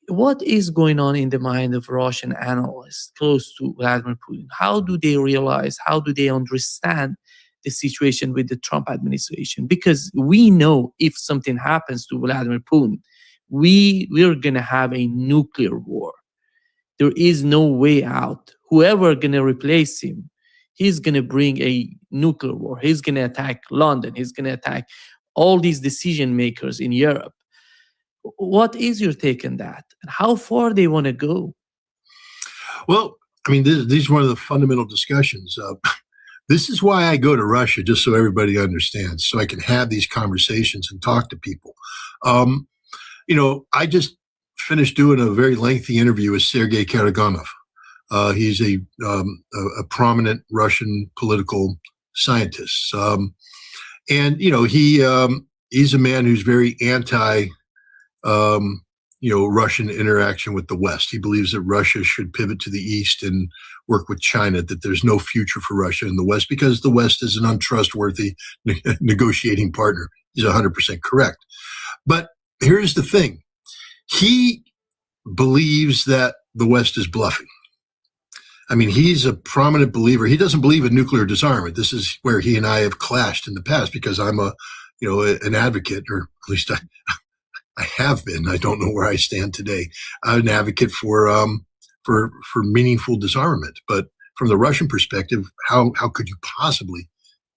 What is going on in the mind of Russian analysts close to Vladimir Putin? How do they realize, how do they understand the situation with the Trump administration? Because we know if something happens to Vladimir Putin, we're going to have a nuclear war. There is no way out. Whoever going to replace him, he's going to bring a nuclear war. He's going to attack London. He's going to attack all these decision makers in Europe. What is your take on that? And how far they want to go? Well, I mean, this is one of the fundamental discussions. This is why I go to Russia, just so everybody understands, so I can have these conversations and talk to people. I just finished doing a very lengthy interview with Sergei Karaganov. He's a prominent Russian political scientist. He's a man who's very anti Russian interaction with the West. He believes that Russia should pivot to the East and work with China, that there's no future for Russia in the West because the West is an untrustworthy negotiating partner. He's 100% correct. But here's the thing. He believes that the West is bluffing. I mean, he's a prominent believer. He doesn't believe in nuclear disarmament. This is where he and I have clashed in the past because I'm an advocate, or at least I have been. I don't know where I stand today. I'm an advocate for meaningful disarmament. But from the Russian perspective, how could you possibly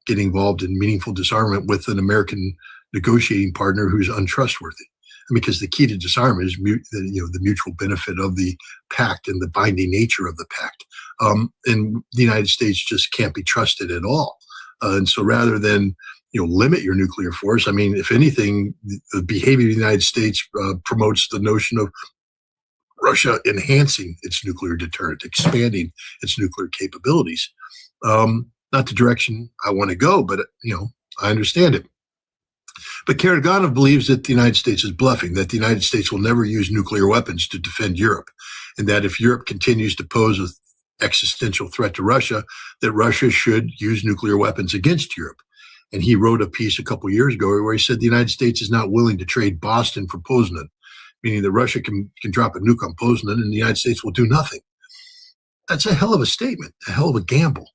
get involved in meaningful disarmament with an American negotiating partner who's untrustworthy? Because the key to disarmament is the mutual benefit of the pact and the binding nature of the pact. And the United States just can't be trusted at all. And so rather than limit your nuclear force, I mean, if anything, the behavior of the United States promotes the notion of Russia enhancing its nuclear deterrent, expanding its nuclear capabilities. Not the direction I want to go, but I understand it. But Karaganov believes that the United States is bluffing, that the United States will never use nuclear weapons to defend Europe, and that if Europe continues to pose an existential threat to Russia, that Russia should use nuclear weapons against Europe. And he wrote a piece a couple of years ago where he said the United States is not willing to trade Boston for Poznan, meaning that Russia can drop a nuke on Poznan and the United States will do nothing. That's a hell of a statement, a hell of a gamble.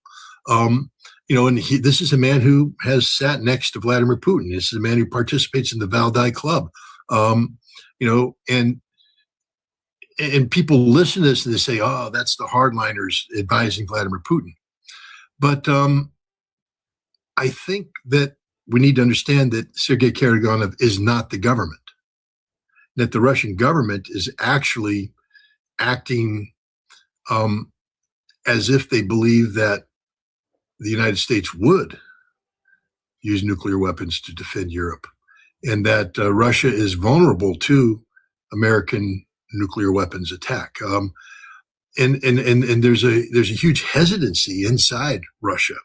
This is a man who has sat next to Vladimir Putin. This is a man who participates in the Valdai Club. And people listen to this and they say, oh, that's the hardliners advising Vladimir Putin. But I think that we need to understand that Sergei Karaganov is not the government, that the Russian government is actually acting as if they believe that the United States would use nuclear weapons to defend Europe, and that Russia is vulnerable to American nuclear weapons attack. And there's a huge hesitancy inside Russia,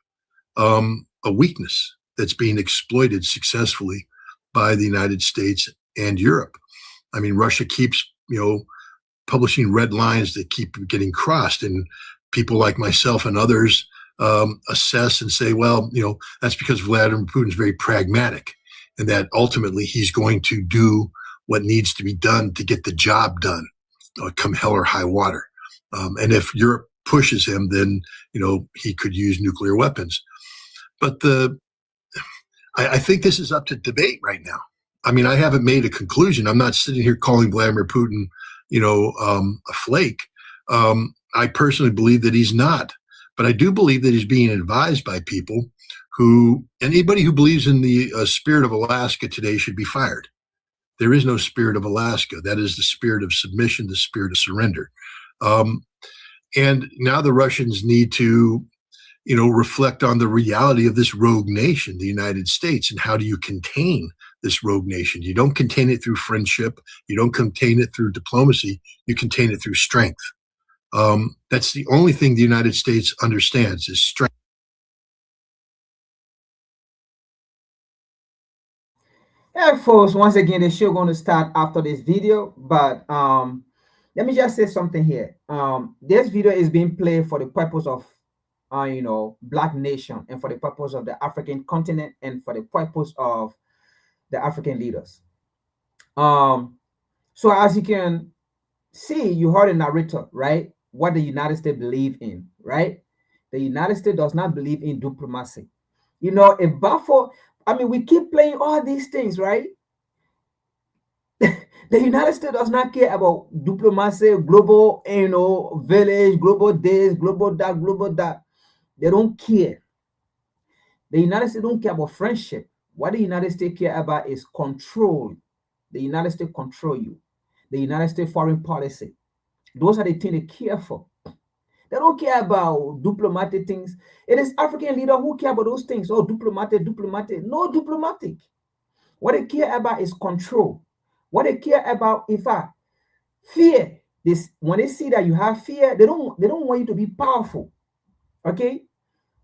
a weakness that's being exploited successfully by the United States and Europe. I mean, Russia keeps, publishing red lines that keep getting crossed, and people like myself and others assess and say, well, that's because Vladimir Putin's very pragmatic, and that ultimately he's going to do what needs to be done to get the job done, come hell or high water. And if Europe pushes him, then he could use nuclear weapons. But I think this is up to debate right now. I mean, I haven't made a conclusion. I'm not sitting here calling Vladimir Putin, a flake. I personally believe that he's not, but I do believe that he's being advised by people anybody who believes in the spirit of Alaska today should be fired. There is no spirit of Alaska. That is the spirit of submission, the spirit of surrender. And now the Russians need to, reflect on the reality of this rogue nation, the United States, and how do you contain this rogue nation? You don't contain it through friendship. You don't contain it through diplomacy. You contain it through strength. That's the only thing the United States understands is strength. Hey, folks, once again, the show going to start after this video, but let me just say something here. This video is being played for the purpose of, Black nation, and for the purpose of the African continent, and for the purpose of the African leaders. So as you can see, you heard a narrator, right? What the United States believe in, right? The United States does not believe in diplomacy. We keep playing all these things, right? The United States does not care about diplomacy, global, village, global this, global that. They don't care. The United States don't care about friendship. What the United States care about is control. The United States control you. The United States foreign policy. Those are the things they care for. They don't care about diplomatic things. It is African leaders who care about those things. Oh, diplomatic. No diplomatic. What they care about is control. What they care about, in fact, fear. When they see that you have fear, they don't want you to be powerful. Okay?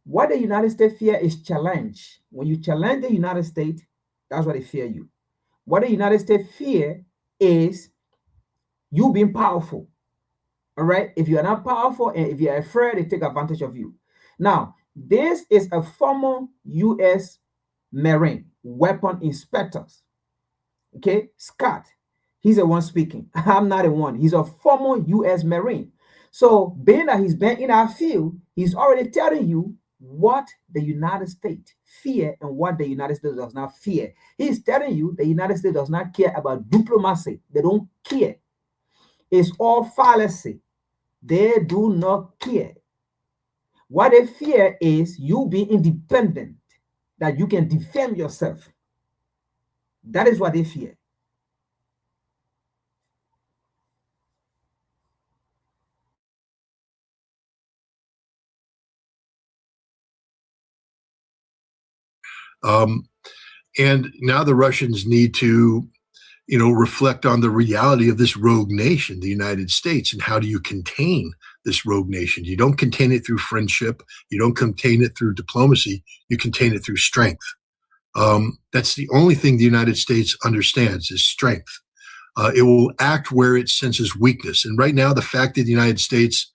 What the United States fear is challenge. When you challenge the United States, that's what they fear you. What the United States fear is you being powerful. All right? If you are not powerful and if you're afraid, they take advantage of you. Now, this is a former U.S. Marine weapon inspectors. Okay, Scott, he's the one speaking. I'm not the one. He's a former U.S. Marine. So being that he's been in our field, he's already telling you what the United States fear and what the United States does not fear. He's telling you the United States does not care about diplomacy. They don't care. It's all fallacy. They do not care. What they fear is you being independent, that you can defend yourself. That is what they fear. And now the Russians need to, reflect on the reality of this rogue nation, the United States, and how do you contain this rogue nation? You don't contain it through friendship. You don't contain it through diplomacy. You contain it through strength. That's the only thing the United States understands is strength. It will act where it senses weakness. And right now, the fact that the United States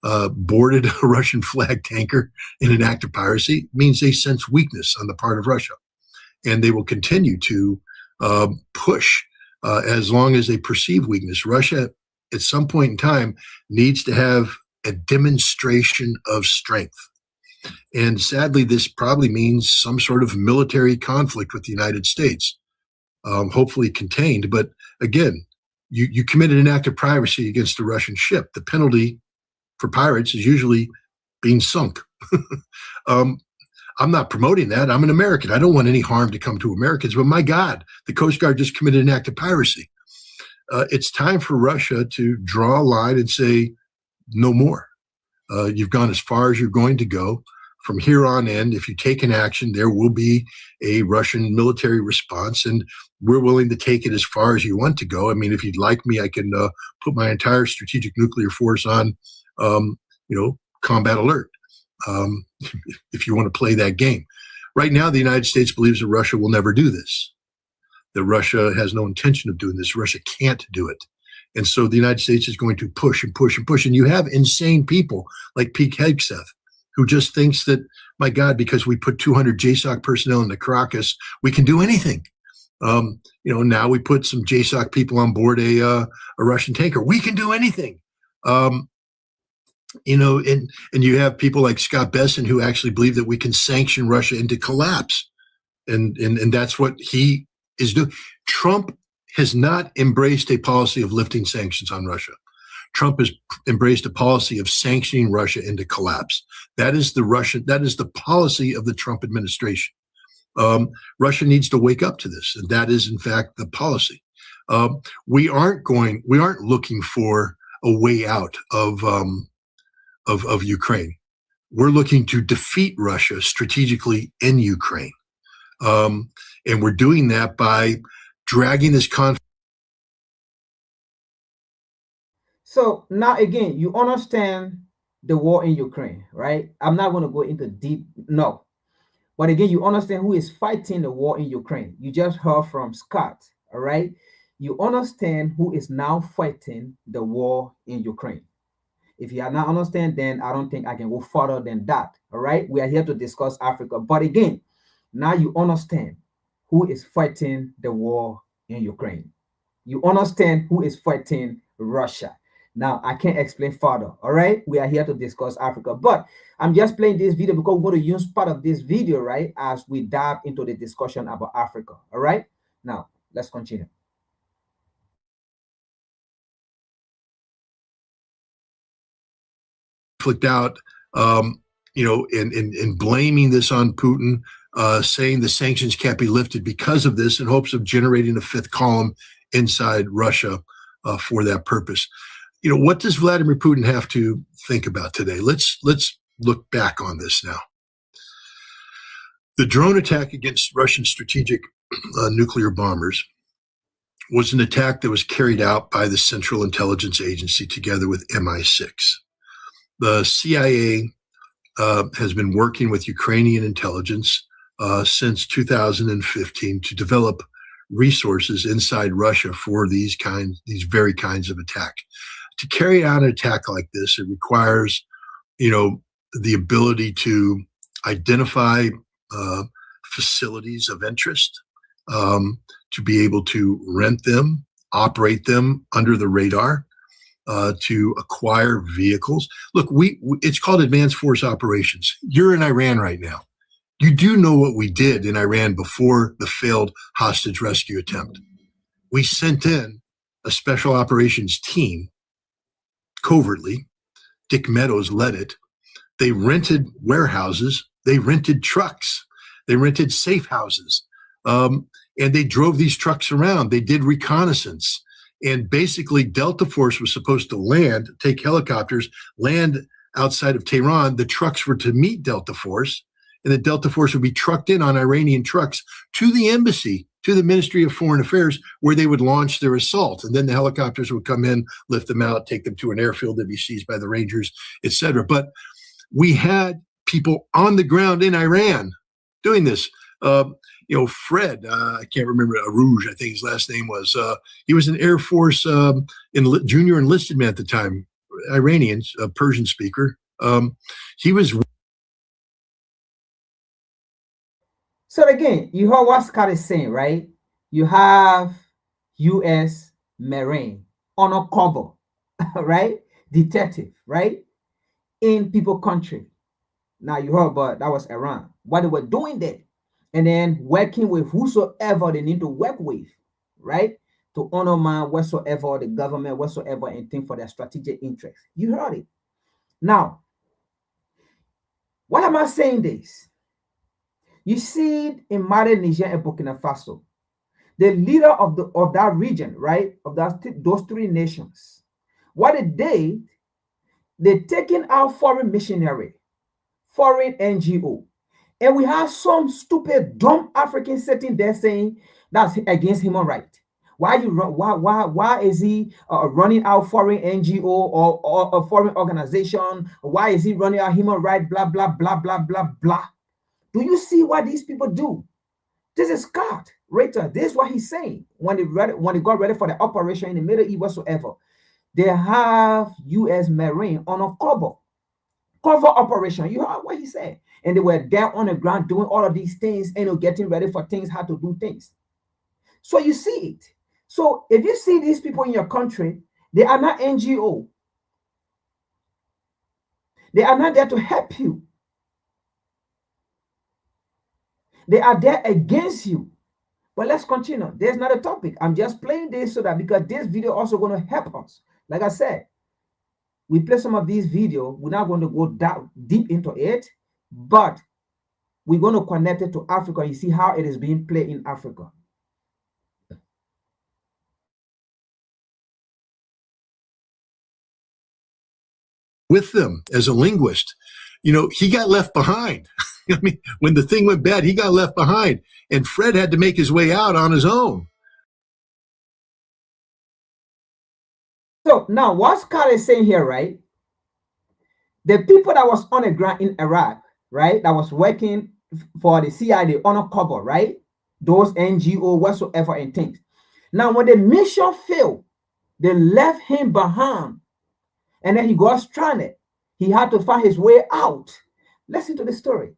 boarded a Russian flag tanker in an act of piracy means they sense weakness on the part of Russia. And they will continue to push as long as they perceive weakness. Russia, at some point in time, needs to have a demonstration of strength. And sadly, this probably means some sort of military conflict with the United States, hopefully contained. But again, you committed an act of piracy against a Russian ship. The penalty for pirates is usually being sunk. I'm not promoting that. I'm an American. I don't want any harm to come to Americans. But my God, the Coast Guard just committed an act of piracy. It's time for Russia to draw a line and say, no more. You've gone as far as you're going to go. from here on in, if you take an action, there will be a Russian military response, and we're willing to take it as far as you want to go. I mean, if you'd like me, I can put my entire strategic nuclear force on, combat alert, if you want to play that game. Right now, the United States believes that Russia will never do this, that Russia has no intention of doing this. Russia can't do it. And so the United States is going to push and push and push. And you have insane people like Pete Hegseth, who just thinks that, my God, because we put 200 JSOC personnel in the Caracas, we can do anything. Now we put some JSOC people on board a Russian tanker. We can do anything. And you have people like Scott Besson who actually believe that we can sanction Russia into collapse. And that's what he is doing. Trump has not embraced a policy of lifting sanctions on Russia. Trump has embraced a policy of sanctioning Russia into collapse. That is the policy of the Trump administration. Russia needs to wake up to this, and that is in fact the policy. We aren't looking for a way out of Ukraine. We're looking to defeat Russia strategically in Ukraine. And we're doing that by dragging this conflict. So now again, you understand the war in Ukraine, right? I'm not going to go into deep, no. But again, you understand who is fighting the war in Ukraine. You just heard from Scott, all right? You understand who is now fighting the war in Ukraine. If you are not understand, then I don't think I can go further than that, all right? We are here to discuss Africa. But again, now you understand who is fighting the war in Ukraine. You understand who is fighting Russia. Now, I can't explain further, all right? We are here to discuss Africa, but I'm just playing this video because we're going to use part of this video, right, as we dive into the discussion about Africa, all right? Now, let's continue. Out, and blaming this on Putin, saying the sanctions can't be lifted because of this in hopes of generating a fifth column inside Russia for that purpose. What does Vladimir Putin have to think about today? Let's look back on this now. The drone attack against Russian strategic nuclear bombers was an attack that was carried out by the Central Intelligence Agency together with MI6. The CIA has been working with Ukrainian intelligence since 2015 to develop resources inside Russia for these very kinds of attack. To carry out an attack like this, it requires, the ability to identify facilities of interest, to be able to rent them, operate them under the radar, to acquire vehicles. Look, it's called advanced force operations. You're in Iran right now. You do know what we did in Iran before the failed hostage rescue attempt. We sent in a special operations team covertly. Dick Meadows led it. They rented warehouses. They rented trucks. They rented safe houses. And they drove these trucks around. They did reconnaissance. And basically, Delta Force was supposed to take helicopters, land outside of Tehran. The trucks were to meet Delta Force, and the Delta Force would be trucked in on Iranian trucks to the embassy, to the Ministry of Foreign Affairs, where they would launch their assault. And then the helicopters would come in, lift them out, take them to an airfield, they'd be seized by the Rangers, etc. But we had people on the ground in Iran doing this. Fred, I can't remember, Arouge, I think his last name was, he was an Air Force junior enlisted man at the time, Iranian, a Persian speaker. He was. So again, you heard what Scott is saying, right? You have U.S. Marine undercover, right? Detective, right? In people country. Now you heard, but that was Iran. What they were doing there. And then working with whosoever they need to work with, right? To undermine whatsoever the government, whatsoever, and think for their strategic interest. You heard it. Now, why am I saying this? You see it in Mali, Niger, and Burkina Faso. The leader of that region, right? Of those three nations. What they did, they taken out foreign missionary foreign NGO. And we have some stupid, dumb African sitting there saying that's against human rights. Why is he running out foreign NGO or a foreign organization? Why is he running out human rights? Blah blah blah blah blah blah. Do you see what these people do? This is Scott Ritter. This is what he's saying when they got ready for the operation in the Middle East whatsoever. They have U.S. Marine on a cover operation. You heard what he said, and they were there on the ground doing all of these things and getting ready for things, how to do things. So you see it. So if you see these people in your country, they are not NGO. They are not there to help you. They are there against you. But let's continue. There's not a topic. I'm just playing this so that because this video also going to help us. Like I said, we play some of these videos. We're not going to go down deep into it, but we're going to connect it to Africa. You see how it is being played in Africa. With them as a linguist, you know, he got left behind. I mean, when the thing went bad, he got left behind, and Fred had to make his way out on his own. So now what Scott is saying here, right? The people that was on the ground in Iraq, right, that was working for the CIA on a cover, right? Those NGO whatsoever and things. Now, when the mission failed, they left him behind, and then he got stranded. He had to find his way out. Listen to the story.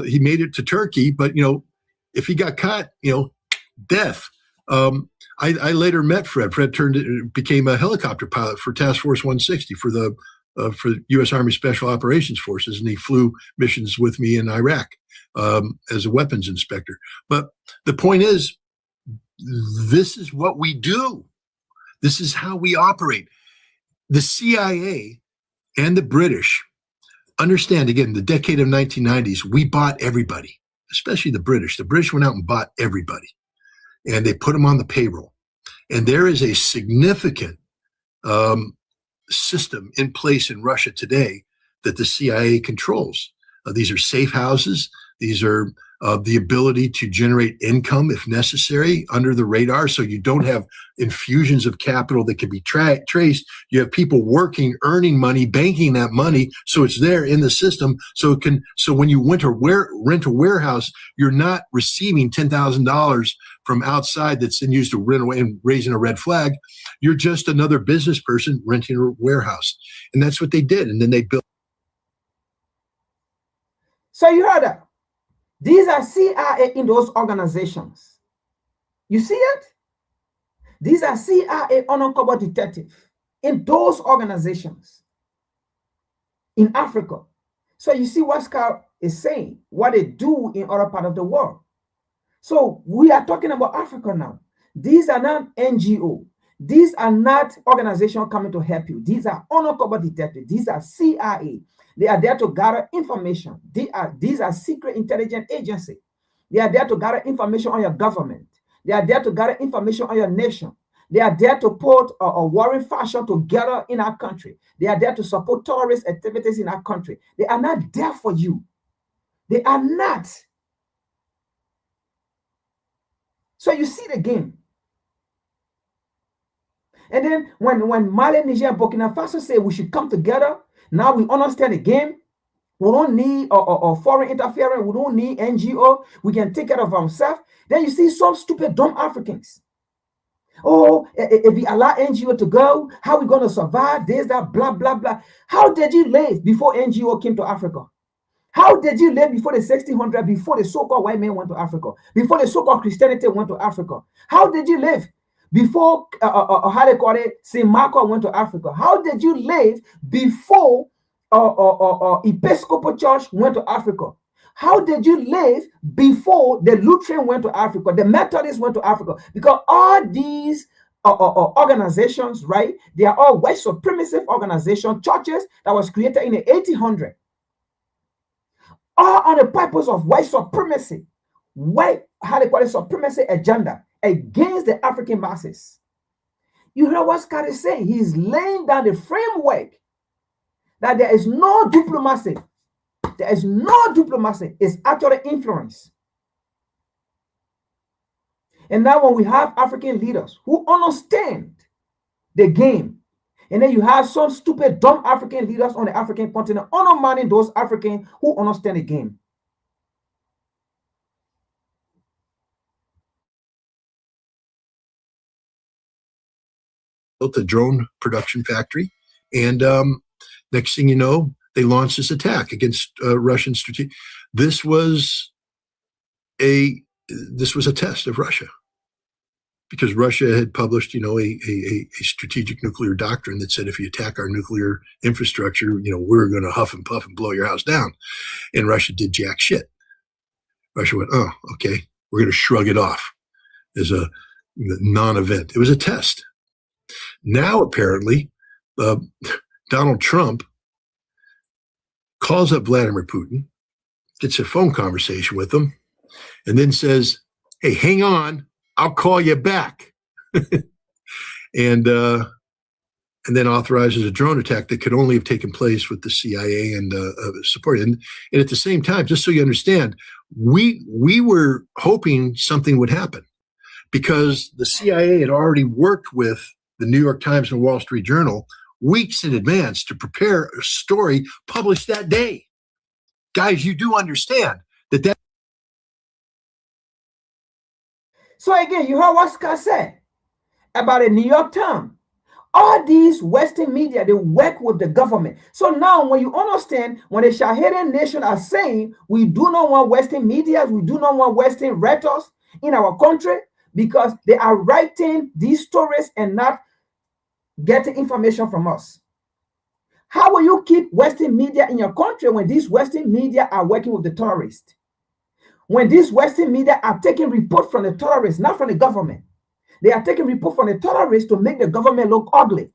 He made it to Turkey, but you know, if he got caught, you know, death. I later met Fred. Fred became a helicopter pilot for Task Force 160 for the U.S. Army Special Operations Forces, and he flew missions with me in Iraq as a weapons inspector. But the point is, this is what we do. This is how we operate. The CIA and the British understand, again, the decade of 1990s, we bought everybody, especially the British. The British went out and bought everybody, and they put them on the payroll. And there is a significant system in place in Russia today that the CIA controls. These are safe houses. These are the ability to generate income if necessary under the radar, so you don't have infusions of capital that can be traced. You have people working, earning money, banking that money, so it's there in the system. So when you rent a warehouse, you're not receiving $10,000 from outside that's then used to rent away and raising a red flag. You're just another business person renting a warehouse, and that's what they did. And then they built. So you heard that. These are CIA in those organizations. You see it? These are CIA undercover detectives in those organizations in Africa. So you see what Scott is saying, what they do in other parts of the world. So we are talking about Africa now. These are not NGO. These are not organizations coming to help you. These are undercover detectives. These are CIA. They are there to gather information. These are secret intelligence agencies. They are there to gather information on your government. They are there to gather information on your nation. They are there to put a warring faction together in our country. They are there to support terrorist activities in our country. They are not there for you. They are not. So you see the game. And then when Mali, Niger, Burkina Faso say we should come together, now we understand the game. We don't need a foreign interference. We don't need NGO. We can take care of ourselves. Then you see some stupid, dumb Africans. Oh, if we allow NGO to go, how are we going to survive? This, that, blah, blah, blah. How did you live before NGO came to Africa? How did you live before the 1600s, before the so-called white men went to Africa, before the so-called Christianity went to Africa? How did you live before how they call it, St. Marco went to Africa? How did you live before Episcopal Church went to Africa? How did you live before the Lutheran went to Africa, the Methodists went to Africa? Because all these organizations, right, they are all white supremacist organizations, churches that was created in the 1800s. All on the purpose of white supremacy, white, how they call it, supremacy agenda against the African masses. You heard what Scott is saying. He's laying down the framework that there is no diplomacy. There is no diplomacy. It's actually influence. And now when we have African leaders who understand the game, and then you have some stupid, dumb African leaders on the African continent undermining those Africans who understand the game. Built a drone production factory, and next thing you know, they launched this attack against Russian strategic. This was a test of Russia, because Russia had published, a strategic nuclear doctrine that said if you attack our nuclear infrastructure, we're going to huff and puff and blow your house down. And Russia did jack shit. Russia went, oh, okay, we're going to shrug it off as a non-event. It was a test. Now, apparently, Donald Trump calls up Vladimir Putin, gets a phone conversation with him, and then says, hey, hang on, I'll call you back. and then authorizes a drone attack that could only have taken place with the CIA and support. And at the same time, just so you understand, we were hoping something would happen, because the CIA had already worked with the New York Times and Wall Street Journal weeks in advance to prepare a story published that day. Guys, you do understand that. So again, you heard what Scott said about the New York Times. All these Western media, they work with the government. So now when you understand, when the Shaharian nation are saying, we do not want Western media, we do not want Western writers in our country, because they are writing these stories and not getting information from us. How will you keep Western media in your country when these Western media are working with the terrorists? When these Western media are taking report from the terrorists, not from the government. They are taking report from the terrorists to make the government look ugly.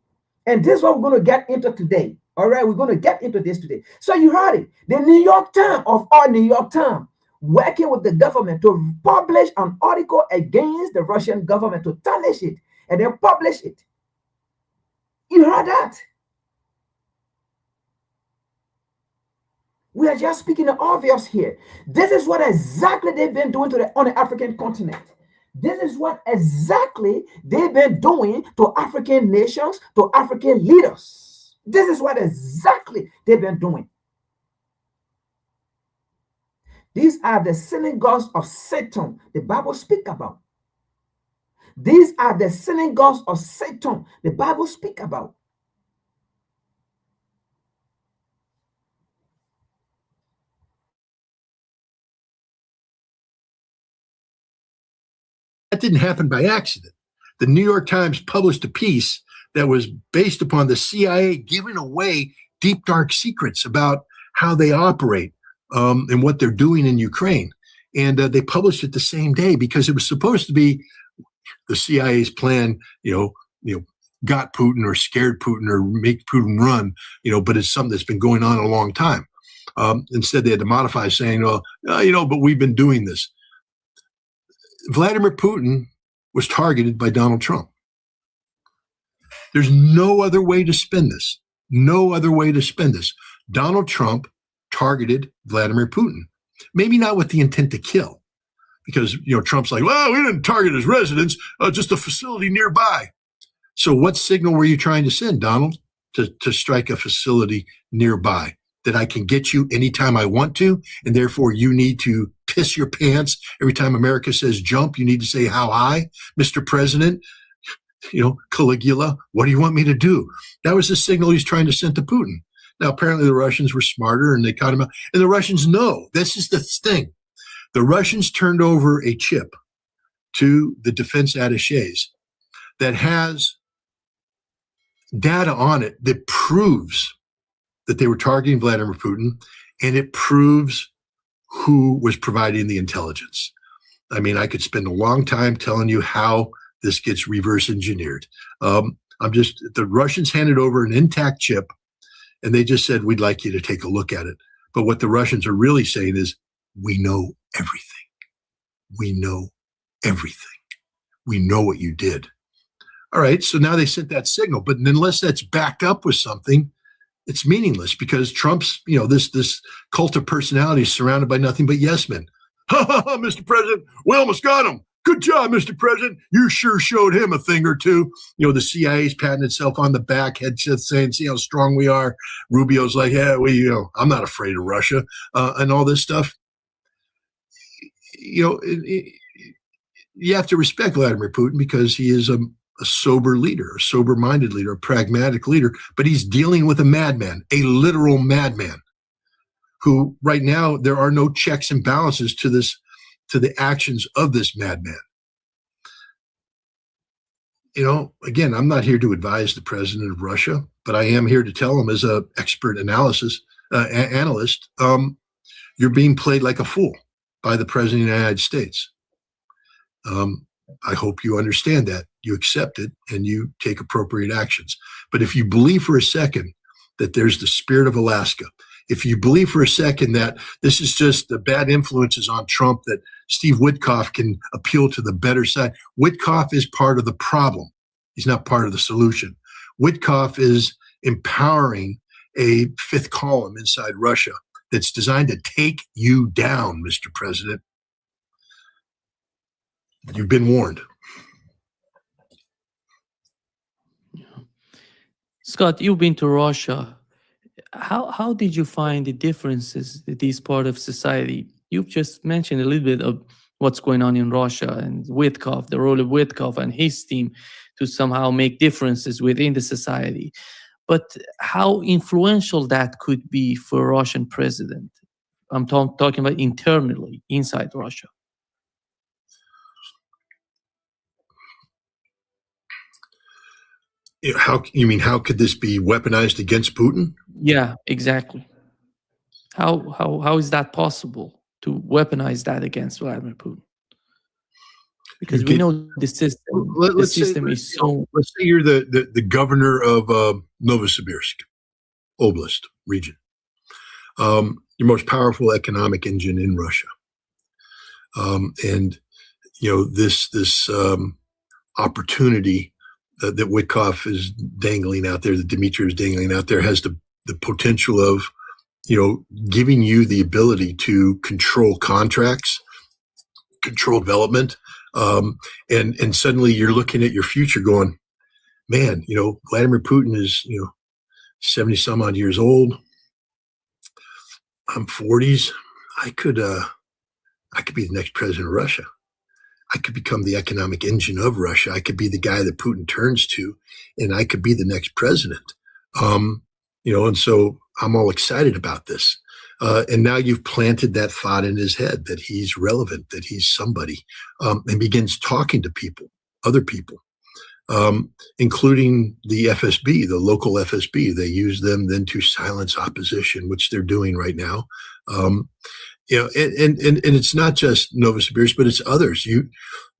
And this is what we're going to get into today. All right, we're going to get into this today. So you heard it. The New York Times, of all New York Times, working with the government to publish an article against the Russian government, to tarnish it, and then publish it. You heard that? We are just speaking the obvious here. This is what exactly they've been doing on the African continent. This is what exactly they've been doing to African nations, to African leaders. This is what exactly they've been doing. These are the synagogues of Satan the Bible speaks about. These are the synagogues of Satan the Bible speaks about. That didn't happen by accident. The New York Times published a piece that was based upon the CIA giving away deep, dark secrets about how they operate and what they're doing in Ukraine. And they published it the same day, because it was supposed to be the CIA's plan, got Putin or scared Putin or make Putin run, but it's something that's been going on a long time. Instead, they had to modify, saying, but we've been doing this. Vladimir Putin was targeted by Donald Trump. There's no other way to spin this. No other way to spin this. Donald Trump targeted Vladimir Putin. Maybe not with the intent to kill, because, Trump's like, well, we didn't target his residence, just a facility nearby. So what signal were you trying to send, Donald, to strike a facility nearby? That I can get you anytime I want to, and therefore you need to piss your pants every time America says jump. You need to say how high, Mr. President. Caligula, what do you want me to do? That was the signal he's trying to send to Putin. Now, apparently the Russians were smarter and they caught him out. And the Russians know this is the thing. The Russians turned over a chip to the defense attachés that has data on it that proves that they were targeting Vladimir Putin, and it proves who was providing the intelligence. I mean, I could spend a long time telling you how this gets reverse engineered. The Russians handed over an intact chip, and they just said, we'd like you to take a look at it. But what the Russians are really saying is, we know everything. We know everything. We know what you did. All right, so now they sent that signal, but unless that's backed up with something, it's meaningless because Trump's, this cult of personality is surrounded by nothing but yes men. Ha ha ha, Mr. President, we almost got him. Good job, Mr. President. You sure showed him a thing or two. The CIA's patting itself on the back, headset saying, see how strong we are. Rubio's like, yeah, I'm not afraid of Russia, and all this stuff. You have to respect Vladimir Putin because he is a sober leader, a sober-minded leader, a pragmatic leader, but he's dealing with a madman, a literal madman, who right now there are no checks and balances to the actions of this madman. Again, I'm not here to advise the president of Russia, but I am here to tell him as an expert analyst, you're being played like a fool by the president of the United States. I hope you understand that, you accept it, and you take appropriate actions. But if you believe for a second that there's the spirit of Alaska, if you believe for a second that this is just the bad influences on Trump, that Steve Witkoff can appeal to the better side, Witkoff is part of the problem. He's not part of the solution. Witkoff is empowering a fifth column inside Russia that's designed to take you down, Mr. President. You've been warned. Scott, you've been to Russia. How did you find the differences in this part of society? You've just mentioned a little bit of what's going on in Russia and Witkoff, the role of Witkoff and his team to somehow make differences within the society. But how influential that could be for a Russian president? I'm talking about internally, inside Russia. How could this be weaponized against Putin? Yeah, exactly. How is that possible to weaponize that against Vladimir Putin? Because we know the system. Let's say you're the governor of Novosibirsk Oblast region, your most powerful economic engine in Russia, and this opportunity that Witkoff is dangling out there, that Dmitry is dangling out there, has the potential of, giving you the ability to control contracts, control development, and suddenly you're looking at your future going, man, Vladimir Putin is, 70 some odd years old. I'm 40s. I could be the next president of Russia. I could become the economic engine of Russia. I could be the guy that Putin turns to, and I could be the next president. And so I'm all excited about this. And now you've planted that thought in his head that he's relevant, that he's somebody, and begins talking to people, other people, including the FSB, the local FSB. They use them then to silence opposition, which they're doing right now. And it's not just Novosibirsk, but it's others.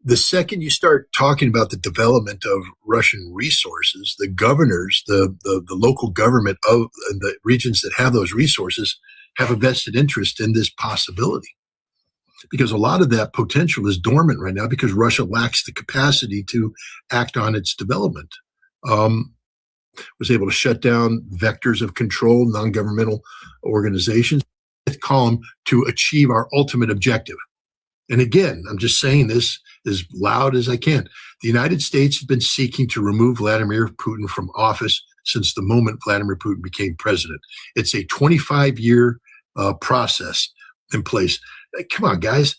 The second you start talking about the development of Russian resources, the governors, the local government of the regions that have those resources have a vested interest in this possibility, because a lot of that potential is dormant right now because Russia lacks the capacity to act on its development. Was able to shut down vectors of control, non-governmental organizations, column to achieve our ultimate objective. And again, I'm just saying this as loud as I can. The United States has been seeking to remove Vladimir Putin from office since the moment Vladimir Putin became president. It's a 25-year process in place. Come on, guys.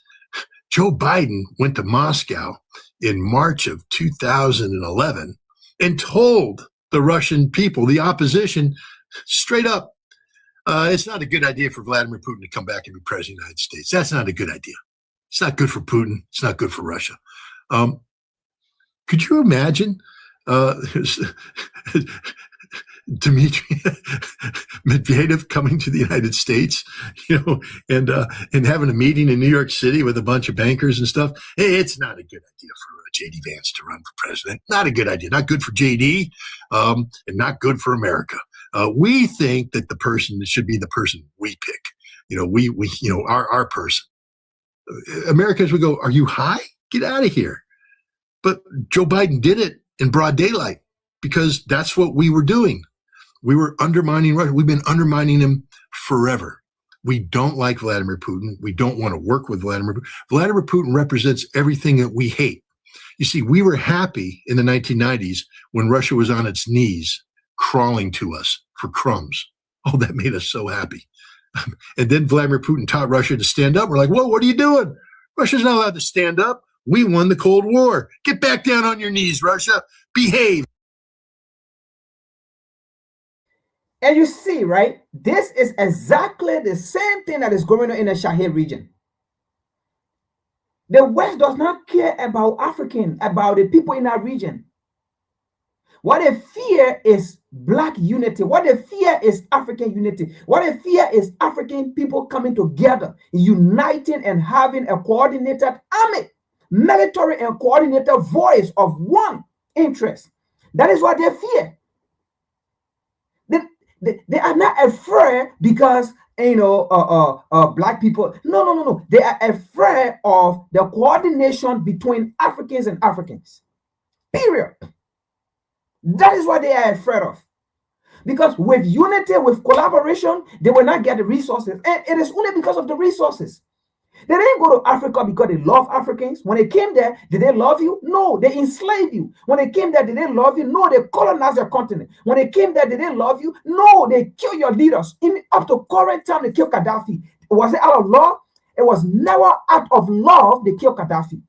Joe Biden went to Moscow in March of 2011 and told the Russian people, the opposition, straight up, it's not a good idea for Vladimir Putin to come back and be president of the United States. That's not a good idea. It's not good for Putin. It's not good for Russia. Could you imagine Dmitry Medvedev coming to the United States, and having a meeting in New York City with a bunch of bankers and stuff? Hey, it's not a good idea for J.D. Vance to run for president. Not a good idea. Not good for J.D. And not good for America. We think that the person should be the person we pick. Our person. Americans would go, "Are you high? Get out of here." But Joe Biden did it in broad daylight, because that's what we were doing. We were undermining Russia. We've been undermining him forever. We don't like Vladimir Putin. We don't want to work with Vladimir Putin. Vladimir Putin represents everything that we hate. You see, we were happy in the 1990s when Russia was on its knees, crawling to us for crumbs. Oh, that made us so happy. And then Vladimir Putin taught Russia to stand up. We're like, whoa, what are you doing? Russia's not allowed to stand up. We won the Cold War. Get back down on your knees, Russia. Behave. And you see, right? This is exactly the same thing that is going on in the Sahel region. The West does not care about African, about the people in that region. What they fear is Black unity. What they fear is African unity. What they fear is African people coming together, uniting and having a coordinated army, military and coordinated voice of one interest. That is what they fear. They are not afraid because, Black people. No. They are afraid of the coordination between Africans and Africans. Period. That is what they are afraid of. Because with unity, with collaboration, they will not get the resources. And it is only because of the resources. They didn't go to Africa because they love Africans. When they came there, did they love you? No, they enslaved you. When they came there, did they love you? No, they colonized your continent. When they came there, did they love you? No, they killed your leaders. Up to current time, they killed Gaddafi. Was it out of love? It was never out of love they killed Gaddafi.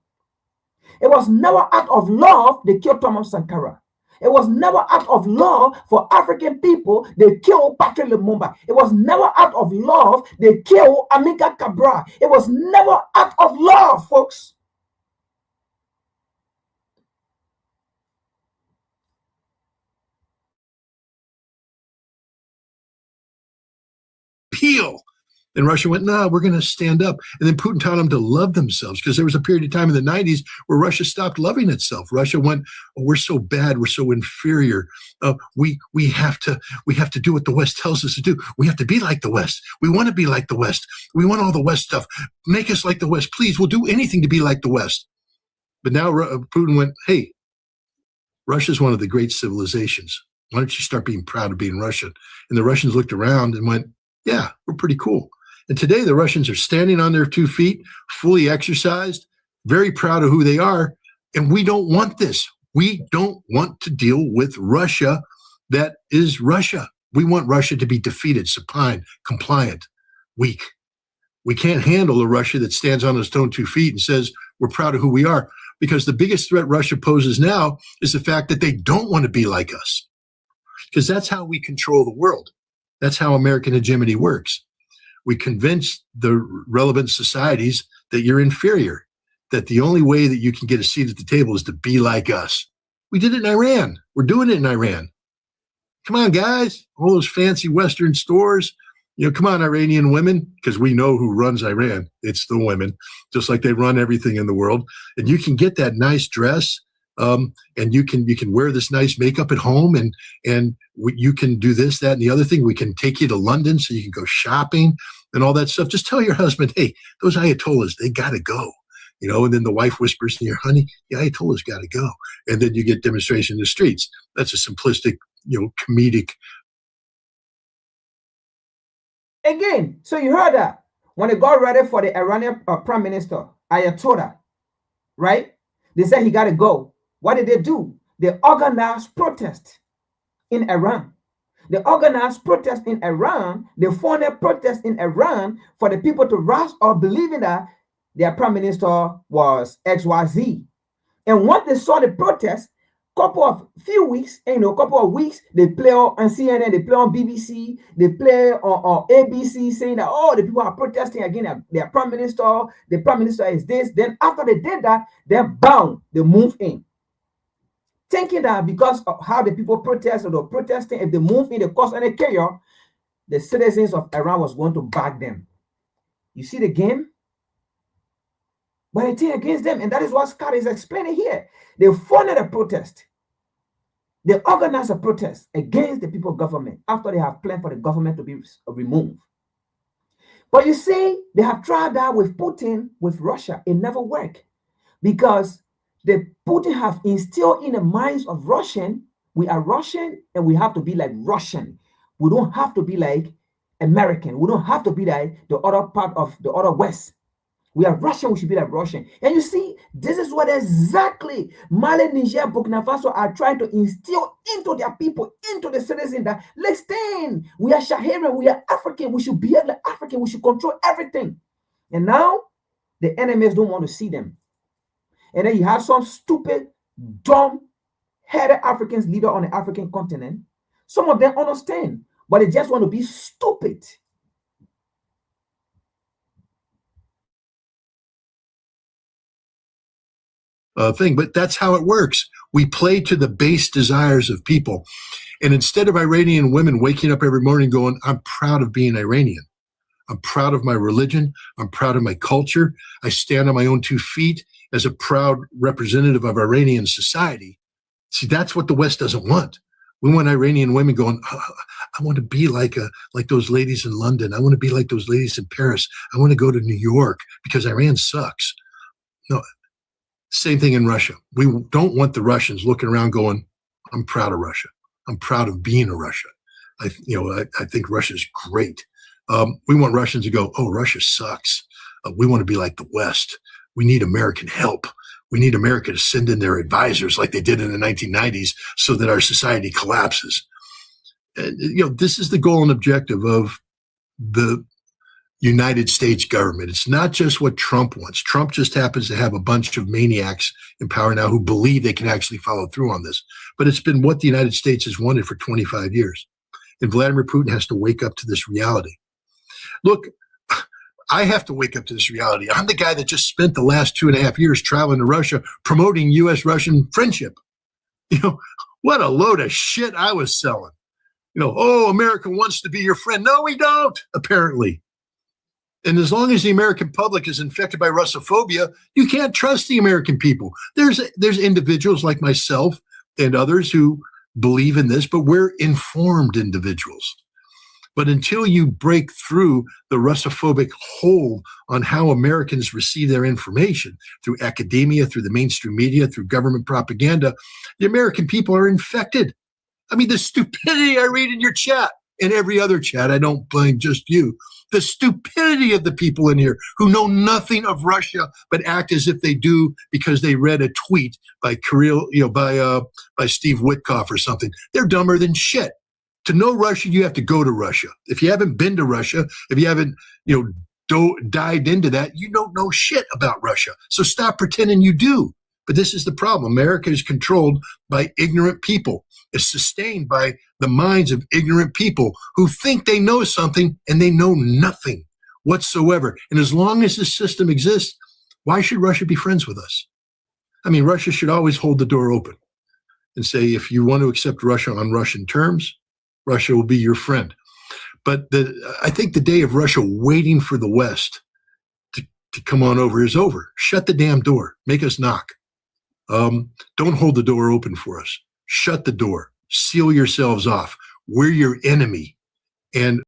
It was never out of love they killed Thomas Sankara. It was never out of love for African people they killed Patrick Lumumba. It was never out of love they killed Amilcar Cabral. It was never out of love, folks. Peel. And Russia went, no, we're going to stand up. And then Putin taught them to love themselves, because there was a period of time in the 90s where Russia stopped loving itself. Russia went, oh, we're so bad. We're so inferior. We have to do what the West tells us to do. We have to be like the West. We want to be like the West. We want all the West stuff. Make us like the West. Please, we'll do anything to be like the West. But now Putin went, hey, Russia's one of the great civilizations. Why don't you start being proud of being Russian? And the Russians looked around and went, yeah, we're pretty cool. And today the Russians are standing on their 2 feet, fully exercised, very proud of who they are. And we don't want this. We don't want to deal with Russia that is Russia. We want Russia to be defeated, supine, compliant, weak. We can't handle a Russia that stands on its own 2 feet and says we're proud of who we are, because the biggest threat Russia poses now is the fact that they don't want to be like us, because that's how we control the world. That's how American hegemony works. We convince the relevant societies that you're inferior, that the only way that you can get a seat at the table is to be like us. We did it in Iran. We're doing it in Iran. Come on, guys. All those fancy Western stores. Come on, Iranian women, because we know who runs Iran. It's the women, just like they run everything in the world. And you can get that nice dress, and you can wear this nice makeup at home, and you can do this, that, and the other thing. We can take you to London so you can go shopping and all that stuff. Just tell your husband, hey, those Ayatollahs, they got to go. And then the wife whispers in your, honey, the Ayatollahs got to go. And then you get demonstration in the streets. That's a simplistic, comedic. Again, so you heard that when they got ready for the Iranian Prime Minister, Ayatollah, right? They said he got to go. What did they do? They organized protest in Iran. They organized protest in Iran. They funded protest in Iran for the people to rise up believing that their prime minister was XYZ. And once they saw the protest, couple of weeks, they play on CNN, they play on BBC, they play on ABC saying that, oh, the people are protesting against their prime minister. The prime minister is this. Then after they did that, they're bound. They move in, thinking that because of how the people protest or protesting, if they move in, they cause any chaos, the citizens of Iran was going to back them. You see the game? But they turn against them, and that is what Scott is explaining here. They funded a protest. They organized a protest against the people government after they have planned for the government to be removed. But you see, they have tried that with Putin, with Russia. It never worked, because the Putin have instilled in the minds of Russian, we are Russian and we have to be like Russian. We don't have to be like American. We don't have to be like the other part of the other West. We are Russian, we should be like Russian. And you see, this is what exactly Mali, Niger, Burkina Faso are trying to instill into their people, into the citizens that, listen, we are Saharian, we are African, we should behave like African, we should control everything. And now, the enemies don't want to see them. And then you have some stupid, dumb-headed Africans leader on the African continent. Some of them understand, but they just want to be stupid. Thing, but that's how it works. We play to the base desires of people. And instead of Iranian women waking up every morning going, I'm proud of being Iranian. I'm proud of my religion. I'm proud of my culture. I stand on my own 2 feet as a proud representative of Iranian society. See, that's what the West doesn't want. We want Iranian women going, I want to be like those ladies in London. I want to be like those ladies in Paris. I want to go to New York because Iran sucks. No, same thing in Russia. We don't want the Russians looking around going, I'm proud of Russia. I'm proud of being a Russia. I think Russia's great. We want Russians to go, oh, Russia sucks. We want to be like the West. We need American help. We need America to send in their advisors like they did in the 1990s so that our society collapses. And, this is the goal and objective of the United States government. It's not just what Trump wants. Trump just happens to have a bunch of maniacs in power now who believe they can actually follow through on this. But it's been what the United States has wanted for 25 years. And Vladimir Putin has to wake up to this reality. Look, I have to wake up to this reality. I'm the guy that just spent the last 2.5 years traveling to Russia promoting U.S.-Russian friendship. What a load of shit I was selling. Oh, America wants to be your friend. No, we don't, apparently. And as long as the American public is infected by Russophobia, you can't trust the American people. There's individuals like myself and others who believe in this, but we're informed individuals. But until you break through the Russophobic hold on how Americans receive their information through academia, through the mainstream media, through government propaganda, the American people are infected. I mean, the stupidity I read in your chat and every other chat, I don't blame just you. The stupidity of the people in here who know nothing of Russia but act as if they do because they read a tweet by by Steve Witkoff or something. They're dumber than shit. To know Russia, you have to go to Russia. If you haven't been to Russia, if you haven't, dived into that, you don't know shit about Russia. So stop pretending you do. But this is the problem. America is controlled by ignorant people. It's sustained by the minds of ignorant people who think they know something and they know nothing whatsoever. And as long as this system exists, why should Russia be friends with us? I mean, Russia should always hold the door open and say, if you want to accept Russia on Russian terms, Russia will be your friend. But I think the day of Russia waiting for the West to come on over is over. Shut the damn door. Make us knock. Don't hold the door open for us. Shut the door. Seal yourselves off. We're your enemy. And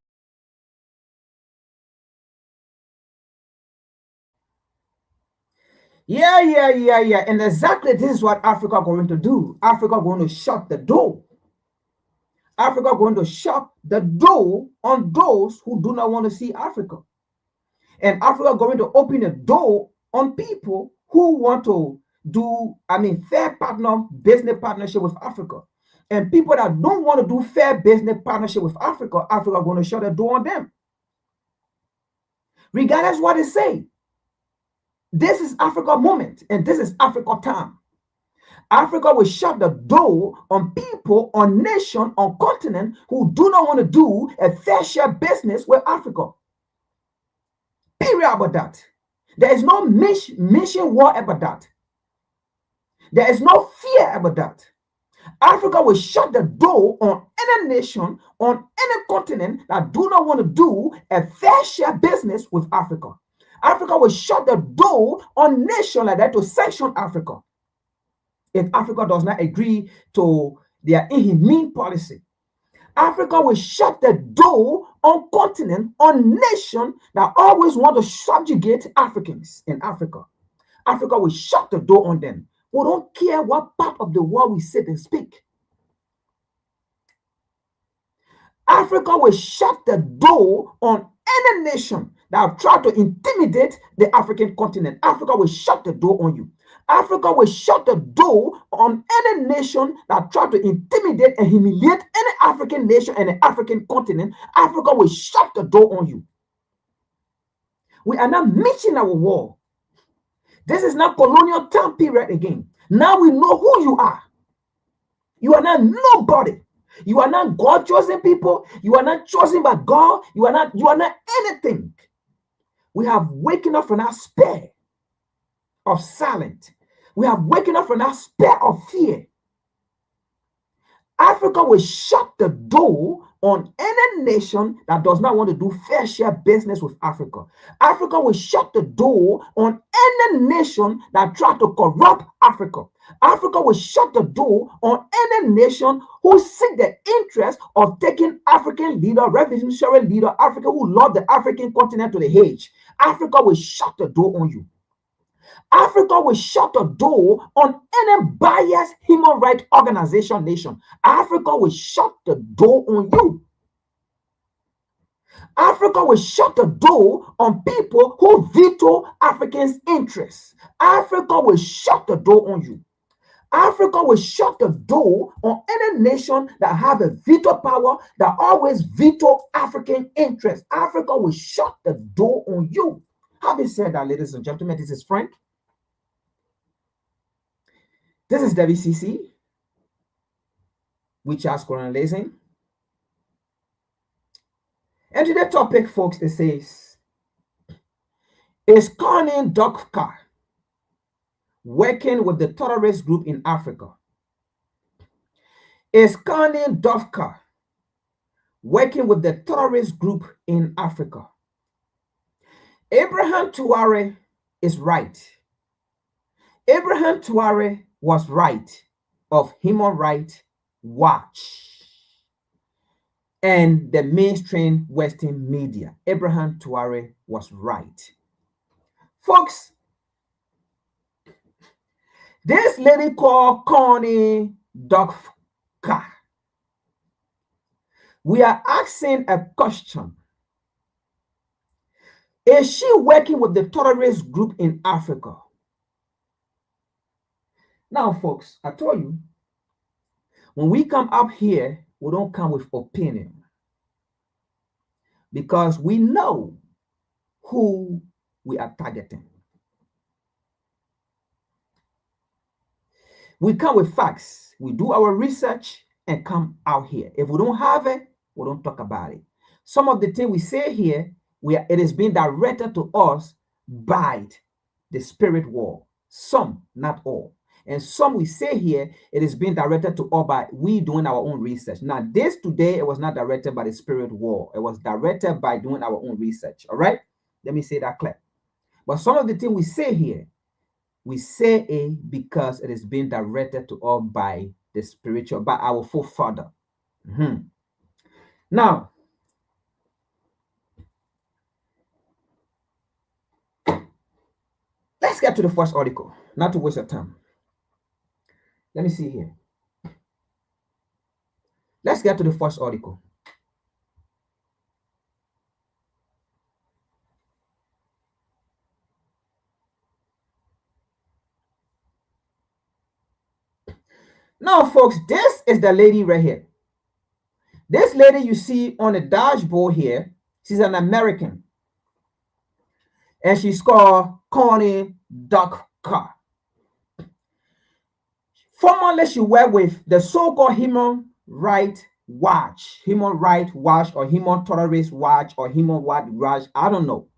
Yeah. And exactly this is what Africa going to do. Africa going to shut the door. Africa going to shut the door on those who do not want to see Africa. And Africa going to open a door on people who want to do, fair business partnership with Africa. And people that don't want to do fair business partnership with Africa, Africa going to shut the door on them. Regardless what they say. This is Africa moment, and this is Africa time. Africa will shut the door on people, on nation, on continent who do not want to do a fair share business with Africa. Period about that. There is no mission war about that. There is no fear about that. Africa will shut the door on any nation, on any continent that do not want to do a fair share business with Africa. Africa will shut the door on nations like that to sanction Africa. If Africa does not agree to their inhumane policy, Africa will shut the door on continent, on nation that always want to subjugate Africans in Africa. Africa will shut the door on them. We don't care what part of the world we sit and speak. Africa will shut the door on any nation that try to intimidate the African continent. Africa will shut the door on you. Africa will shut the door on any nation that try to intimidate and humiliate any African nation and the African continent. Africa will shut the door on you. We are not meeting our war. This is not colonial time period again. Now we know who you are. You are not nobody. You are not God chosen people. You are not chosen by God. You are not anything. We have waken up from our spell of silence. We have waken up from our spell of fear. Africa will shut the door on any nation that does not want to do fair share business with Africa. Africa will shut the door on any nation that try to corrupt Africa. Africa will shut the door on any nation who seek the interest of taking African leader, revolutionary leader, Africa who love the African continent to the edge. Africa will shut the door on you. Africa will shut the door on any biased human rights organization nation. Africa will shut the door on you. Africa will shut the door on people who veto Africans' interests. Africa will shut the door on you. Africa will shut the door on any nation that have a veto power that always veto African interests. Africa will shut the door on you. Having said that, ladies and gentlemen, this is Frank. This is WCC, which is Corinne. And today's topic, folks, it says, is Corinne Dufka working with the terrorist group in Africa? Is Corinne Dufka working with the terrorist group in Africa? Ibrahim Traore is right. Ibrahim Traore was right of Human Rights Watch and the mainstream Western media. Ibrahim Traore was right. Folks, this lady called Corinne Dufka, we are asking a question. Is she working with the terrorist group in Africa? Now, folks, I told you, when we come up here, we don't come with opinion because we know who we are targeting. We come with facts. We do our research and come out here. If we don't have it, we don't talk about it. Some of the things we say here, it is being directed to us by the spirit world. Some, not all. And some we say here, it is being directed to all by we doing our own research. Now, this today, it was not directed by the spirit world. It was directed by doing our own research. All right? Let me say that clear. But some of the things we say here, we say it because it is being directed to all by the spiritual, by our forefather. Now, let's get to the first article, not to waste your time. Let me see here. Let's get to the first article. Now, folks, this is the lady right here. This lady you see on the dashboard here, she's an American. And she's called Corinne Dufka. Formerly, she worked with the so-called Human Rights Watch, or Human Terrorist Watch, or Human Rights Watch, I don't know.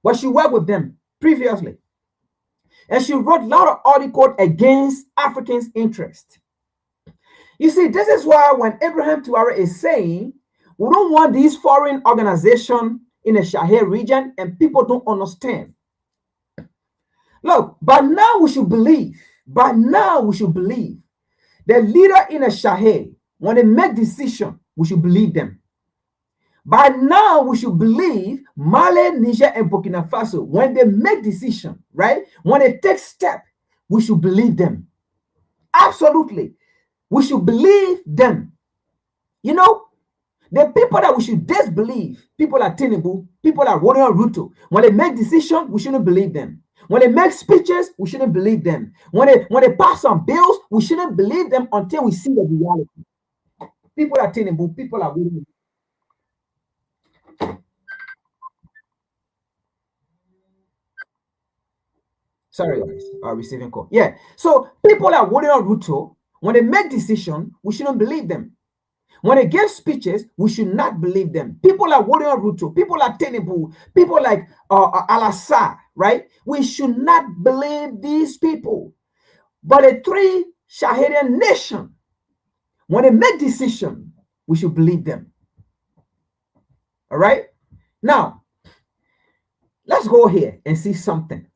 But she worked with them previously. And she wrote a lot of articles against Africans' interest. You see, this is why when Ibrahim Traore is saying, we don't want these foreign organizations in the Sahel region, and people don't understand. Look, by now we should believe, the leader in the Sahel, when they make decision, we should believe them. By now, we should believe Mali, Niger, and Burkina Faso, when they make decision, right? When they take step, we should believe them. Absolutely. We should believe them. You know, the people that we should disbelieve, people like Tinubu, people like Warren Ruto, when they make decisions, we shouldn't believe them. When they make speeches, we shouldn't believe them. When they pass some bills, we shouldn't believe them until we see the reality. People like Tinubu, people like Warren. Sorry, guys, receiving call. Yeah. So people like Warren Ruto, when they make decisions, we shouldn't believe them. When they give speeches, we should not believe them. People like Warrior Ruto, people like Tenebu, people like Al-Assad, right? We should not believe these people. But the three Shahadian nation, when they make decisions, we should believe them. All right? Now, let's go here and see something.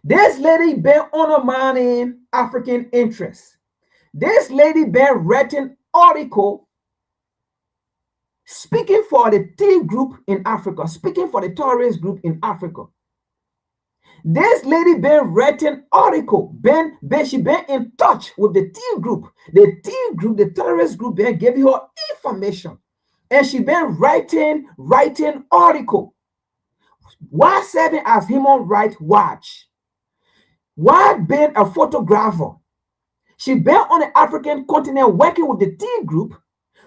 This lady been undermining African interests. This lady been writing article speaking for the T group in Africa, speaking for the terrorist group in Africa. This lady been writing article, she been in touch with the T group. The T group, the terrorist group, been giving her information. And she been writing article. Why serving as Human Rights Watch? Why being a photographer? She been on the African continent working with the T group,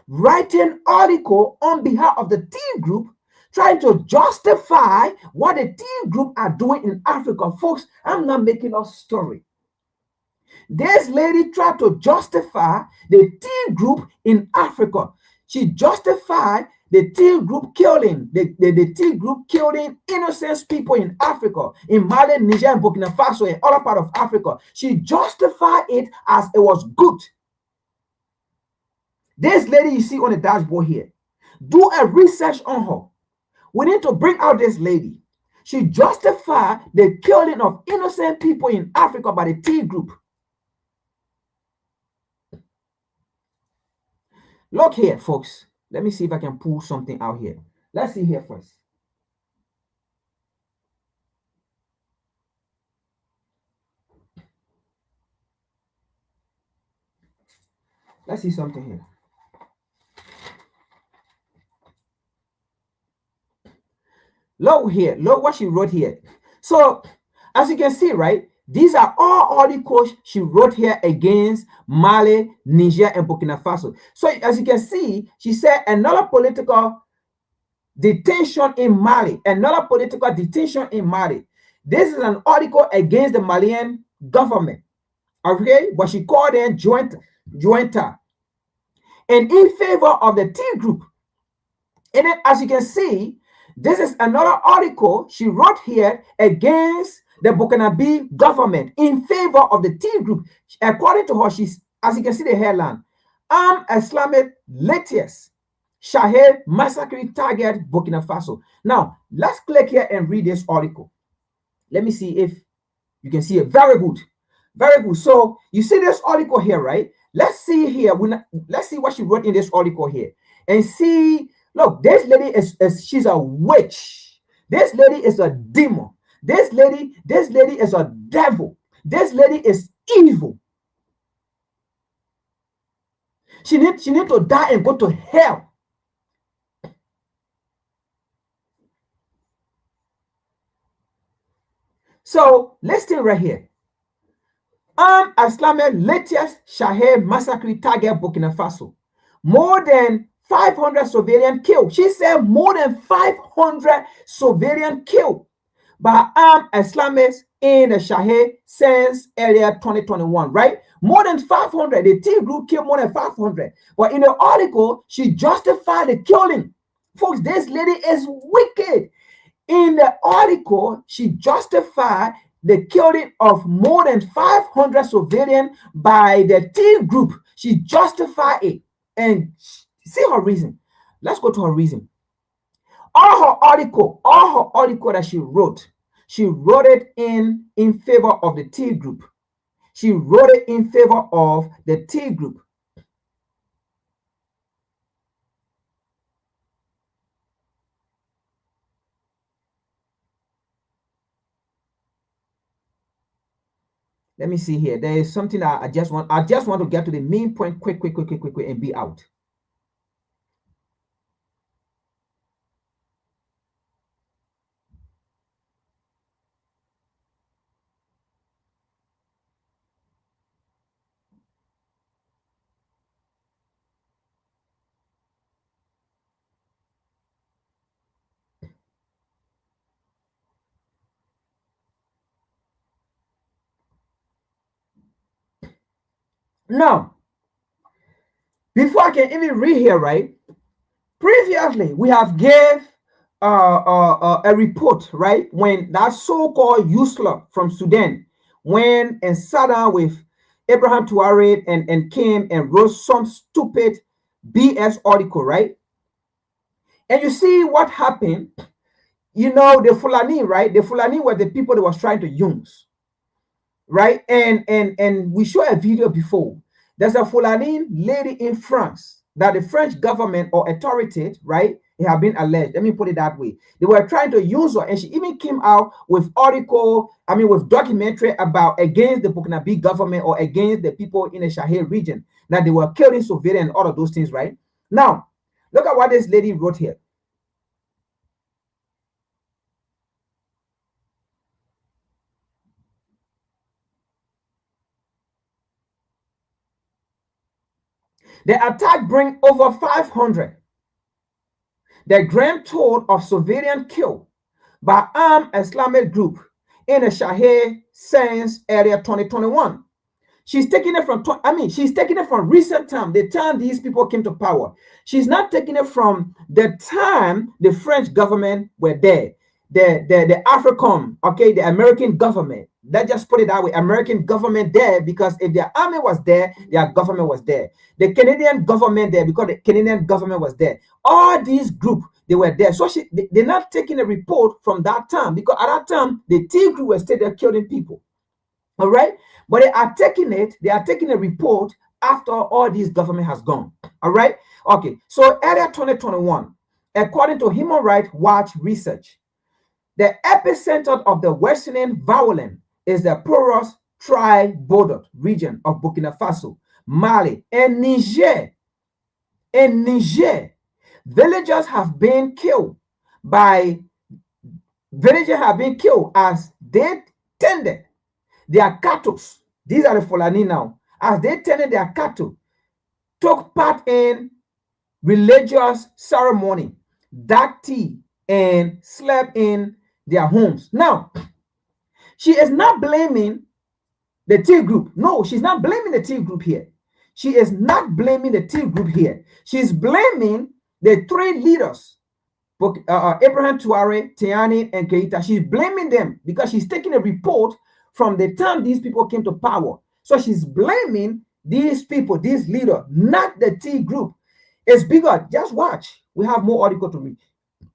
writing article on behalf of the T group, trying to justify what the T group are doing in Africa. Folks, I'm not making a story. This lady tried to justify the T group in Africa. She justified the T group killing, the T group killing innocent people in Africa, in Mali, Niger, and Burkina Faso, and other part of Africa. She justified it as it was good. This lady you see on the dashboard here, do a research on her. We need to bring out this lady. She justified the killing of innocent people in Africa by the T group. Look here, folks. Let me see if I can pull something out here. Let's see here first. Let's see something here. Look here. Look what she wrote here. So, as you can see, right, these are all articles she wrote here against Mali, Niger, and Burkina Faso. So, as you can see, she said another political detention in Mali, another political detention in Mali. This is an article against the Malian government, okay? But she called them jointa, and in favor of the T group. And then, as you can see, this is another article she wrote here against the Burkinabe government in favor of the T group. According to her, she's, as you can see the headline, Islamic latest Sahel massacre target Burkina Faso. Now, let's click here and read this article. Let me see if you can see it. Very good. Very good. So you see this article here, right? Let's see here. Let's see what she wrote in this article here. And see, look, this lady she's a witch. This lady is a demon. This lady is a devil. This lady is evil. She need to die and go to hell. So listen right here. Islamic latest Sahel massacre target Burkina Faso. More than 500 civilians killed. She said more than 500 civilians killed by armed Islamists in the Sahel since earlier 2021, right? More than 500. The T group killed more than 500. But in the article, she justified the killing. Folks, this lady is wicked. In the article, she justified the killing of more than 500 civilians by the T group. She justified it. And see her reason. Let's go to her reason. All her article that she wrote it in favor of the T group. She wrote it in favor of the T group. Let me see here. There is something that I just want to get to the main point quick, and be out. Now, before I can even read here, right? Previously, we have gave a report, right? When that so-called Yusla from Sudan went and sat down with Ibrahim Traore and came and wrote some stupid BS article, right? And you see what happened. You know, the Fulani, right? The Fulani were the people that was trying to use, right? And we showed a video before. There's a Fulani lady in France that the French government or authority, right, they have been alleged. Let me put it that way. They were trying to use her, and she even came out with with documentary about against the Burkinabe government or against the people in the Sahel region, that they were killing civilians and all of those things, right? Now, look at what this lady wrote here. The attack bring over 500. The grand total of civilian killed by armed Islamic group in the Sahel since area 2021. She's taking it from, she's taking it from recent time, the time these people came to power. She's not taking it from the time the French government were there, the AFRICOM, okay, the American government. Let's just put it that way, American government there, because if their army was there, their government was there. The Canadian government there, because the Canadian government was there. All these groups, they were there. So they're not taking a report from that time, because at that time, the T group was still there killing people. All right? But they are taking a report after all this government has gone. All right? Okay. So area 2021, according to Human Rights Watch research, the epicenter of the worsening violence is the porous tri-border region of Burkina Faso, Mali, and Niger. In Niger, villagers have been killed as they tended their cattle. These are the Fulani now. As they tended their cattle, took part in religious ceremony, dark tea, and slept in their homes. Now, she is not blaming the T group. No, she's not blaming the T group here. She is not blaming the T group here. She's blaming the three leaders, Ibrahim Traore, Tiani, and Keita. She's blaming them because she's taking a report from the time these people came to power. So she's blaming these people, these leaders, not the T group. It's bigger. Just watch. We have more article to read.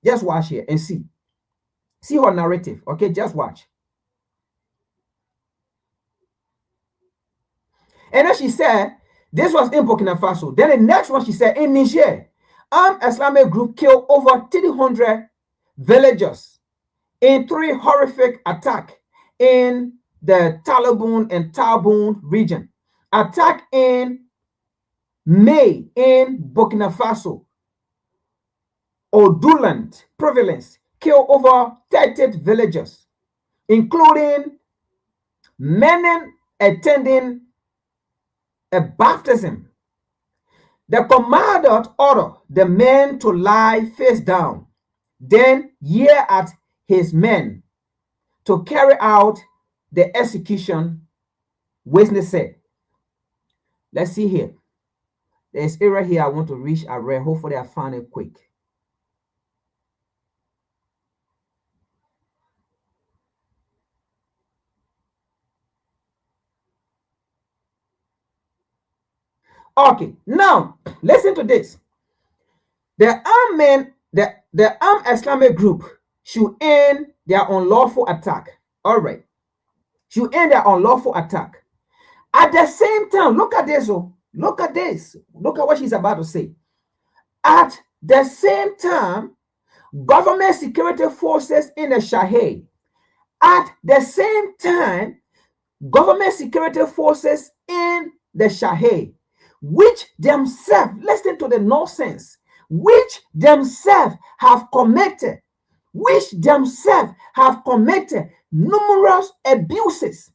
Just watch here and see. See her narrative. Okay, just watch. And then she said, this was in Burkina Faso. Then the next one, she said, in Niger, armed Islamic group killed over 300 villagers in 3 horrific attacks in the Taliban and Taboun region. Attack in May in Burkina Faso. Oduland province killed over 30 villagers, including men attending a baptism. The commander ordered the men to lie face down, then yell at his men to carry out the execution, witness said. Let's see here. There's area here I want to reach. I read. Hopefully I found it quick. Okay, now listen to this. The armed men, the armed Islamic group should end their unlawful attack. All right. Should end their unlawful attack. At the same time, look at this. Oh, look at this. Look at what she's about to say. At the same time, government security forces in the Sahel, at the same time, government security forces in the Sahel, which themselves, listen to the nonsense, which themselves have committed numerous abuses,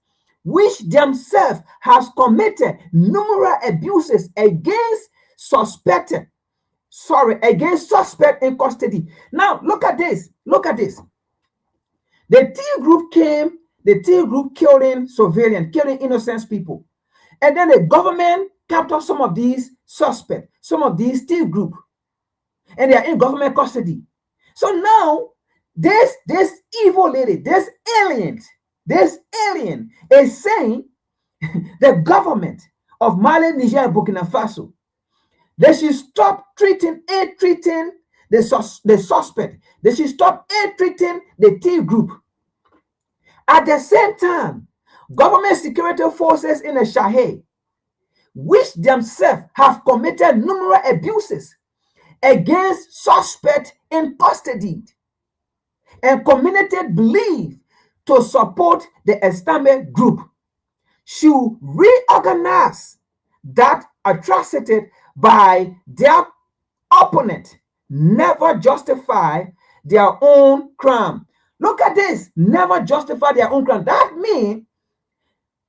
against suspect in custody. Now, look at this. The T group killing civilians, killing innocent people. And then the government captured some of these suspects, some of these T group, and they are in government custody. So now, this evil lady, this alien is saying the government of Mali, Niger, and Burkina Faso, they should stop treating the suspect. They should stop treating the T group. At the same time, government security forces in the Sahel, which themselves have committed numerous abuses against suspects in custody and community belief to support the Islamic group, should reorganize that atrocity by their opponent, never justify their own crime. Look at this, never justify their own crime. That means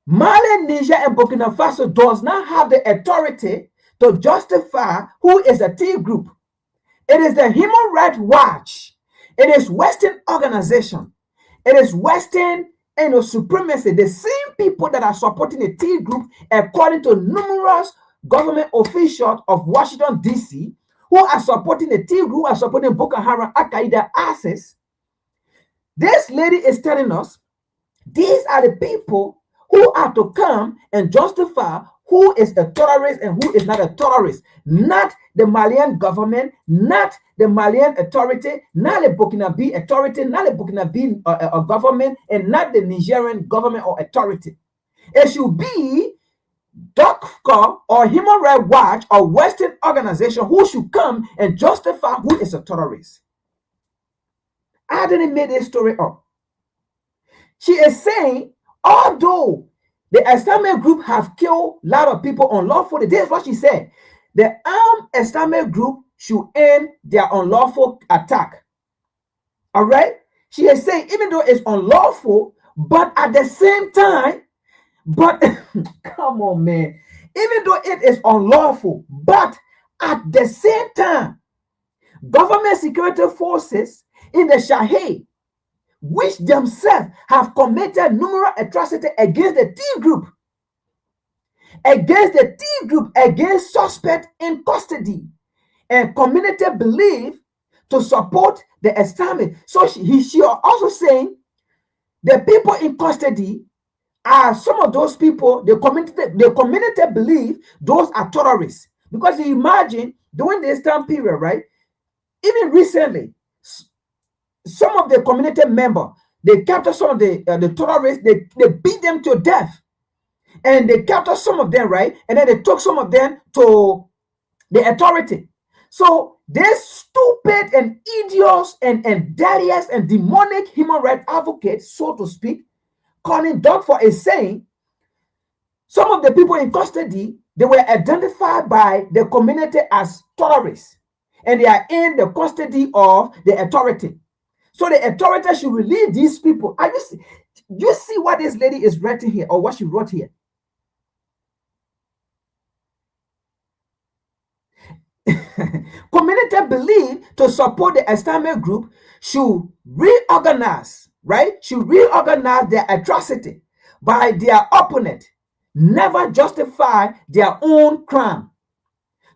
Mali, Niger, and Burkina Faso does not have the authority to justify who is a T group. It is the Human Rights Watch. It is Western organization. It is Western supremacy. The same people that are supporting the T group, according to numerous government officials of Washington, D.C., who are supporting the T group, are supporting Boko Haram, Al-Qaeda, ISIS. This lady is telling us these are the people who are to come and justify who is a terrorist and who is not a terrorist. Not the Malian government, not the Malian authority, not the Burkinabe authority, not the Burkinabe government, and not the Nigerian government or authority. It should be Dufka or Human Rights Watch or Western organization who should come and justify who is a terrorist. I didn't make this story up. She is saying, although the Islamic group have killed a lot of people unlawfully, this is what she said. The armed Islamic group should end their unlawful attack. All right? She is saying, even though it's unlawful, but at the same time, come on, man. Even though it is unlawful, but at the same time, government security forces in the Sahel, which themselves have committed numerous atrocities against the T group, against suspects in custody, and community belief to support the Islamic. So she also saying the people in custody are some of those people, the community believe those are terrorists. Because you imagine during this time period, right? Even recently, some of the community members, they captured some of the terrorists, they beat them to death. And they captured some of them, right? And then they took some of them to the authority. So these stupid and idiots and devious and demonic human rights advocates, so to speak, Corinne Dufka is saying some of the people in custody, they were identified by the community as terrorists. And they are in the custody of the authority. So the authority should release these people. You see what this lady is writing here, or what she wrote here? Community believe to support the Islamic group should reorganize, right? Should reorganize their atrocity by their opponent, never justify their own crime.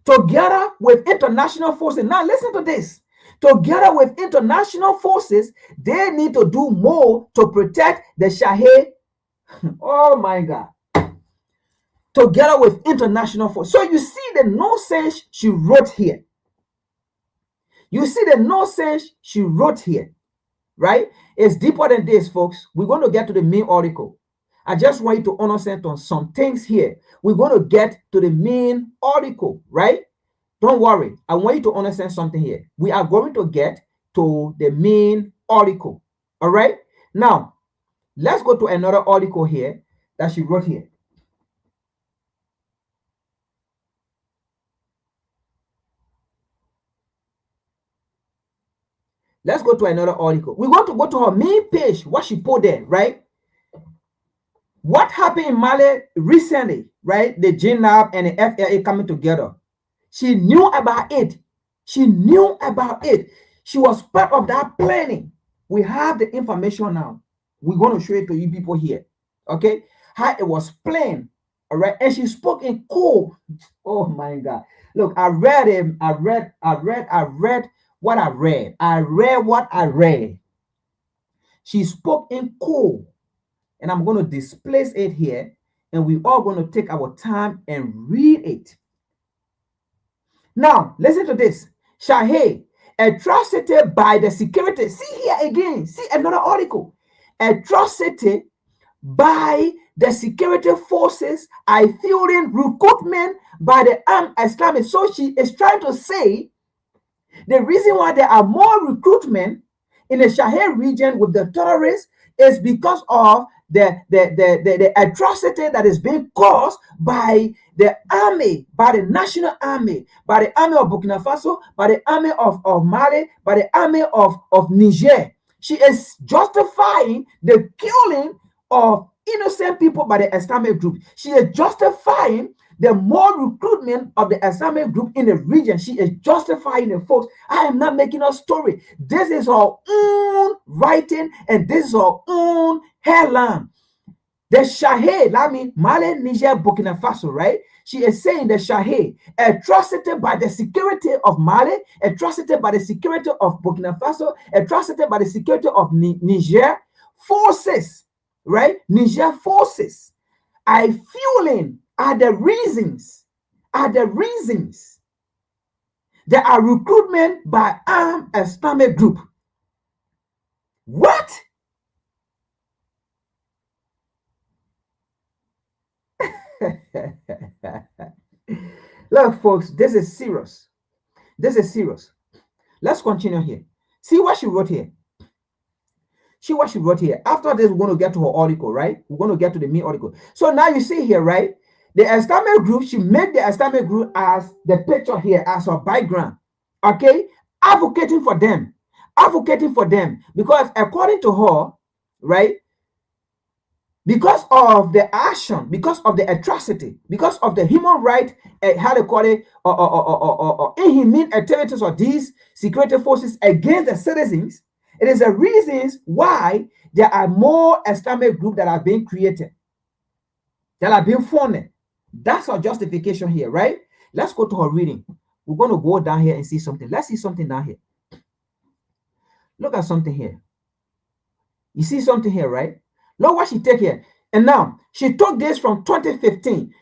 Together with international forces. Now listen to this. Together with international forces, they need to do more to protect the Sahel. Oh my God. Together with international forces. So you see the nonsense she wrote here. You see the nonsense she wrote here, right? It's deeper than this, folks. We're going to get to the main article. I just want you to understand on some things here. We're going to get to the main article, right? Don't worry. I want you to understand something here. We are going to get to the main article. All right. Now, let's go to another article here. that she wrote here. Let's go to another article. We want to go to her main page, what she put there, right? What happened in Mali recently, right? The GNAB and the FLA coming together. She knew about it. She knew about it. She was part of that planning. We have the information now. We're going to show it to you people here. Okay? How it was planned. All right. And she spoke in code. Oh my God. Look, I read what I read. I read what I read. She spoke in code. And I'm going to displace it here. And we're all going to take our time and read it. Now, listen to this. Shahé, atrocity by the security. See here again. See another article. Atrocity by the security forces are fueling recruitment by the armed Islamic. So she is trying to say the reason why there are more recruitment in the Sahel region with the terrorists is because of the atrocity that is being caused by the army, by the national army, by the army of Burkina Faso, by the army of Mali, by the army of Niger. She is justifying the killing of innocent people by the Islamic group. She is justifying the more recruitment of the Islamic group in the region. She is justifying the folks. I am not making a story. This is her own writing and this is her own headline. The Sahel, I mean Mali, Niger, Burkina Faso, right? She is saying the Sahel, atrocity by the security of Mali, atrocity by the security of Burkina Faso, atrocity by the security of Niger forces, right? Niger forces are fueling, are the reasons. There are recruitment by armed Islamic group. What? Look, folks, this is serious. This is serious. Let's continue here. See what she wrote here. See what she wrote here. After this, we're going to get to her article, right? We're going to get to the main article. So now you see here, right? The Islamic group, she made the Islamic group as the picture here, as her background. Okay? Advocating for them. Advocating for them. Because according to her, right? Because of the action, because of the atrocity, because of the human rights, how they call it, inhumane activities of these security forces against the citizens, it is a reason why there are more Islamic groups that are being created, that are being formed. That's our justification here, right? Let's go to her reading. We're going to go down here and see something. Let's see something down here. Look at something here. You see something here, right? Look what she take here. And now, she took this from 2015.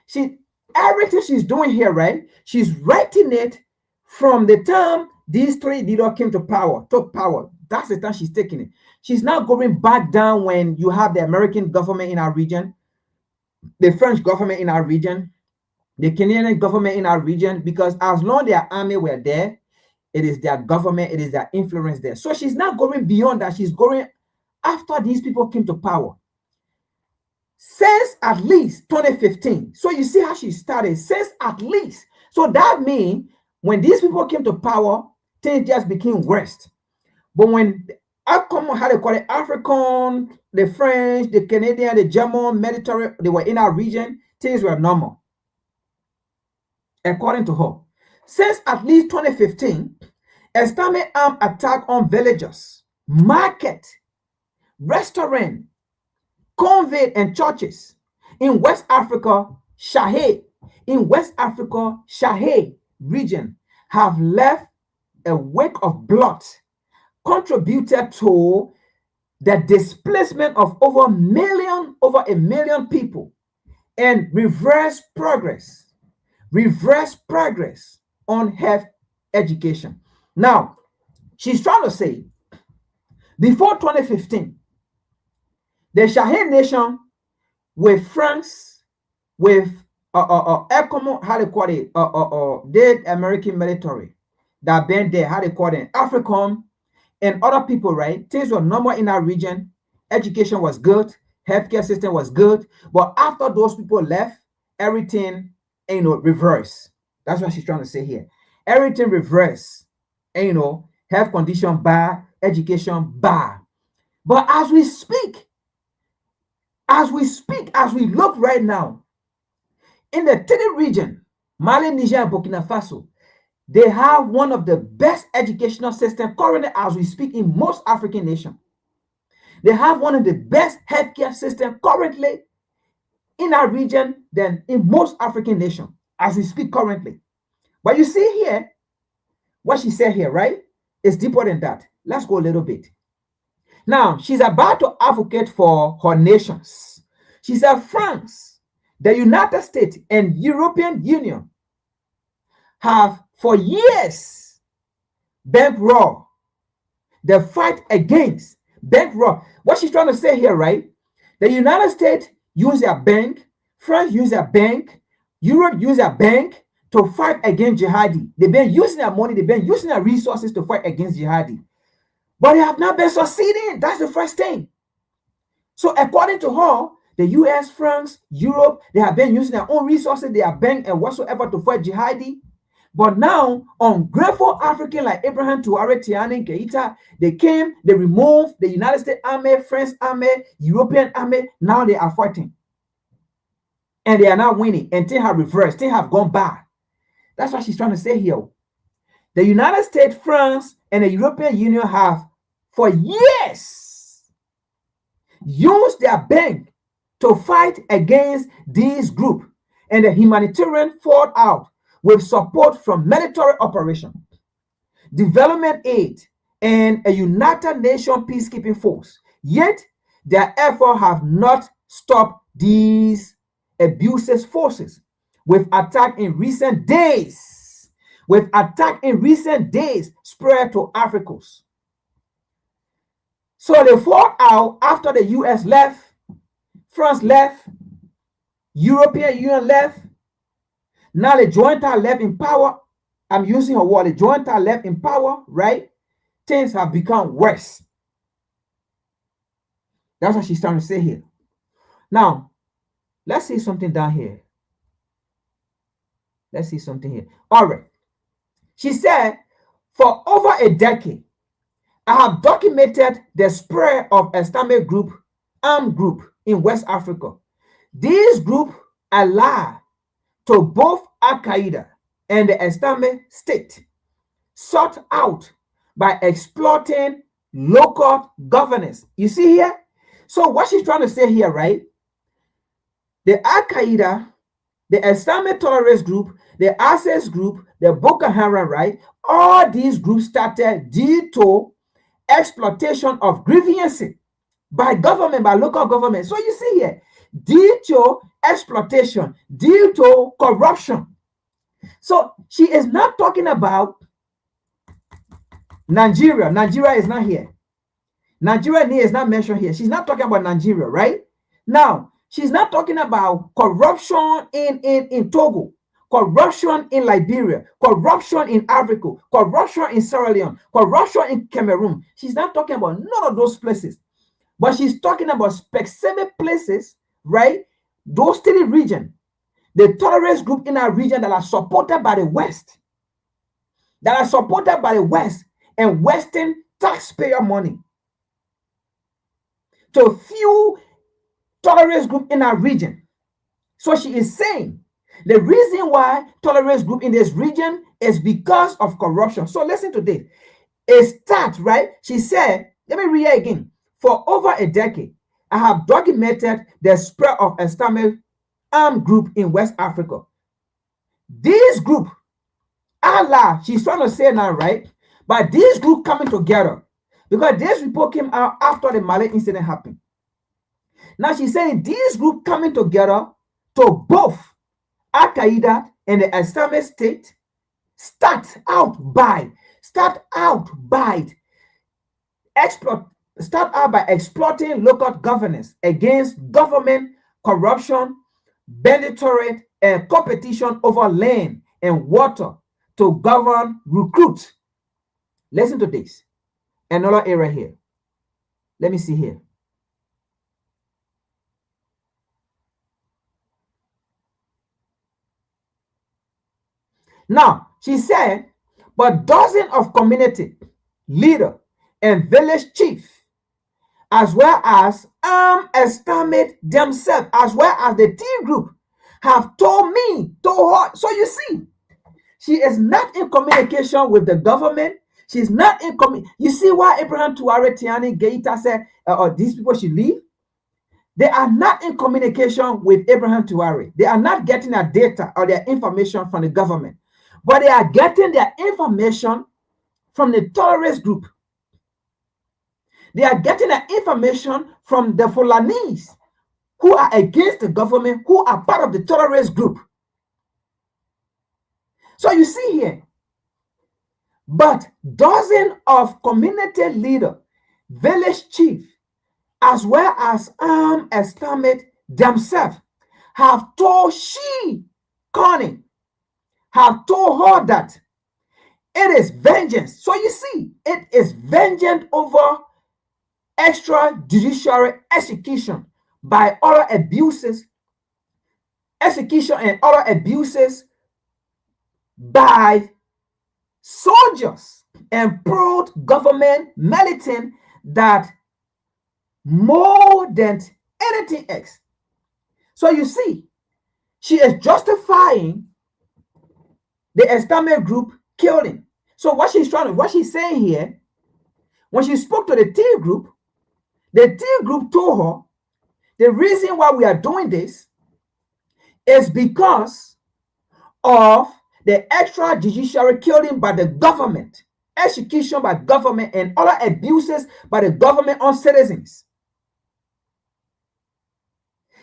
Everything she's doing here, right? She's writing it from the time these three leaders came to power, took power. That's the time she's taking it. She's now going back down when you have the American government in our region, the French government in our region, the Canadian government in our region, because as long as their army were there, it is their government, it is their influence there. So she's not going beyond that. She's going after these people came to power. Since at least 2015. So you see how she started, since at least. So that means when these people came to power, things just became worse. But when how they call it, African, the French, the Canadian, the German, Mediterranean, they were in our region, things were normal. According to her. Since at least 2015, Islamic armed attack on villages, market, restaurant, convent and churches in West Africa, Sahel region have left a wake of blood, contributed to the displacement of over a million people, and reverse progress on health education. Now, she's trying to say, before 2015, the Sahel nation with France, with ECOMO, how they call it, the American military that been there, how they call it, African and other people, right? Things were normal in our region. Education was good. healthcare system was good. But after those people left, everything, reversed. That's what she's trying to say here. Everything reversed. And, health condition bad, education bad. But as we look right now, in the three region, Mali, Niger, and Burkina Faso, they have one of the best educational systems currently as we speak in most African nations. They have one of the best healthcare systems currently in our region than in most African nations as we speak currently. But you see here, what she said here, right? It's deeper than that. Let's go a little bit. Now, she's about to advocate for her nations. She said France, the United States, and European Union have for years bankrolled the fight against bankroll. What she's trying to say here, right? The United States use their bank, France use their bank, Europe use their bank to fight against jihadi. They've been using their money, they've been using their resources to fight against jihadi. But they have not been succeeding. That's the first thing. So according to her, the US, France, Europe, they have been using their own resources, their bank and whatsoever to fight jihadi. But now, ungrateful African like Ibrahim, Traore, Tiani, Keita, they came, they removed the United States Army, French Army, European Army. Now they are fighting. And they are not winning. And things have reversed. Things have gone bad. That's what she's trying to say here. The United States, France, and the European Union have, for years, used their bank to fight against this group. And the humanitarian fought out with support from military operation, development aid, and a United Nations peacekeeping force. Yet, their efforts have not stopped these abusive forces with attack in recent days. Spread to Africa. So they fought out after the US left, France left, European Union left. Now the joint are left in power. I'm using a word. The joint are left in power, right? Things have become worse. That's what she's trying to say here. Now, let's see something down here. Let's see something here. All right. She said, for over a decade, I have documented the spread of Islamic armed group in West Africa. These groups allied to both Al-Qaeda and the Islamic State, sought out by exploiting local governance. You see here? So what she's trying to say here, right? The Al-Qaeda, the Islamic terrorist group, the ISIS group, the Boko Haram, right? All these groups started due to exploitation of grievances by government, by local government. So you see here, due to exploitation, due to corruption. So she is not talking about Nigeria. Nigeria is not here. Nigeria is not mentioned here. She's not talking about Nigeria, right? Now, she's not talking about corruption in Togo, corruption in Liberia, corruption in Africa, corruption in Sierra Leone, corruption in Cameroon. She's not talking about none of those places. But she's talking about specific places, right? Those three regions, the terrorist group in our region that are supported by the West, and Western taxpayer money to fuel terrorist group in our region. So she is saying the reason why terrorist group in this region is because of corruption. So listen to this. It starts, right? She said, let me read it again. For over a decade, I have documented the spread of Islamic armed group in West Africa. This group, Allah, she's trying to say now, right? But this group coming together, because this report came out after the Mali incident happened. Now she's saying this group coming together to both Al-Qaeda and the Islamic State start out by exploiting local governance against government corruption, banditry, and competition over land and water to govern, recruit. Listen to this. Another area here. Let me see here. Now, she said, but dozens of community leader and village chief, as well as estimate themselves, as well as the T group, have told her. So you see, she is not in communication with the government. She's not in You see why Abraham Traore Tiani Geita said, these people should leave? They are not in communication with Abraham Traore. They are not getting their data or their information from the government, but they are getting their information from the terrorist group. They are getting their information from the Fulanese who are against the government, who are part of the terrorist group. So you see here, but dozens of community leaders, village chiefs, as well as estimate themselves, have told Connie, have told her that it is vengeance. So you see, it is vengeance over extrajudicial execution by other abuses, execution and other abuses by soldiers and pro-government militant that more than anything else. So you see, she is justifying the Islamic group killing. So what she's saying here, when she spoke to the T group told her the reason why we are doing this is because of the extrajudicial killing by the government, execution by government, and other abuses by the government on citizens.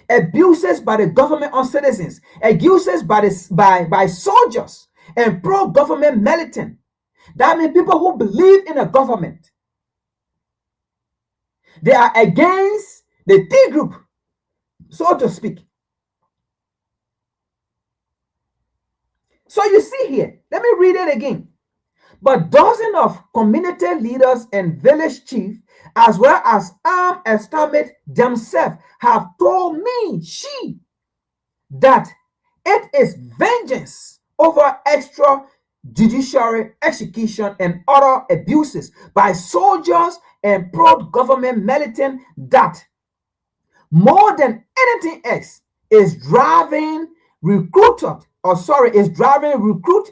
Abuses by the government on citizens, abuses by soldiers and pro-government militant. That means people who believe in the government. They are against the T group, so to speak. So you see here, let me read it again. But dozens of community leaders and village chiefs, as well as estimate themselves, have told me that it is vengeance over extrajudicial execution and other abuses by soldiers and pro-government militant that more than anything else is driving recruit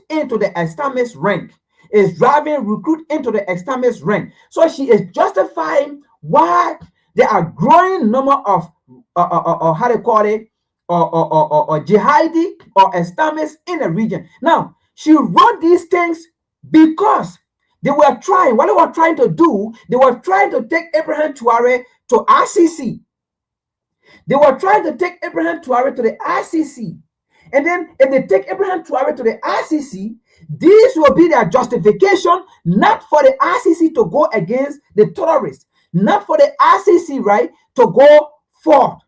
into the extremist rank. Is driving recruit into the extremist rank. So she is justifying why there are growing number of how they call it or jihadi or extremists in the region. Now she wrote these things because they were trying. What they were trying to do, they were trying to take Ibrahim Traore to RCC. They were trying to take Ibrahim Traore to the RCC. And then if they take Ibrahim Traore to the RCC, this will be their justification, not for the RCC to go against the terrorists, not for the RCC, right, to go for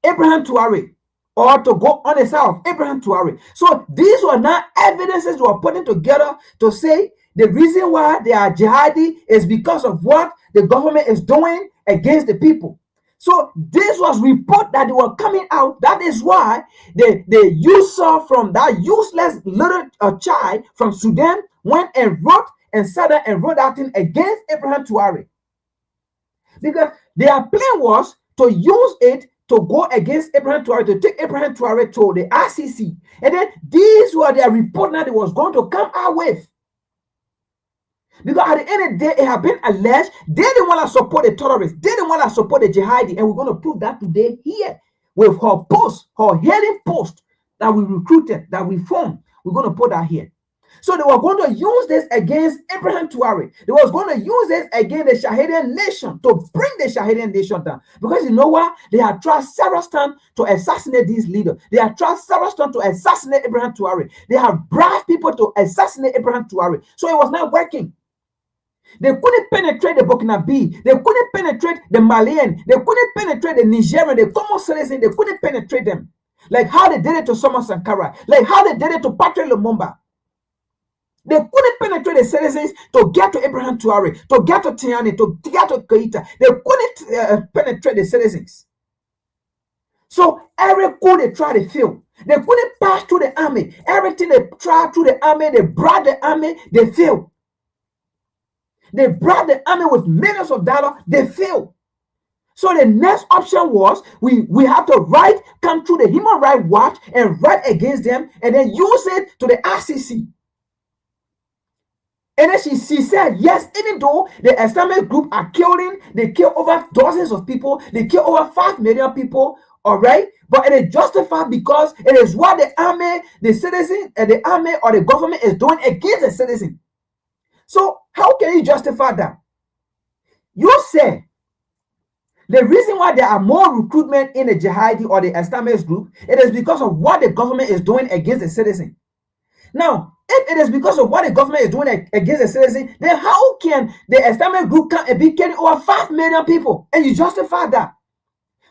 Ibrahim Traore or to go on the side of Ibrahim Traore. So these were not evidences we were putting together to say the reason why they are jihadi is because of what the government is doing against the people. So this was report that they were coming out. That is why the user from that useless little child from Sudan went and wrote and sat there and wrote that thing against Ibrahim Traore. Because their plan was to use it to go against Ibrahim Traore, to take Ibrahim Traore to the RCC. And then these were their report that it was going to come out with. Because at the end of the day, it had been alleged they didn't want to support the terrorists, they didn't want to support the jihadi, and we're going to prove that today here with her post, her hearing post that we recruited, that we formed. We're going to put that here. So they were going to use this against Ibrahim Traore. They was going to use this against the Shahidian nation to bring the Shahidian nation down. Because you know what? They had tried several times to assassinate these leaders. They had tried several times to assassinate Ibrahim Traore. They have bribed people to assassinate Ibrahim Traore. So it was not working. They couldn't penetrate the Burkinabe. They couldn't penetrate the Malian. They couldn't penetrate the Nigerian, the common citizen. They couldn't penetrate them. Like how they did it to Soma Sankara. Like how they did it to Patrick Lumumba. They couldn't penetrate the citizens to get to Ibrahim Traore, to get to Tiani, to get to Keita. They couldn't penetrate the citizens. So every coup they tried to fail. They couldn't pass through the army. Everything they tried through the army, they brought the army, they failed. They brought the army with millions of dollars, they failed. So the next option was we have to come through the Human Rights Watch and write against them and then use it to the RCC. And then she said, yes, even though the Islamic group are killing, they kill over dozens of people, they kill over 5 million people, all right? But it is justified because it is what the army, the citizen, and the army or the government is doing against the citizen. So how can you justify that? You say the reason why there are more recruitment in the jihadi or the Islamist group, it is because of what the government is doing against the citizen. Now, if it is because of what the government is doing against the citizen, then how can the Islamic group come and be killing over 5 million people and you justify that?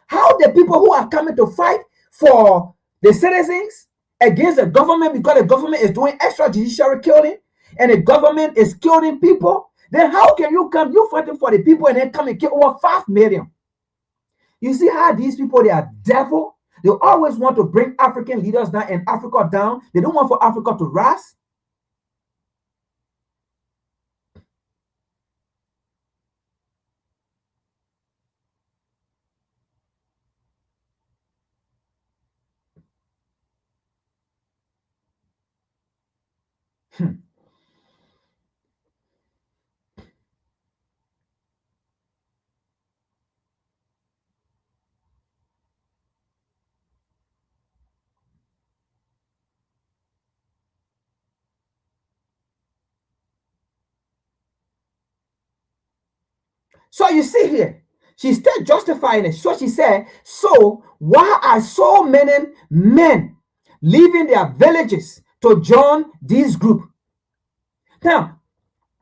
How the people who are coming to fight for the citizens against the government because the government is doing extrajudicial killing and the government is killing people, then how can you fighting for the people and then come and kill over 5 million? You see how these people, they are devil. They always want to bring African leaders down and Africa down. They don't want for Africa to rise. So you see here, she's still justifying it. So she said, so why are so many men leaving their villages to join this group? Now,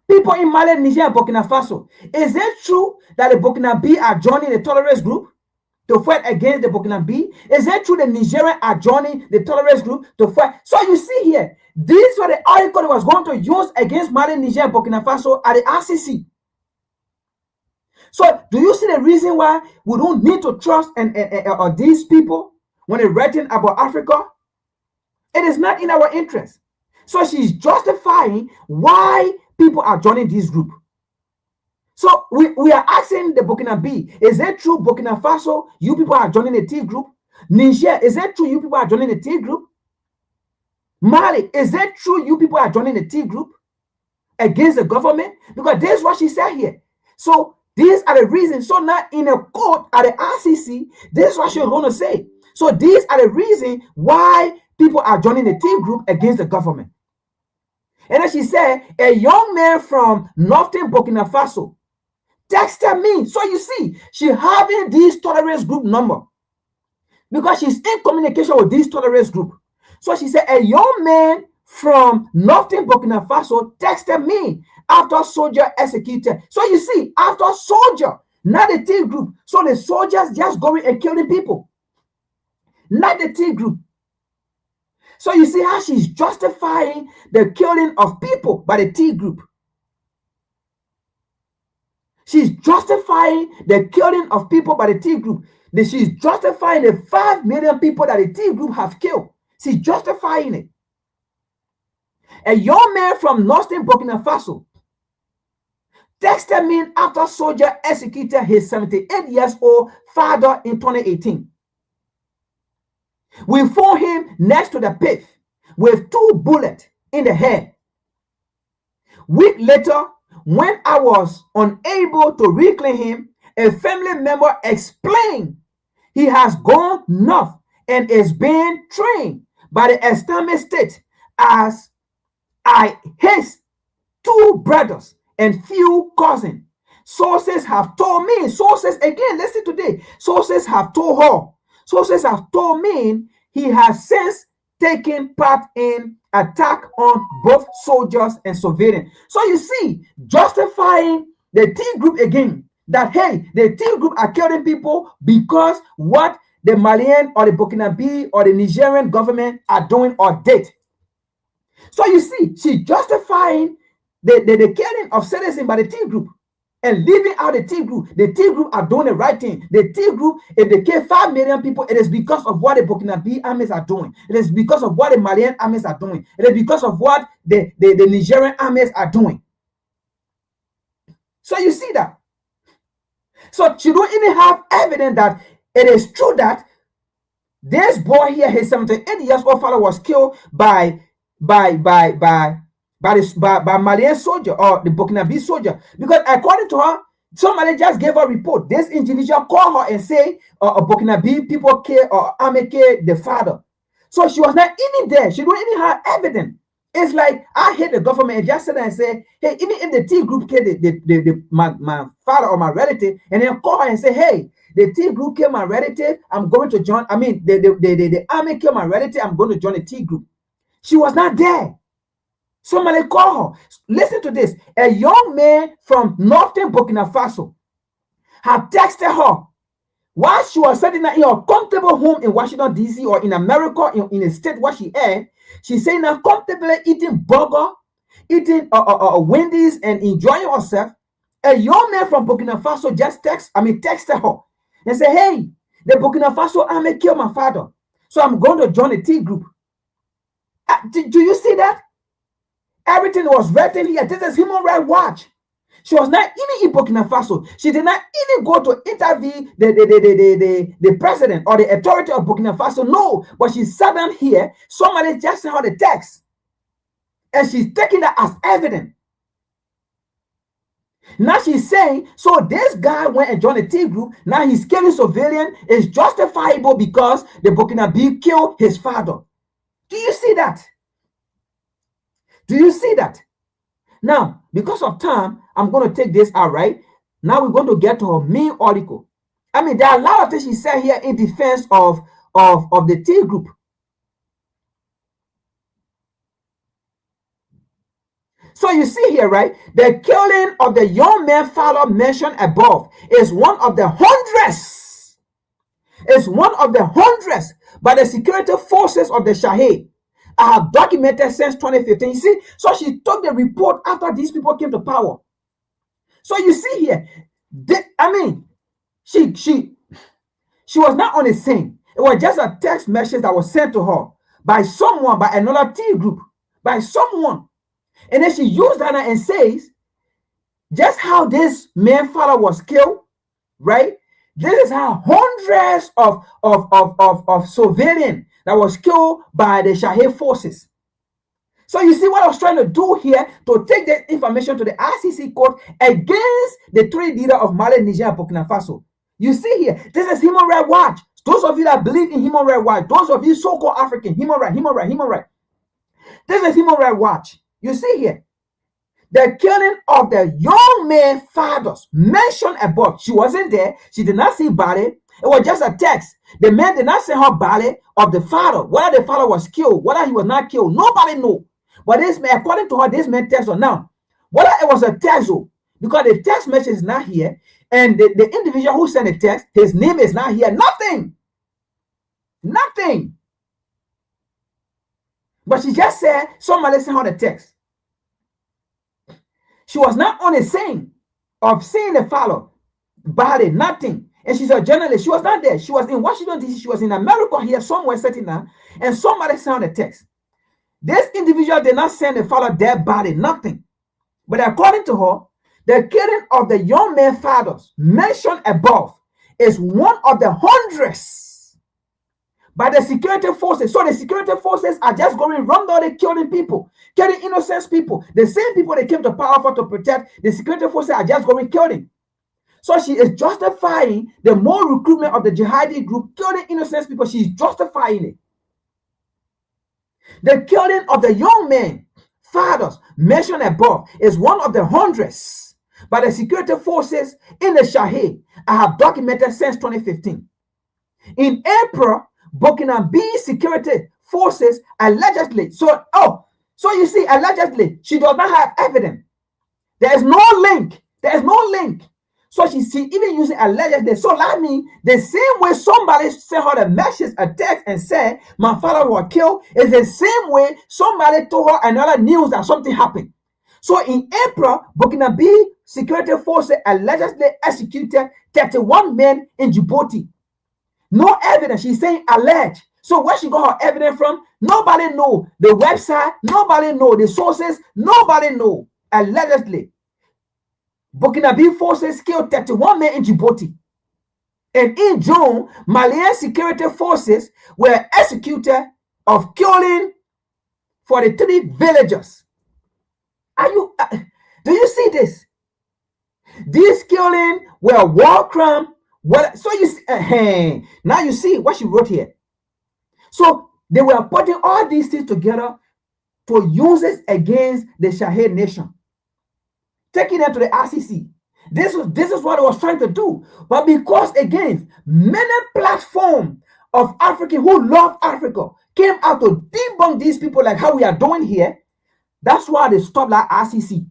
people in Mali, Niger, and Burkina Faso, is it true that the Burkinabe are joining the terrorist group to fight against the Burkinabe? Is it true the Nigerians are joining the terrorist group to fight? So you see here, this was the article that was going to use against Mali, Niger, and Burkina Faso at the RCC. So do you see the reason why we don't need to trust these people when they're writing about Africa? It is not in our interest. So she's justifying why people are joining this group. So we are asking the Burkinabe, is it true Burkina Faso, you people are joining the T group? Niger, is it true you people are joining the T group? Mali, is it true you people are joining the T group against the government? Because this is what she said here. So these are the reasons. So now in a court at the RCC, this is what she's going to say. So these are the reasons why people are joining the T group against the government. And then she said, a young man from northern Burkina Faso texted me. So you see, she having this terrorist group number because she's in communication with this terrorist group. So she said, a young man from northern Burkina Faso texted me after soldier executed. So you see, after soldier, not the T group. So the soldiers just going and killing people, not the T group. So you see how she's justifying the killing of people by the T group. She's justifying the killing of people by the T group. She's justifying the 5 million people that the T group have killed. She's justifying it. A young man from northern Burkina Faso texted me after soldier executed his 78-year-old father in 2018. We found him next to the pit with 2 bullets in the head. Week later, when I was unable to reclaim him, a family member explained he has gone north and is being trained by the Islamic State as his 2 brothers and few cousins. Sources have told me, sources again, listen today, sources have told her, sources have told me he has since taken part in attack on both soldiers and civilians. So you see, justifying the T group again, that hey, the T group are killing people because what the Malian or the Burkinabe or the Nigerian government are doing or did. So you see, she justifying the killing of citizens by the T group. and leaving out the T group. The T group are doing the right thing. The T group, if they kill 5 million people, it is because of what the Burkina Faso armies are doing. It is because of what the Malian armies are doing. It is because of what the Nigerian armies are doing. So you see that. So she don't even have evidence that it is true that this boy here, his 78 years old father, was killed by Malian soldier or the Burkina Faso soldier. Because according to her, somebody just gave her a report. This individual called her and say a Burkina Faso people kill or army kill the father. So she was not even there. She don't even have evidence. It's like I hate the government and just sit there and say, hey, even if the T group killed my father or my relative, and then call her and say, hey, the T group killed my relative, I'm going to join. I mean, the army killed my relative, I'm going to join the T group. She was not there. Somebody call her. Listen to this. A young man from northern Burkina Faso had texted her while she was sitting in her comfortable home in Washington, D.C. or in America, in a state where she is. She's saying now comfortably eating burger, eating Wendy's and enjoying herself. A young man from Burkina Faso just texted her and said, hey, the Burkina Faso army killed my father, so I'm going to join the T group. Do you see that? Everything was written here. This is Human Rights Watch. She was not even in Burkina Faso. She did not even go to interview the president or the authority of Burkina Faso. No, but she sat down here. Somebody just sent her the text, and she's taking that as evidence. Now she's saying, so this guy went and joined the T group. Now he's killing civilians. It's justifiable because the Burkina Faso killed his father. Do you see that? Do you see that? Now, because of time, I'm going to take this out, right? Now we're going to get to her main article. I mean, there are a lot of things she said here in defense of the T group. So you see here, right? The killing of the young man father mentioned above is one of the hundreds. It's one of the hundreds by the security forces of the Shahid. I have documented since 2015. You see, so she took the report after these people came to power. So you see here, she was not on the scene. It was just a text message that was sent to her by someone, by another T group, by someone. And then she used that and says, just how this man father was killed, right? This is how hundreds of civilians that was killed by the Shahid forces. So you see what I was trying to do here, to take that information to the ICC court against the 3 leaders of Mali, Niger, and Burkina Faso. You see here, this is Human Rights Watch. Those of you that believe in Human Rights Watch, those of you so-called African, human right. This is Human Rights Watch. You see here, the killing of the young man fathers mentioned above. She wasn't there. She did not see body. It was just a text. The man did not send her body of the father, whether the father was killed, whether he was not killed. Nobody knew. But this man, according to her, this man text her. Now, whether it was a text, because the text message is not here, and the individual who sent the text, his name is not here. Nothing. But she just said somebody sent her the text. She was not on the scene of seeing the father body, nothing. And she's a journalist. She was not there. She was in Washington, D.C. She was in America here somewhere sitting down, and somebody sent her the text. This individual did not send the father dead body, nothing. But according to her, the killing of the young man fathers mentioned above is one of the hundreds by the security forces. So the security forces are just going round there killing people, killing innocent people. The same people they came to power for to protect, the security forces are just going killing. So she is justifying the more recruitment of the jihadi group, killing innocent people. She's justifying it. The killing of the young men fathers mentioned above is one of the hundreds by the security forces in the Shahid. I have documented since 2015. In April, Burkina Faso security forces allegedly, so you see, allegedly, she does not have evidence. There is no link. So she even using allegedly. So that means the same way somebody sent her a message, a text, and said, my father was killed, is the same way somebody told her another news that something happened. So in April, Burkinabe security forces allegedly executed 31 men in Djibouti. No evidence. She's saying alleged. So where she got her evidence from? Nobody know. The website, nobody know. The sources, nobody know. Allegedly, Burkinabe forces killed 31 men in Djibouti. And in June, Malian security forces were executed of killing 43 villagers. Do you see this? These killing were war crime. So you see, now you see what she wrote here. So they were putting all these things together to use it against the Shahid nation, taking them to the RCC. This is what I was trying to do. But because, again, many platforms of Africans who love Africa came out to debunk these people like how we are doing here, that's why they stopped that RCC.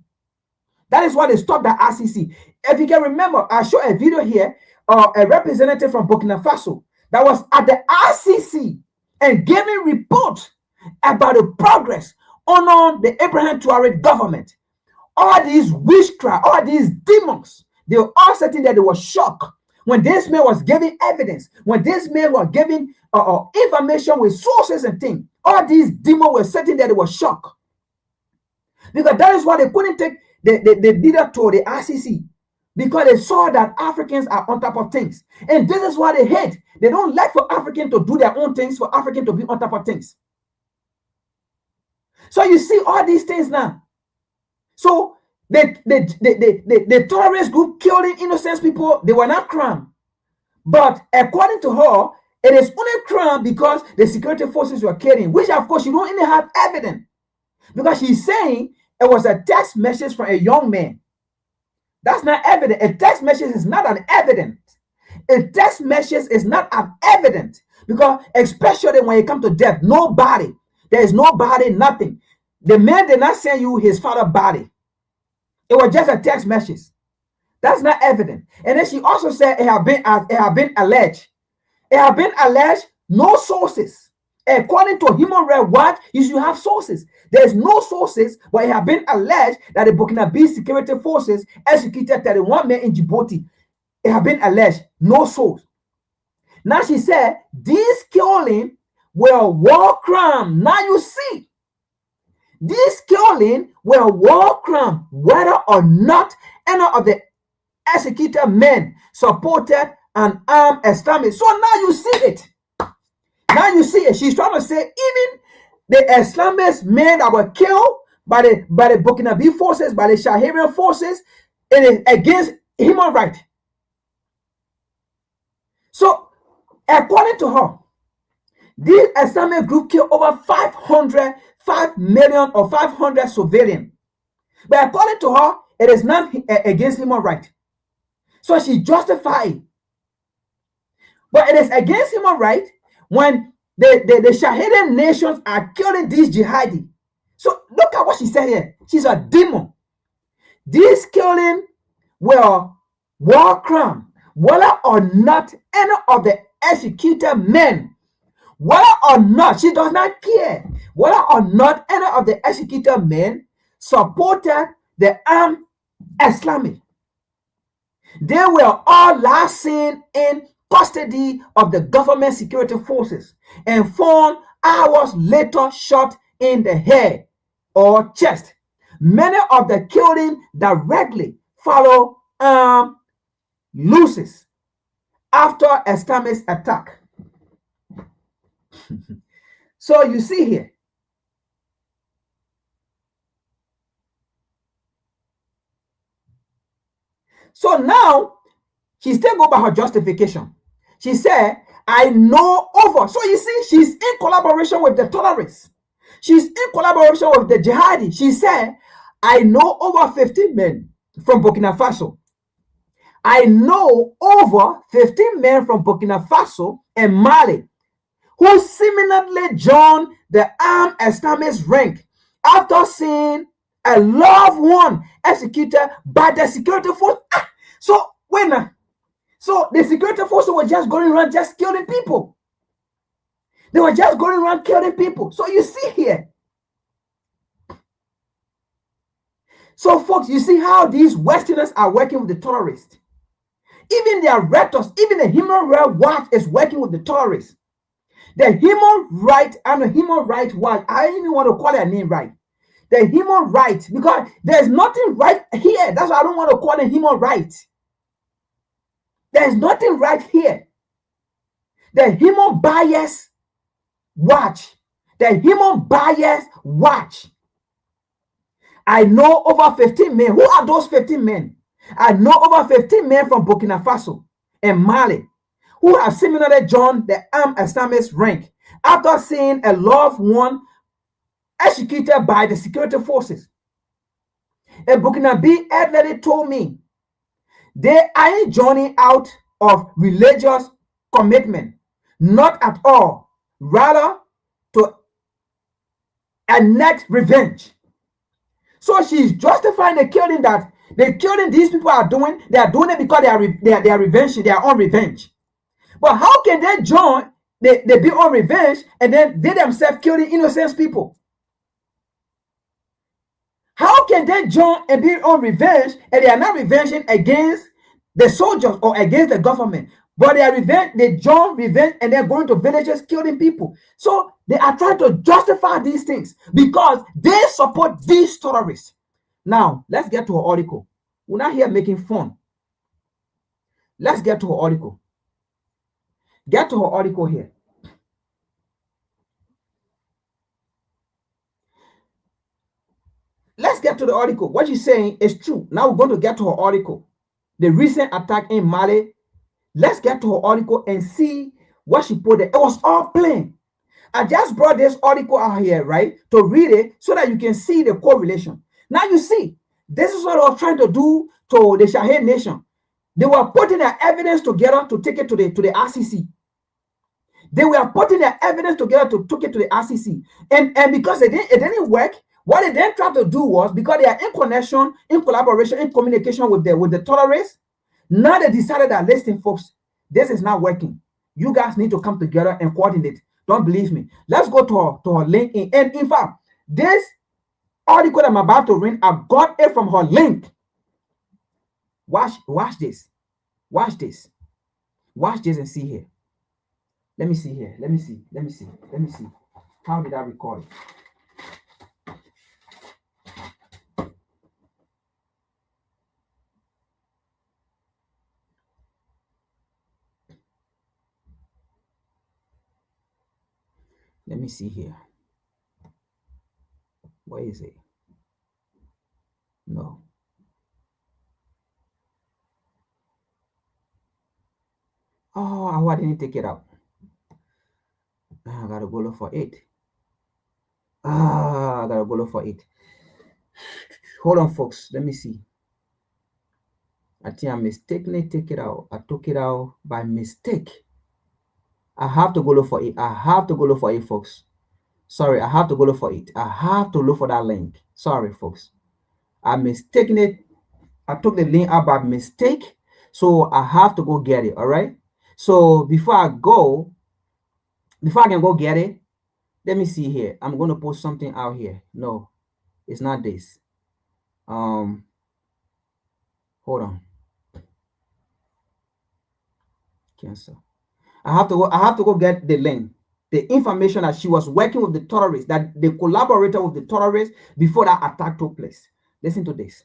That is why they stopped the RCC. If you can remember, I showed a video here, a representative from Burkina Faso that was at the RCC and giving report about the progress on the Ibrahim Traore government. All these witchcraft, all these demons, they were all sitting there. They were shocked when this man was giving evidence, when this man was giving information with sources and things. All these demons were sitting there. They were shocked because that is why they couldn't take the leader to the RCC, because they saw that Africans are on top of things, and this is why they hate. They don't like for Africans to do their own things, for Africans to be on top of things. So you see all these things now. So the terrorist group killing innocent people, they were not crime. But according to her, it is only crime because the security forces were killing, which of course you don't even have evidence. Because she's saying it was a text message from a young man. That's not evident. A text message is not an evidence. A text message is not an evidence. Because especially when it comes to death, there is nobody, nothing. The man did not send you his father's body. It was just a text message. That's not evident. And then she also said it have been alleged. It have been alleged, no sources. According to Human Rights Watch, you should have sources. There is no sources, but it have been alleged that the Burkinabe security forces executed 31 men in Djibouti. It have been alleged, no source. Now she said these killing were war crime. Now you see, these killing were war crime, whether or not any of the executed men supported an armed Islamist. So now you see it. Now you see it. She's trying to say even the Islamist men that were killed by the Burkinabe forces, by the Saharian forces, it is against human rights. So according to her, this Islamic group killed over 5 million or 500 civilians. But according to her, it is not against human rights. So she justified. But it is against human rights when the Shahidi nations are killing these jihadi. So look at what she said here. She's a demon. These killing were war crime, whether or not any of the executed men, whether or not, she does not care, whether or not any of the executed men supported the armed Islamic. They were all last seen in custody of the government security forces and found hours later shot in the head or chest. Many of the killing directly follow losses after Islamist attack. So you see here, so now she still go by her justification. She said, I know over. So you see, she's in collaboration with the terrorists. She's in collaboration with the jihadi. She said, I know over 15 men from Burkina Faso. I know over 15 men from Burkina Faso and Mali who seemingly joined the armed Islamist rank after seeing a loved one executed by the security force. So when so the security forces were just going around just killing people. They were just going around killing people. So you see here, So, folks, you see how these Westerners are working with the terrorists. Even their rectors, even the Human Rights Watch is working with the terrorists. The Human Rights and the Human Rights Watch, I don't even want to call their name right. The human rights, because there's nothing right here. That's why I don't want to call it human rights. There's nothing right here. The Human Bias Watch. The Human Bias Watch. I know over 15 men. Who are those 15 men? I know over 15 men from Burkina Faso and Mali who have similarly joined the armed Islamist rank after seeing a loved one executed by the security forces. A Burkinabe lady told me they aren't joining out of religious commitment, not at all, rather to enact revenge. So she's justifying the killing that the killing these people are doing. They are doing it because they are revenge. They are on revenge. But how can they join? They be on revenge and then they themselves killing innocent people? How can they join and be on revenge and they are not revenging against the soldiers or against the government? But they join revenge and they're going to villages killing people. So they are trying to justify these things because they support these terrorists. Now, let's get to her article. We're not here making fun. Let's get to her article. Get to her article here. Let's get to the article. What she's saying is true. Now we're going to get to her article. The recent attack in Mali. Let's get to her article and see what she put there. It was all plain. I just brought this article out here, right, to read it so that you can see the correlation. Now you see, this is what I was trying to do to the Shahid Nation. They were putting their evidence together to take it to the RCC. They were putting their evidence together to take it to the RCC. And because it didn't work, what they then tried to do was, because they are in connection, in collaboration, in communication with the terrorists, now they decided that, listen, folks, this is not working. You guys need to come together and coordinate. Don't believe me. Let's go to her link. And in fact, this article that I'm about to read, I got it from her link. Watch this. Watch this. Watch this and see here. Let me see here. Let me see. How did I record it? Let me see here. Where is it? No. Oh, I didn't take it out. I gotta go look for it. I gotta go look for it. Hold on, folks. Let me see. I think I mistakenly took it out. I took it out by mistake. I have to go look for it. I have to go look for it, folks. Sorry, I have to go look for it. I have to look for that link. Sorry, folks. I mistakenly, I took the link out by mistake. So I have to go get it. All right. So before I can go get it, let me see here. I'm going to post something out here. No, it's not this. Hold on. Cancel. I have to go get the link, the information that she was working with the terrorists, that they collaborated with the terrorists before that attack took place. Listen to this.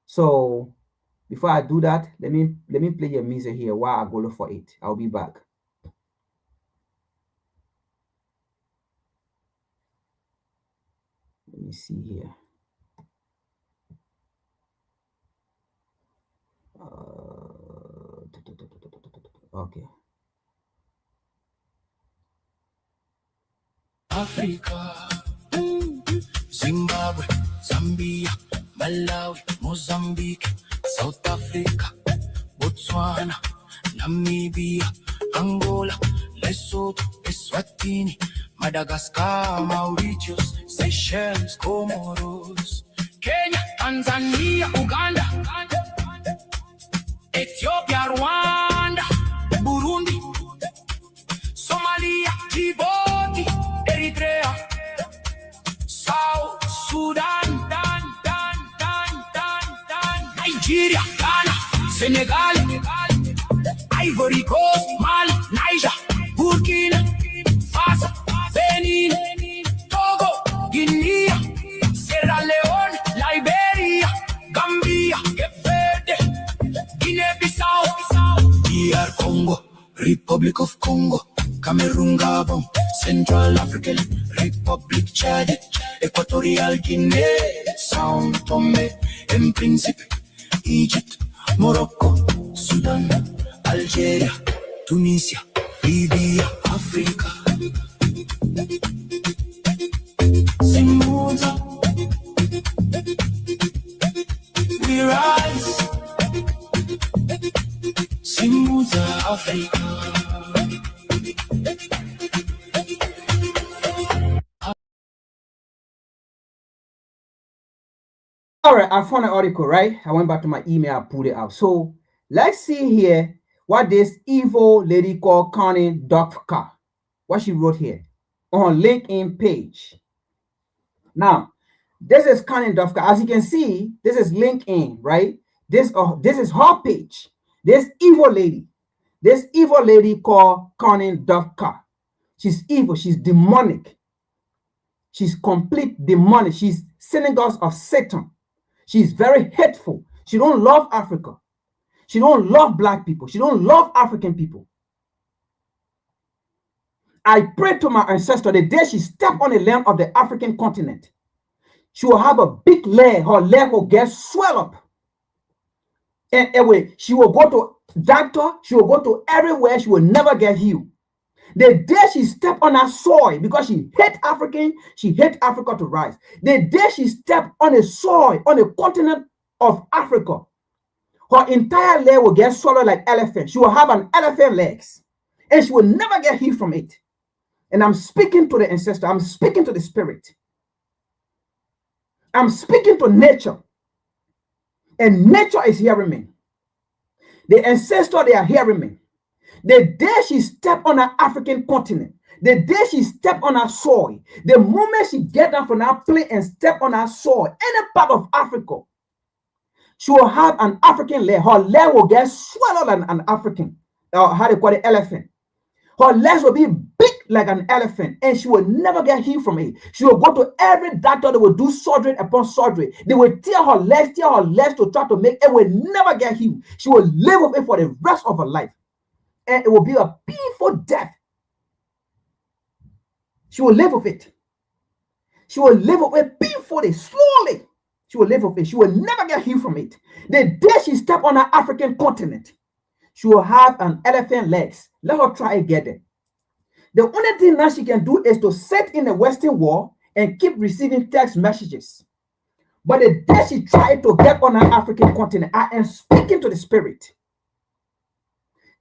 So before I do that, let me play a music here while I go look for it. I'll be back. Let me see here. Okay. Africa, Zimbabwe, Zambia, Malawi, Mozambique, South Africa, Botswana, Namibia, Angola, Lesotho, Eswatini, Madagascar, Mauritius, Seychelles, Comoros, Kenya, Tanzania, Uganda, Ethiopia, Rwanda, Burundi, Somalia, Djibouti, Eritrea, South Sudan, Ivory Coast, Mali, Niger, Burkina Faso, Benin, Togo, Guinea, Sierra Leone, Liberia, Gambia, Cape Verde, Guinea-Bissau, DR Congo, Republic of Congo, Cameroon, Gabon, Central African Republic, Chad, Equatorial Guinea, Sao Tome and Principe, Egypt, Morocco, Sudan, Algeria, Tunisia, Libya, Africa. Simuza, we rise. Simuza, Africa. All right, I found an article, right? I went back to my email, I pulled it out. So let's see here what this evil lady called Corinne Dufka, what she wrote here on LinkedIn page. Now, this is Corinne Dufka. As you can see, this is LinkedIn, right? This is her page. This evil lady called Corinne Dufka. She's evil. She's demonic. She's complete demonic. She's synagogues of Satan. She's very hateful. She don't love Africa. She don't love black people. She don't love African people. I pray to my ancestor the day she stepped on the land of the African continent, she will have a big leg. Her leg will get swell up. And anyway, she will go to doctor. She will go to everywhere. She will never get healed. The day she stepped on her soil, because she hate African, she hate Africa to rise. The day she stepped on the soil, on the continent of Africa, her entire leg will get swallowed like elephant. She will have an elephant legs, and she will never get healed from it. And I'm speaking to the ancestor. I'm speaking to the spirit. I'm speaking to nature, and nature is hearing me. The ancestor, they are hearing me. The day she stepped on her African continent, the day she stepped on her soil, the moment she get down from her plane and step on her soil, any part of Africa, she will have an African leg. Her leg will get swallowed like an African, how they call it, elephant. Her legs will be big like an elephant, and she will never get healed from it. She will go to every doctor. They will do surgery upon surgery. They will tear her legs to try to make it. Will never get healed. She will live with it for the rest of her life. And it will be a painful death. She will live with it. She will live with it painfully, slowly. She will live with it. She will never get healed from it. The day she steps on her African continent, she will have an elephant legs. Let her try and get it. The only thing now she can do is to sit in the Western world and keep receiving text messages. But the day she tried to get on her African continent, I am speaking to the spirit.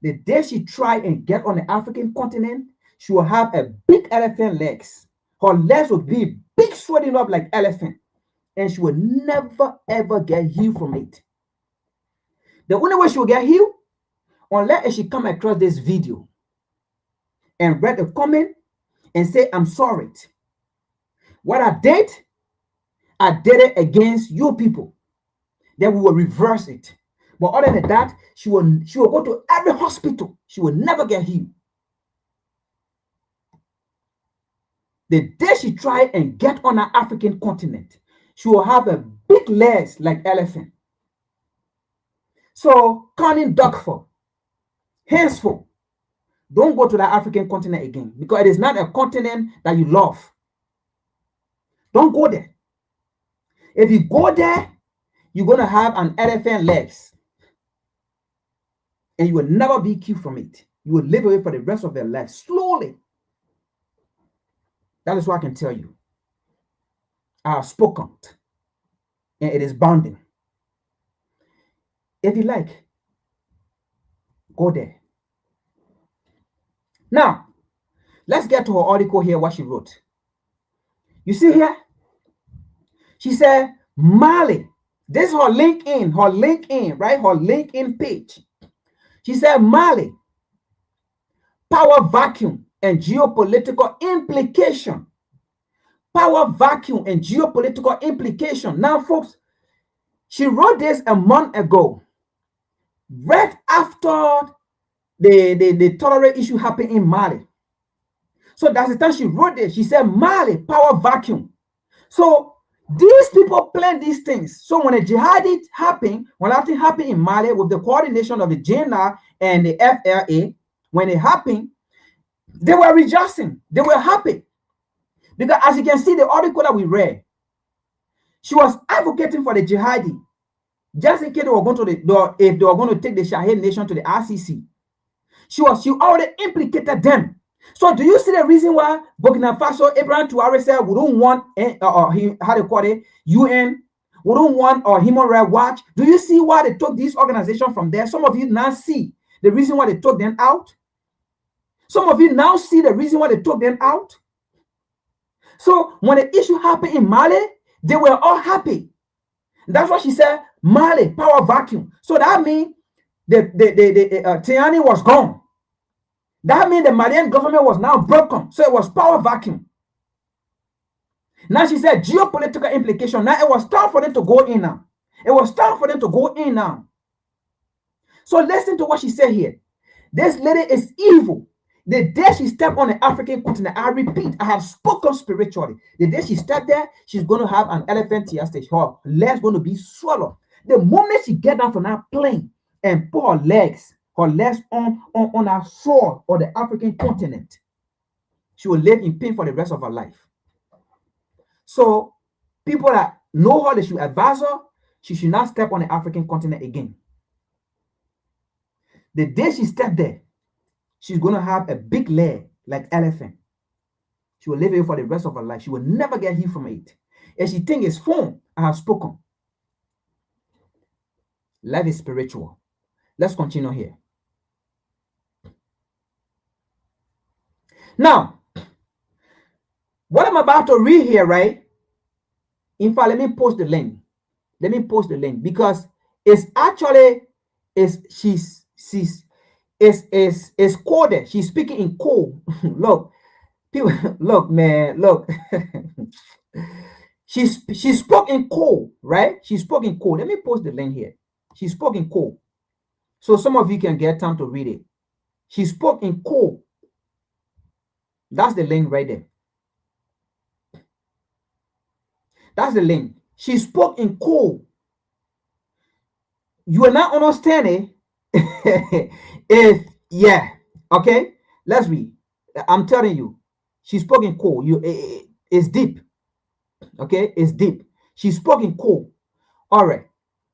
The day she try and get on the African continent, she will have a big elephant legs. Her legs will be big, swelling up like elephant, and she will never ever get healed from it. The only way she will get healed, unless she come across this video and read a comment and say, "I'm sorry. What I did it against you people." Then we will reverse it. But other than that, she will go to every hospital. She will never get healed. The day she try and get on her African continent, she will have a big legs like elephant. So, Corinne Dufka, henceforth, don't go to the African continent again, because it is not a continent that you love. Don't go there. If you go there, you're going to have an elephant legs. And you will never be cured from it. You will live away for the rest of your life, slowly. That is what I can tell you. I have spoken, and it is bounding. If you like, go there. Now, let's get to her article here, what she wrote. You see here? She said, Mali. This is her LinkedIn, right? Her LinkedIn page. She said, Mali, power vacuum and geopolitical implication. Power vacuum and geopolitical implication. Now, folks, she wrote this a month ago, right after the Traore issue happened in Mali. So that's the time she wrote it. She said, Mali, power vacuum. So these people plan these things. So when a jihadi happened, when that thing happened in Mali with the coordination of the JNR and the FRA, when it happened, they were rejoicing. They were happy. Because as you can see, the article that we read, she was advocating for the jihadi, just in case they were going to if they were going to take the Shahid nation to the RCC. She already implicated them. So do you see the reason why Burkina Faso, Ibrahim Traore said we don't want how they call it, UN, we don't want Human Rights Watch? Do you see why they took this organization from there? Some of you now see the reason why they took them out. Some of you now see the reason why they took them out. So when the issue happened in Mali, they were all happy. That's what she said, Mali, power vacuum. So that means the Tiani was gone. That means the Malian government was now broken. So it was power vacuum. Now she said geopolitical implication. Now it was time for them to go in now. It was time for them to go in now. So listen to what she said here. This lady is evil. The day she stepped on the African continent, I repeat, I have spoken spiritually. The day she stepped there, she's going to have an elephant tear stage. Her legs going to be swallowed. The moment she get down from that plane and put her legs on our shore or the African continent, she will live in pain for the rest of her life. So people that know her, they should advise her, she should not step on the African continent again. The day she stepped there, she's going to have a big leg like elephant. She will live here for the rest of her life. She will never get healed from it. And she thinks it's fun. I have spoken. Life is spiritual. Let's continue here. Now, what I'm about to read here, right? In fact, let me post the link. Let me post the link because it's actually she's coded. She's speaking in code. Look, people, look, man, look. she spoke in code, right? She spoke in code. Let me post the link here. She spoke in code, so some of you can get time to read it. She spoke in code. That's the link right there. That's the link. She spoke in code. You are not understanding. Yeah, okay. Let's read. I'm telling you, she spoke in code. It's deep. Okay, it's deep. She spoke in code. All right.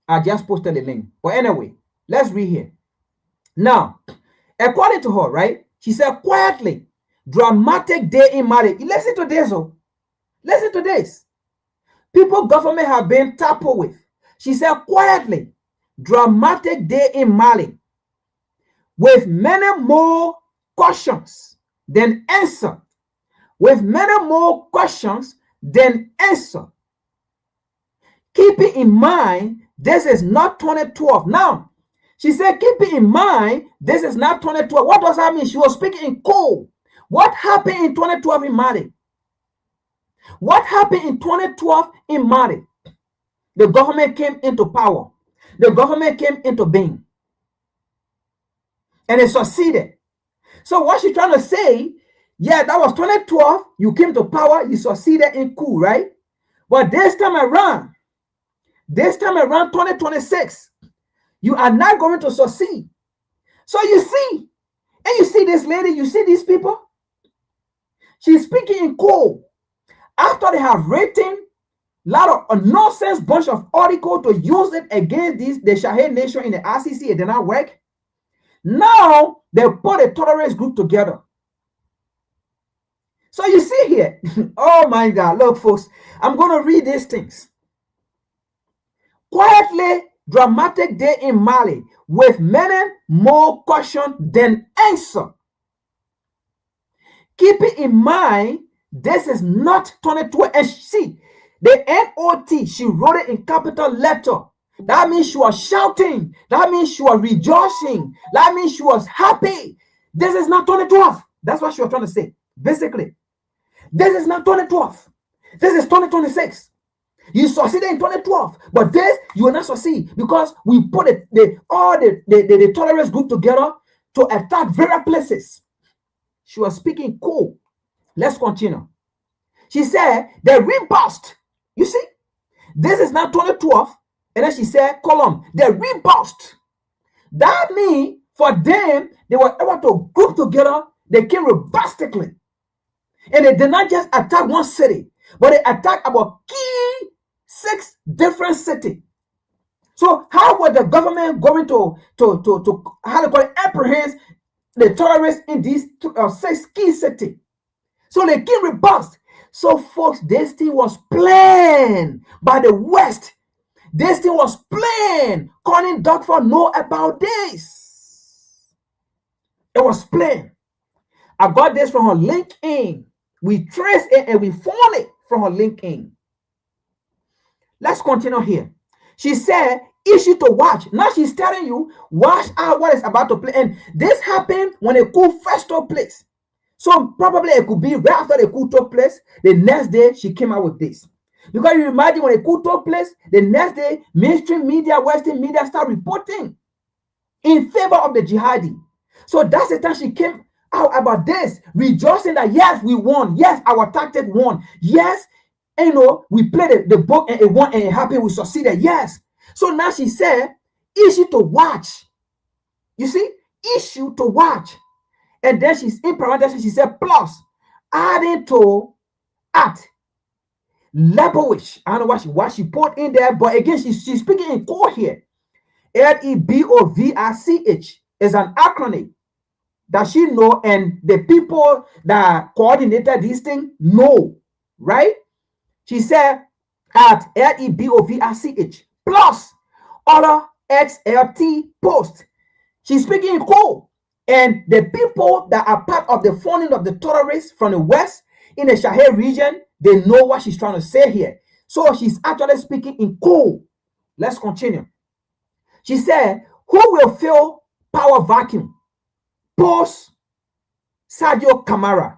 I just posted the link. But anyway, let's read here. Now, according to her, right? She said quietly, dramatic day in Mali. Listen to this, oh. Listen to this. People government have been tackled with. She said quietly, dramatic day in Mali, with many more questions than answer. With many more questions than answer. Keep it in mind, this is not 2012. Now, she said, keep it in mind, this is not 2012. What does that mean? She was speaking in code. What happened in 2012 in Mali? What happened in 2012 in Mali? The government came into power. The government came into being. And it succeeded. So what she's trying to say, yeah, that was 2012. You came to power. You succeeded in coup, right? But this time around, 2026, you are not going to succeed. So you see, and you see this lady, you see these people. She's speaking in code. After they have written a lot of nonsense bunch of articles to use it against the Shahid nation in the RCC, it did not work. Now they put a terrorist group together. So you see here, oh my God, look folks, I'm going to read these things. Quietly, dramatic day in Mali with many more questions than answer. Keep it in mind, this is not 2012. And see, the NOT, she wrote it in capital letter. That means she was shouting. That means she was rejoicing. That means she was happy. This is not 2012. That's what she was trying to say. Basically, this is not 2012. This is 2026. You succeeded in 2012, but this you will not succeed because we put all the terrorist group together to attack various places. She was speaking cool. Let's continue. She said, the rebound. You see, this is now 2012. And then she said, column, the rebound. That means for them, they were able to group together. They came robustically. And they did not just attack one city, but they attacked about 6 different cities. So how was the government going to how they call it, apprehend the terrorists in these 6 key cities? So they came robust. So folks, this thing was planned by the West. This thing was planned. Corinne Dufka know about this. It was planned. I got this from her LinkedIn. We traced it and we found it from her LinkedIn. Let's continue here. She said, issue to watch. Now she's telling you, watch out what is about to play. And this happened when a coup first took place. So probably it could be right after the coup took place. The next day, she came out with this. Because you imagine when a coup took place, the next day, mainstream media, Western media start reporting in favor of the jihadi. So that's the time she came out about this, rejoicing that yes, we won. Yes, our tactic won. Yes, you know, we played the book and it won and it happened. We succeeded. Yes. So now she said, issue to watch. You see, issue to watch. And then she's in parentheses, she said, plus, adding to at Lebowitz. I don't know what she put in there, but again, she's speaking in code here. LEBOVICH is an acronym that she know, and the people that coordinated this thing know, right? She said at LEBOVICH plus other XLT post. She's speaking in code. And the people that are part of the funding of the terrorists from the West in the Sahel region, they know what she's trying to say here. So she's actually speaking in code. Let's continue. She said, who will fill power vacuum? Post Sergio Camara.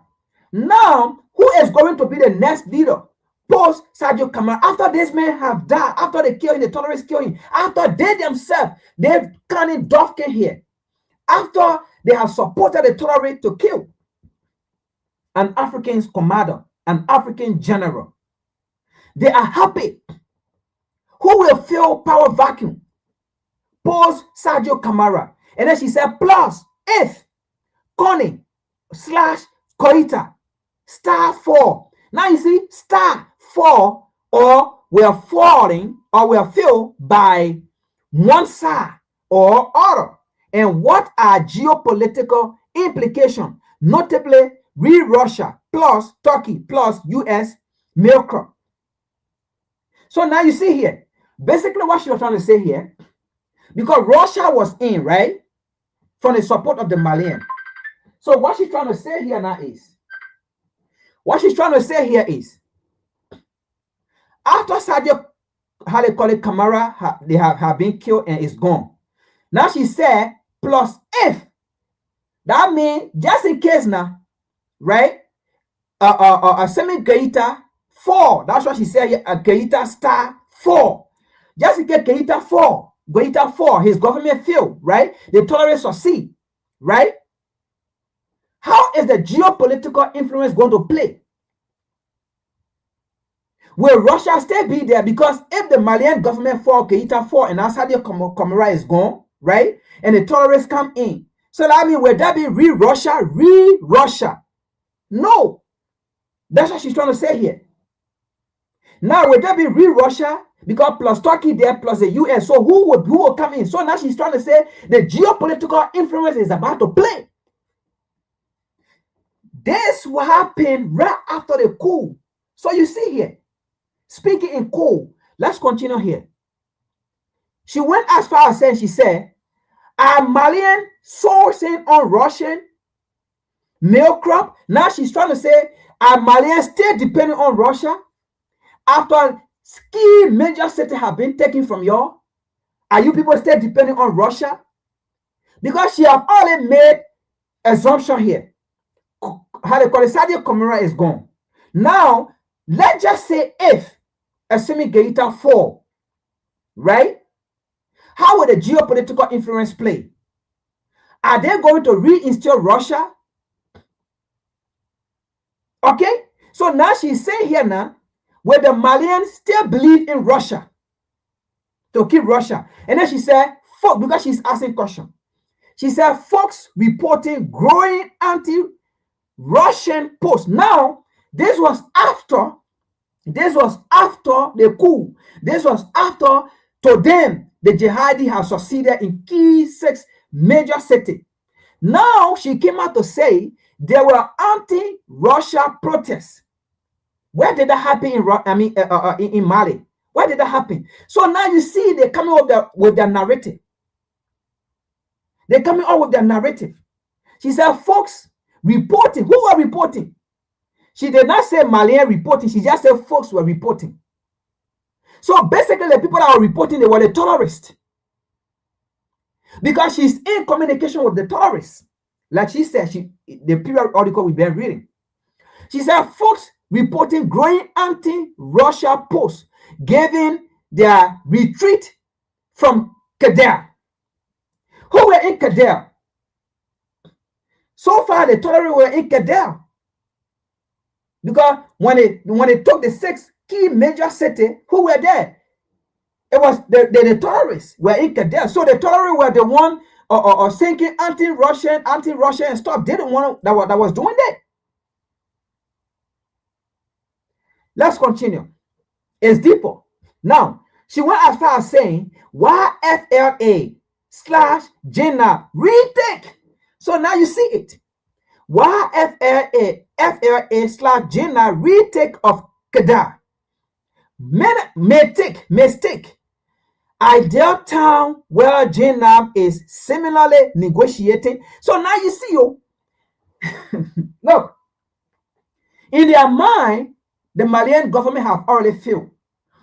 Now, who is going to be the next leader? Post Sergio Camara. After this men have died, after they kill him, the terrorists kill him, after they themselves, they've come in Dufka here. After they have supported the terrorists to kill an African commander, an African general, they are happy. Who will fill power vacuum? Post Sergio Camara. And then she said, plus if Connie / Koita *4. Now you see, *4, or we are falling, or we are filled by one side or other. And what are geopolitical implications? Notably, Russia plus Turkey plus US milk crop. So now you see here, basically what she was trying to say here, because Russia was in, right, from the support of the Malian. So what she's trying to say here now is, after Sergio, how they call it, Camara, they have been killed and is gone. Now she said, plus if. That means, just in case now, right, semi Keita 4. That's what she said here, Keita *4. Just in case Keita 4, his government failed, right? The terrorists succeed, right? How is the geopolitical influence going to play? Will Russia still be there? Because if the Malian government fall, Keita 4, and Sadio Camara is gone, right? And the terrorists come in. So that means, will that be Russia? No. That's what she's trying to say here. Now, will that be Russia? Because plus Turkey there, plus the US. So who will come in? So now she's trying to say the geopolitical influence is about to play. This will happen right after the coup. So you see here, speaking in coup, let's continue here. She went as far as saying, she said, are Malian sourcing on Russian milk crop? Now she's trying to say, are Malians still depending on Russia after key major cities have been taken from y'all? Are you people still depending on Russia? Because she have already made assumption here. How they call it, Sadio Camara is gone. Now, let's just say if assuming Keita 4, right? How would the geopolitical influence play? Are they going to reinstall Russia? Okay, so now she's saying here now, where the Malians still believe in Russia to keep Russia. And then she said, folks, because she's asking question. She said, folks reporting growing anti-Russian posts. Now, this was after the coup. This was after, to them, the jihadi have succeeded in key 6 major cities. Now, she came out to say there were anti-Russia protests. Where did that happen in Mali? Where did that happen? So now you see they're coming up with their narrative. They're coming up with their narrative. She said, folks reporting. Who were reporting? She did not say Malian reporting. She just said folks were reporting. So basically, the people that were reporting, they were the terrorists. Because she's in communication with the terrorists. Like she said, the period article we've been reading. She said, folks reporting growing anti-Russia posts, giving their retreat from Kedar. Who were in Kedar? So far, the terrorists were in Kedar. Because when they took the 6 key major cities, who were there? It was the terrorists were in Kedar. So the terrorists were the one thinking anti-Russian and stuff. They didn't want that was doing that. Let's continue. It's deeper. Now, she went as far as saying, why FLA/JNAP retake? So now you see it. Why FLA/JNAP retake of Kedar may take mistake. Ideal town where JNAP is similarly negotiating. So now you see, look, in their mind, the Malian government have already failed.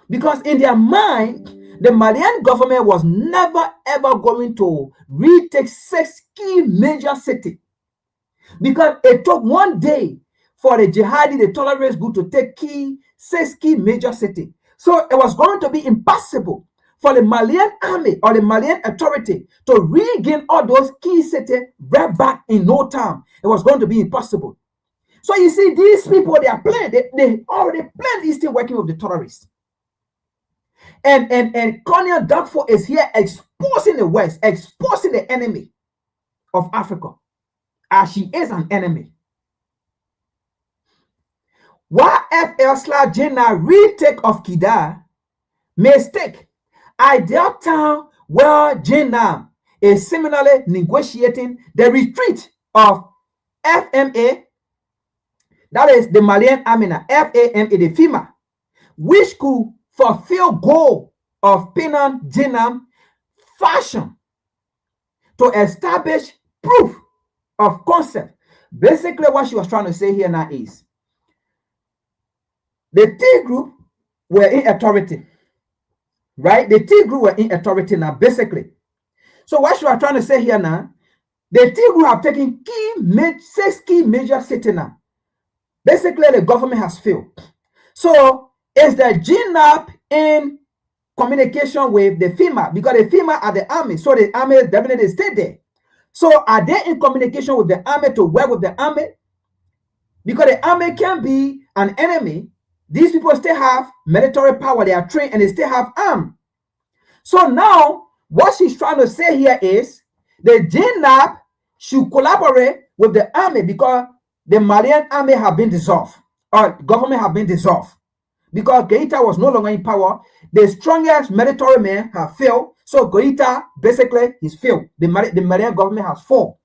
Because in their mind, the Malian government was never ever going to retake 6 key major cities. Because it took one day for the jihadi, the terrorist group, to take 6 key major cities. So it was going to be impossible for the Malian army or the Malian authority to regain all those key cities right back in no time. It was going to be impossible. So you see, these people, they are playing. They already planned this thing working with the terrorists. And Colonel Dufka is here exposing the West, exposing the enemy of Africa, as she is an enemy. Why FL/JNAP retake of Kedar mistake? Ideal town where JNAP is similarly negotiating the retreat of FMA, that is the Malian army, FAMA, the FEMA, which could fulfill goal of pinning JNAP fashion to establish proof of concept. Basically, what she was trying to say here now is the T group were in authority, right? The T group were in authority now, basically. So what she was trying to say here now, the T group have taken 6 key major cities now. Basically, the government has failed. So is the JNAP in communication with the FEMA? Because the FEMA are the army, so the army definitely stay there. So are they in communication with the army to work with the army? Because the army can be an enemy. These people still have military power. They are trained and they still have arms. So now, what she's trying to say here is the JNAP should collaborate with the army because the Malian army have been dissolved, or government have been dissolved. Because Goïta was no longer in power, the strongest military man have failed. So Goïta, basically, he's failed. The Malian government has fallen.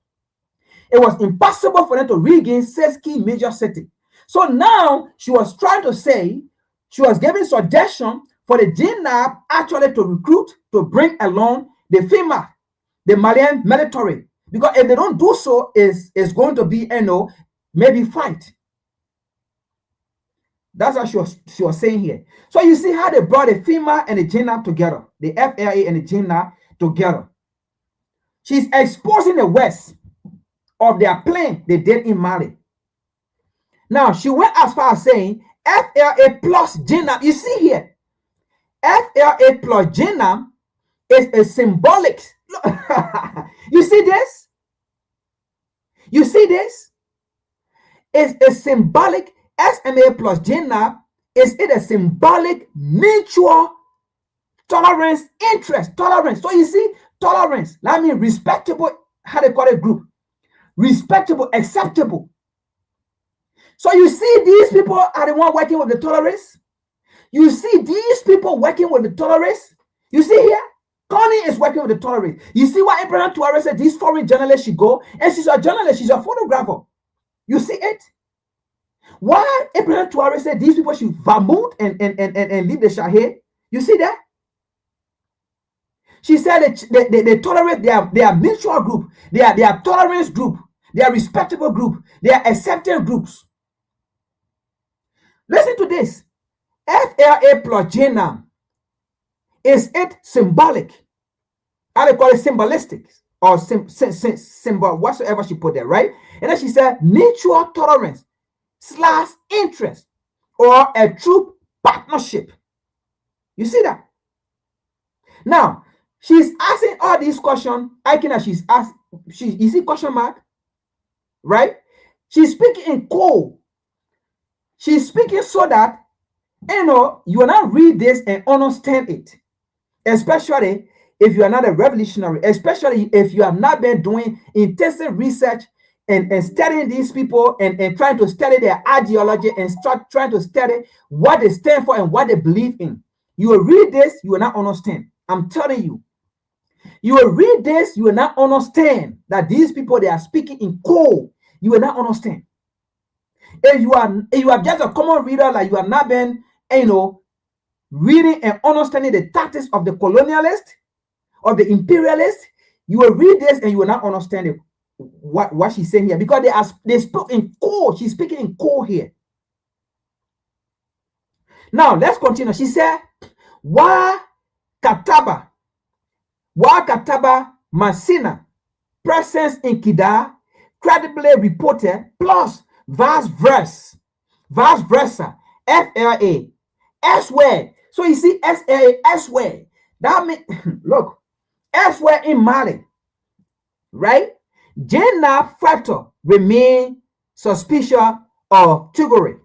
It was impossible for them to regain 6 key major cities. So now she was trying to say, she was giving suggestion for the JNAP actually to recruit, to bring along the FEMA, the Malian military. Because if they don't do so, it's going to be, maybe fight. That's what she was saying here. So you see how they brought the FEMA and the JNAP together, the FLA and the JNAP together. She's exposing the West of their plan they did in Mali. Now, she went as far as saying FLA plus JNAP. You see here, FLA plus JNAP is a symbolic. You see this? You see this? Is a symbolic SMA plus JNAP, is it a symbolic mutual tolerance, interest, tolerance? So you see, tolerance, that means respectable, how they call it, group. Respectable, acceptable. So you see, these people are the one working with the tolerance. You see these people working with the tolerance. You see here, Connie is working with the tolerance. You see what Ibrahim Traore said, these foreign journalists should go, and she's a journalist, she's a photographer. You see it? Why Ibrahim Traore said these people should vermouth and leave the Shahid? You see that? She said that they tolerate their mutual group, their tolerance group, their respectable group, their accepting groups. Listen to this. FLA plus JNAM, is it symbolic? How they call it, symbolistic or symbol, whatsoever she put there, right? And then she said mutual tolerance / interest or a true partnership. You see that? Now, she's asking all these questions. I can she's asked, you see question mark? Right? She's speaking in code. She's speaking so that, you know, you will not read this and understand it. Especially if you are not a revolutionary, especially if you have not been doing intensive research and studying these people and trying to study their ideology and start trying to study what they stand for and what they believe in. You will read this, you will not understand. I'm telling you. You will read this, you will not understand that these people, they are speaking in code. You will not understand. If you are just a common reader, like you have not been, you know, reading and understanding the tactics of the colonialist, of the imperialist, you will read this and you will not understand it, what she's saying here, because they spoke in code. She's speaking in code here. Now let's continue. She said, Wa Kataba Masina presence in Kida credibly reported plus vice versa FLA elsewhere. So you see SLA elsewhere. That means look, elsewhere in Mali, right? JNAP factor remain suspicious of trickery.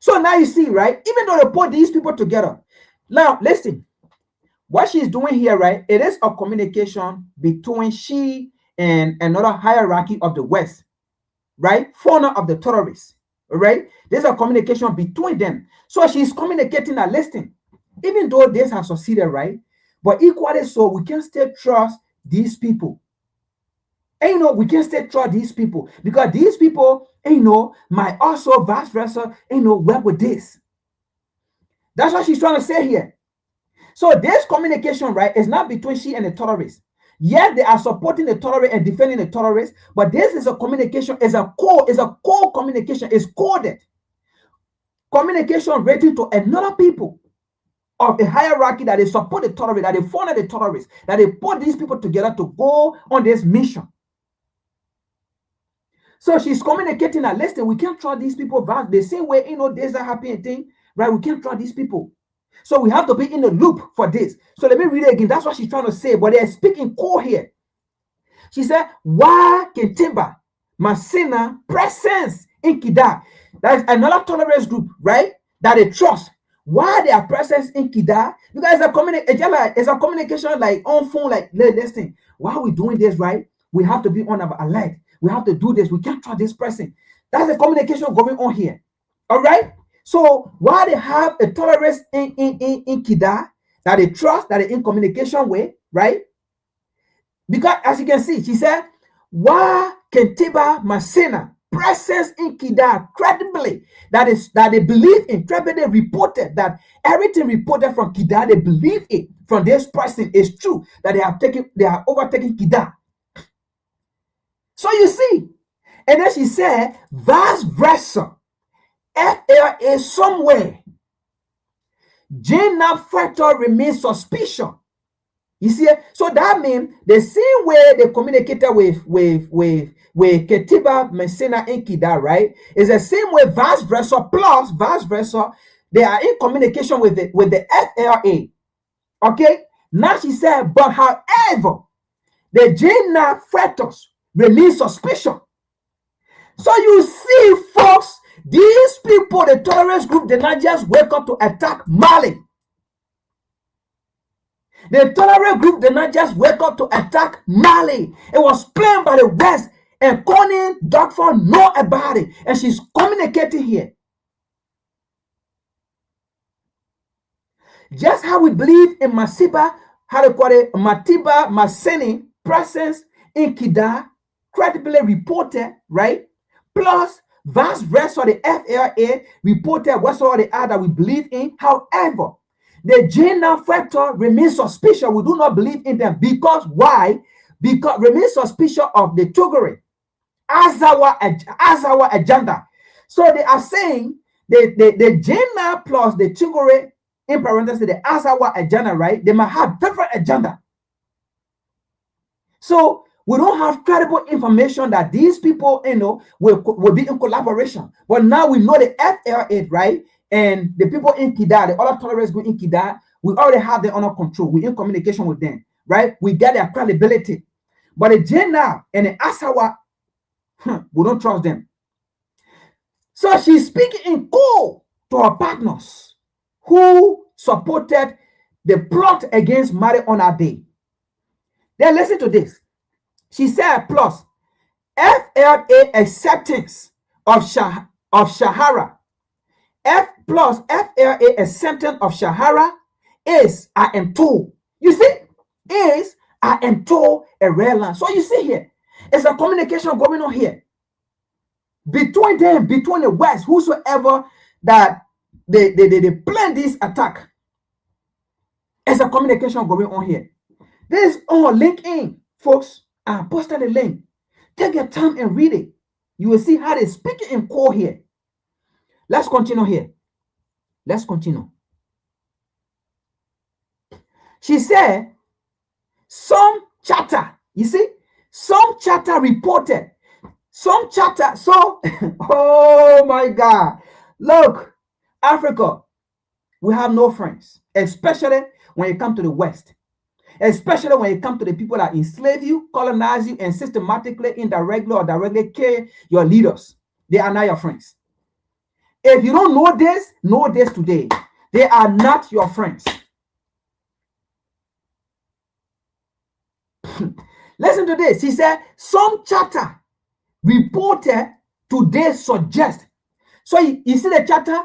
So now you see, right? Even though they put these people together. Now listen, what she's doing here, right? It is a communication between she and another hierarchy of the West, right? Fauna of the terrorists, right? There's a communication between them. So she's communicating and listening. Even though this has succeeded, right? But equally so, we can still trust these people. And you know, we can still trust these people because these people, you know, might also vice versa, you know, work with this. That's what she's trying to say here. So this communication, right, is not between she and the terrorists. Yes, they are supporting the terrorists and defending the terrorists, but this is a communication, is a core communication, is coded. Communication related to another people of a hierarchy that they support the terrorists, that they funded the terrorists, that they put these people together to go on this mission. So she's communicating that, listen, we can't trust these people the same way, you know, there's a happy thing, right? We can't trust these people. So we have to be in the loop for this. So let me read it again. That's what she's trying to say, but they're speaking core here. She said, Wa Kentimba, Masina, presence in Kida. That is another tolerance group, right? That they trust. Why their presence in Kida? Because it's a communication like on phone, like, listen, why are we doing this, right? We have to be on our alert. We have to do this. We can't trust this person. That's the communication going on here. All right? So while they have a tolerance in Kida that they trust, that they're in communication with, right? Because as you can see, she said, Wa Kentiba Masena, presence in Kida, credibly, that they believe in, credibly reported that everything reported from Kida, they believe it from this person is true, that they have overtaken Kida. So you see, and then she said, vice versa. FLA somewhere. JNAP factor remains suspicious. You see, so that means the same way they communicated with Ketiba, Messina, and Kida, right? Is the same way vice versa plus vice versa. They are in communication with the FLA. Okay. Now she said, but however, the JNAP factors remain suspicious. So you see, folks, these people, the terrorist group, did not just wake up to attack Mali. The terrorist group did not just wake up to attack Mali. It was planned by the West, and Corinne Dufka know about it, and she's communicating here. Just how we believe in Matiba Maseni presence in Kida, credibly reported, right? Plus, vast rest of the FLA reported whatsoever they are that we believe in. However, the gender factor remains suspicious. We do not believe in them. Because why? Because remains suspicious of the Tuguri as our agenda. So they are saying the gender plus the Tuguri, in parentheses, the Azawa agenda, right? They might have different agenda. So we don't have credible information that these people, will be in collaboration. But now we know the FLA, right? And the people in Kida, the other terrorists group in Kida, we already have them under control. We're in communication with them, right? We get their credibility. But the Jena and the Asawa, we don't trust them. So she's speaking in code to her partners who supported the plot against Mali on our day. Then listen to this. She said, plus, FLA acceptance of Shahara. FLA acceptance of Shahara is, I am told. You see, is, I am told, a rare land. So you see here, it's a communication going on here. Between them, between the West, whosoever that they plan this attack. There's a communication going on here. This is on LinkedIn, folks. I posted the link. Take your time and read it. You will see how they speak in code here. Let's continue here. Let's continue. She said, some chatter, you see, some chatter reported. Some chatter, so, oh my God. Look, Africa, we have no friends, especially when it comes to the West, especially when it comes to the people that enslave you, colonize you, and systematically, indirectly, or directly kill your leaders. They are not your friends. If you don't know this today. They are not your friends. Listen to this. He said, some chatter reported today suggest. So you see the chatter?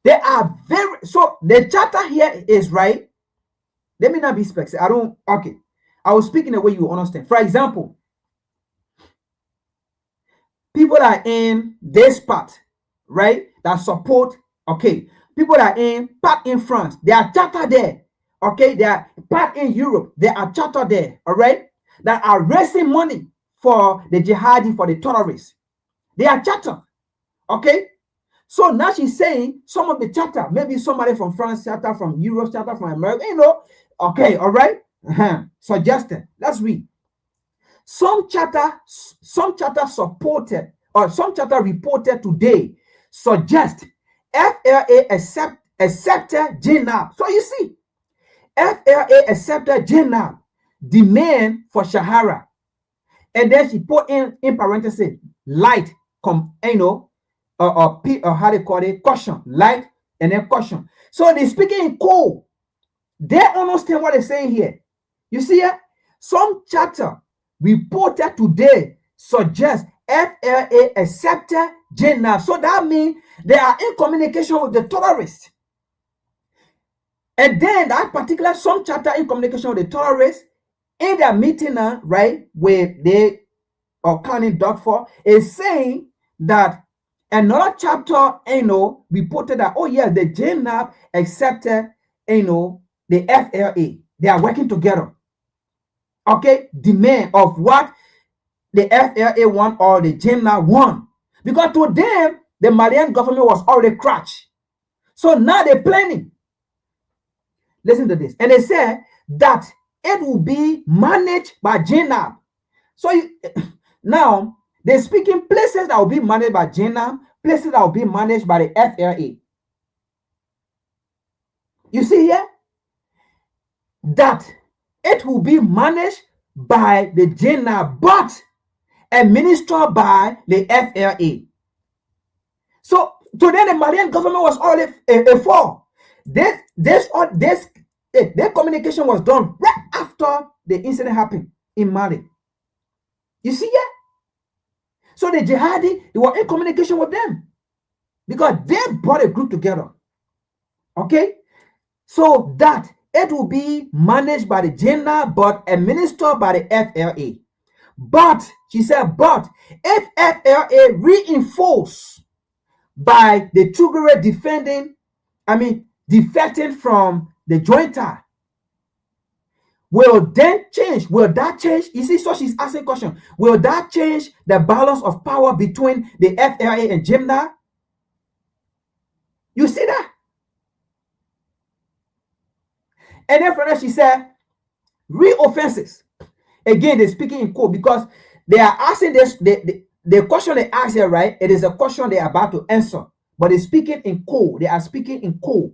They are very, so the chatter here is right. Let me not be specific. Okay. I will speak in a way you understand. For example, people are in this part, right? That support, okay. People are in part in France. They are chatter there. Okay. They are part in Europe. They are chatter there. All right. That are raising money for the jihadi, for the terrorists. They are chatter. Okay. So now she's saying some of the chatter, maybe somebody from France, chatter from Europe, chatter from America, Okay, all right. Suggested. Let's read. Some chatter supported, or some chatter reported today suggest FLA accepted JNAB. So you see, FLA accepted JNAB demand for Shahara. And then she put in parentheses, light, or how they call it, caution, light, and then caution. So they're speaking in code. They understand what they're saying here. You see it? Some chatter reported today suggests FLA accepted JNAB. So that means they are in communication with the terrorists. And then that particular some chatter in communication with the terrorists in their meeting now, right, where they are counting Dufka is saying that another chapter, reported that, oh yeah, the JNAB accepted, the FLA. They are working together. Okay, demand of what the FLA want or the JNAB want. Because to them, the Malian government was already crushed. So now they're planning. Listen to this. And they said that it will be managed by JNAB. So now they're speaking places that will be managed by JNAB, places that will be managed by the FLA. You see here? That it will be managed by the JNAB, but administered by the FLA. So today the Malian government was all a fall. Their communication was done right after the incident happened in Mali. You see that? So the jihadi, they were in communication with them because they brought a group together. Okay? So that it will be managed by the JNA but administered by the FLA. But, she said, but if FLA reinforced by the Traore defecting from the jointer, will that change? You see, so she's asking question. Will that change the balance of power between the FLA and JNA? You see that? And then from there, she said, re-offenses. Again, they're speaking in code because they are asking this, the question they ask here, right? It is a question they are about to answer, but they're speaking in code. They are speaking in code.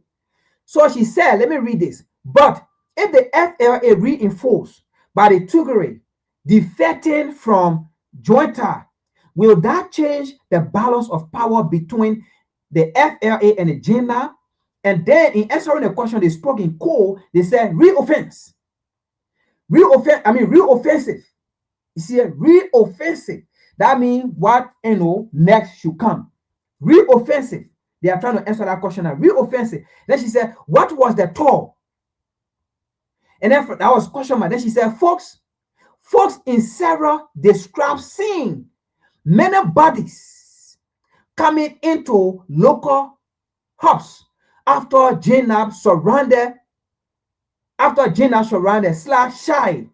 So she said, let me read this. But if the FLA reinforced by the Traore defecting from jointer, will that change the balance of power between the FLA and the JNA? And then in answering the question, they spoke in code. They said re-offense. Re-offensive. You see, re-offensive. That means what next should come. Re-offensive. They are trying to answer that question now. Re-offensive. Then she said, what was the toll? And then that was question mark. Then she said, folks in Sarah describe seeing many bodies coming into local hubs after JNAB surrounded /shy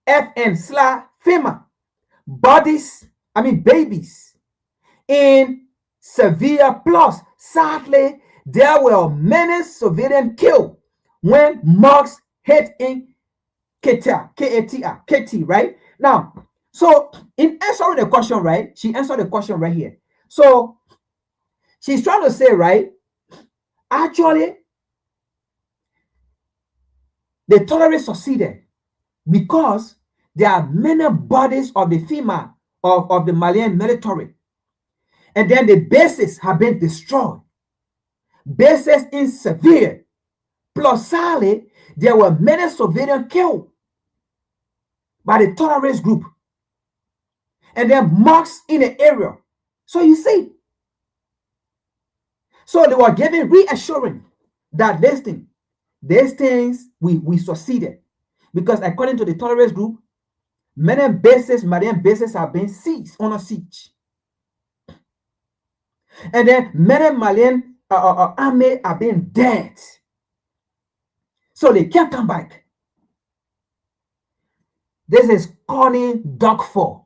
FN/FEMA babies in Sevilla. Plus, sadly, there were many civilians killed when mosques hit in KT, right? Now, so in answering the question, right, she answered the question right here. So she's trying to say, right, actually, the terrorists succeeded because there are many bodies of the FEMA, of the Malian military. And then the bases have been destroyed. Bases in Sevilla. Plus, sadly, there were many civilians killed by the terrorist group. And then mosques in the area. So you see. So they were giving reassurance that these things we succeeded. Because according to the terrorist group, many Malian bases have been seized on a siege. And then many Malian army have been dead. So they can't come back. This is Corinne Dufka.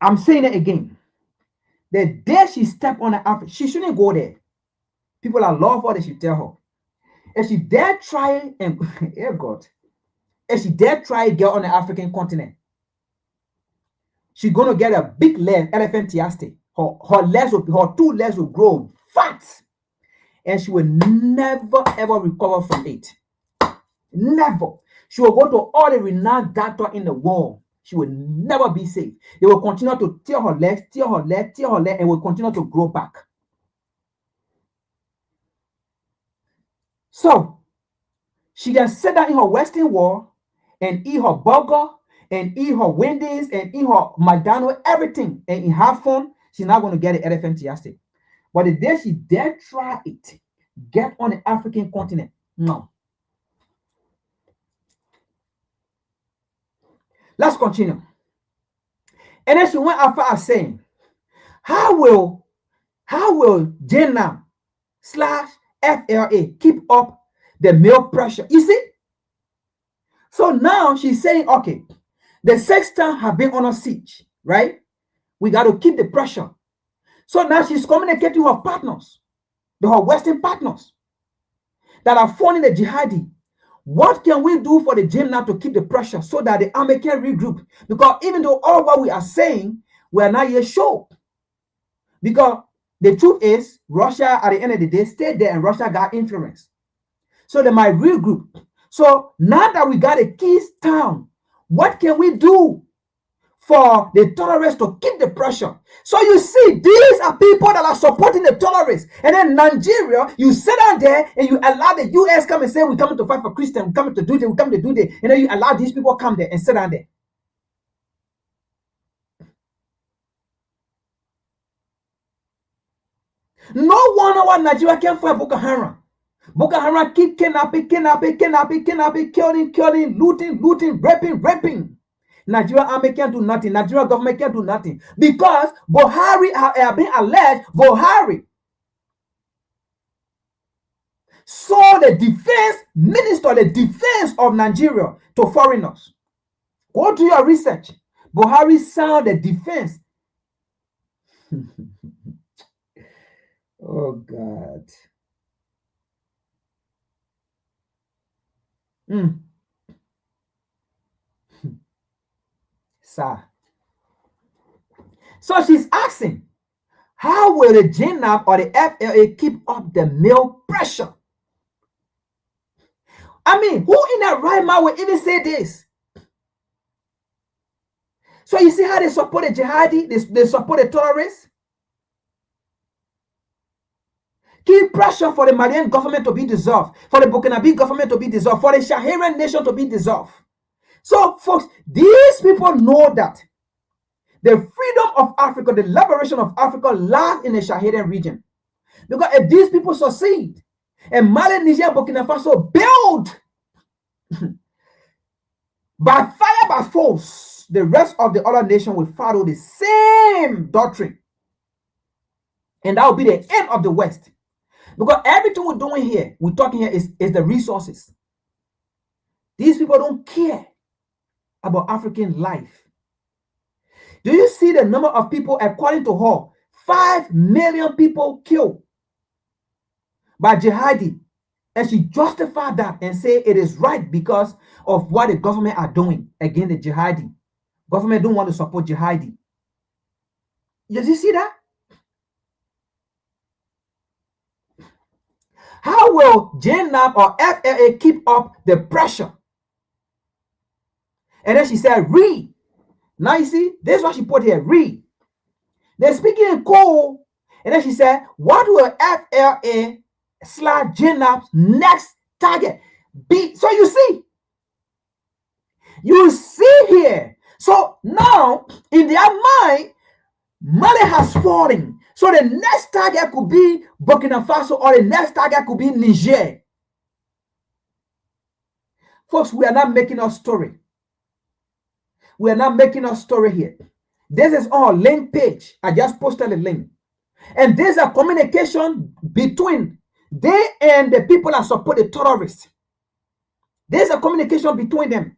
I'm saying it again. The day she stepped on the Africa, she shouldn't go there. People that love her, they should tell her. If she dare try and if she dare try get on the African continent, she's gonna get a big leg, elephantiasis. Her two legs will grow fat, and she will never ever recover from it. Never. She will go to all the renowned doctors in the world. She will never be safe. They will continue to tear her legs, and will continue to grow back. So she can sit down in her Western wall and eat her burger and eat her Wendy's and eat her McDonald's, everything, and have fun. She's not going to get the elephantiasis. But the day she dare try it, get on the African continent, no. Let's continue. And then she went as far as saying, how will JNAM/FLA keep up the male pressure? You see? So now she's saying, okay, the Sexton have been on a siege, right? We got to keep the pressure. So now she's communicating with her partners, her Western partners that are funding the jihadi. What can we do for the JNAM to keep the pressure so that the army can regroup? Because even though all what we are saying, we are not yet sure. Because the truth is, Russia, at the end of the day, stayed there and Russia got influence. So they might regroup. So now that we got a keys town, what can we do for the terrorists to keep the pressure. So you see, these are people that are supporting the terrorists. And then Nigeria, you sit down there and you allow the US come and say, we're coming to fight for Christians, we're coming to do this, we're coming to do this. And then you allow these people come there and sit down there. No wonder why Nigeria can't fight Boko Haram. Boko Haram keep kidnapping, killing, looting, raping. Nigeria army can't do nothing. Nigeria government can't do nothing. Because Buhari have been alleged, Buhari saw the defense minister, the defense of Nigeria to foreigners. Go do your research. Buhari saw the defense. Oh God. Sir. So she's asking, how will the JNAP or the FLA keep up the male pressure? I mean, who in that right mind will even say this? So you see how they support the jihadi, they support the terrorists? Keep pressure for the Malian government to be dissolved, for the Burkinabe government to be dissolved, for the Saharian nation to be dissolved. So, folks, these people know that the freedom of Africa, the liberation of Africa lies in the Saharian region. Because if these people succeed, and Mali, Niger, Burkina Faso build by fire, by force, the rest of the other nation will follow the same doctrine. And that will be the end of the West. Because everything we're doing here, we're talking here is the resources. These people don't care about African life. Do you see the number of people, according to her, 5 million people killed by jihadi? And she justified that and say it is right because of what the government are doing against the jihadi. Government don't want to support jihadi. Did you see that? How will JNAP or FLA keep up the pressure? And then she said, read. Now you see, this is what she put here, read. They're speaking in code. And then she said, what will FLA/JNAP's next target be? So you see here. So now, in their mind, Mali has fallen. So the next target could be Burkina Faso or the next target could be Niger. Folks, we are not making a story. We are not making a story here. This is our link page. I just posted a link. And there's a communication between they and the people that support the terrorists. There's a communication between them.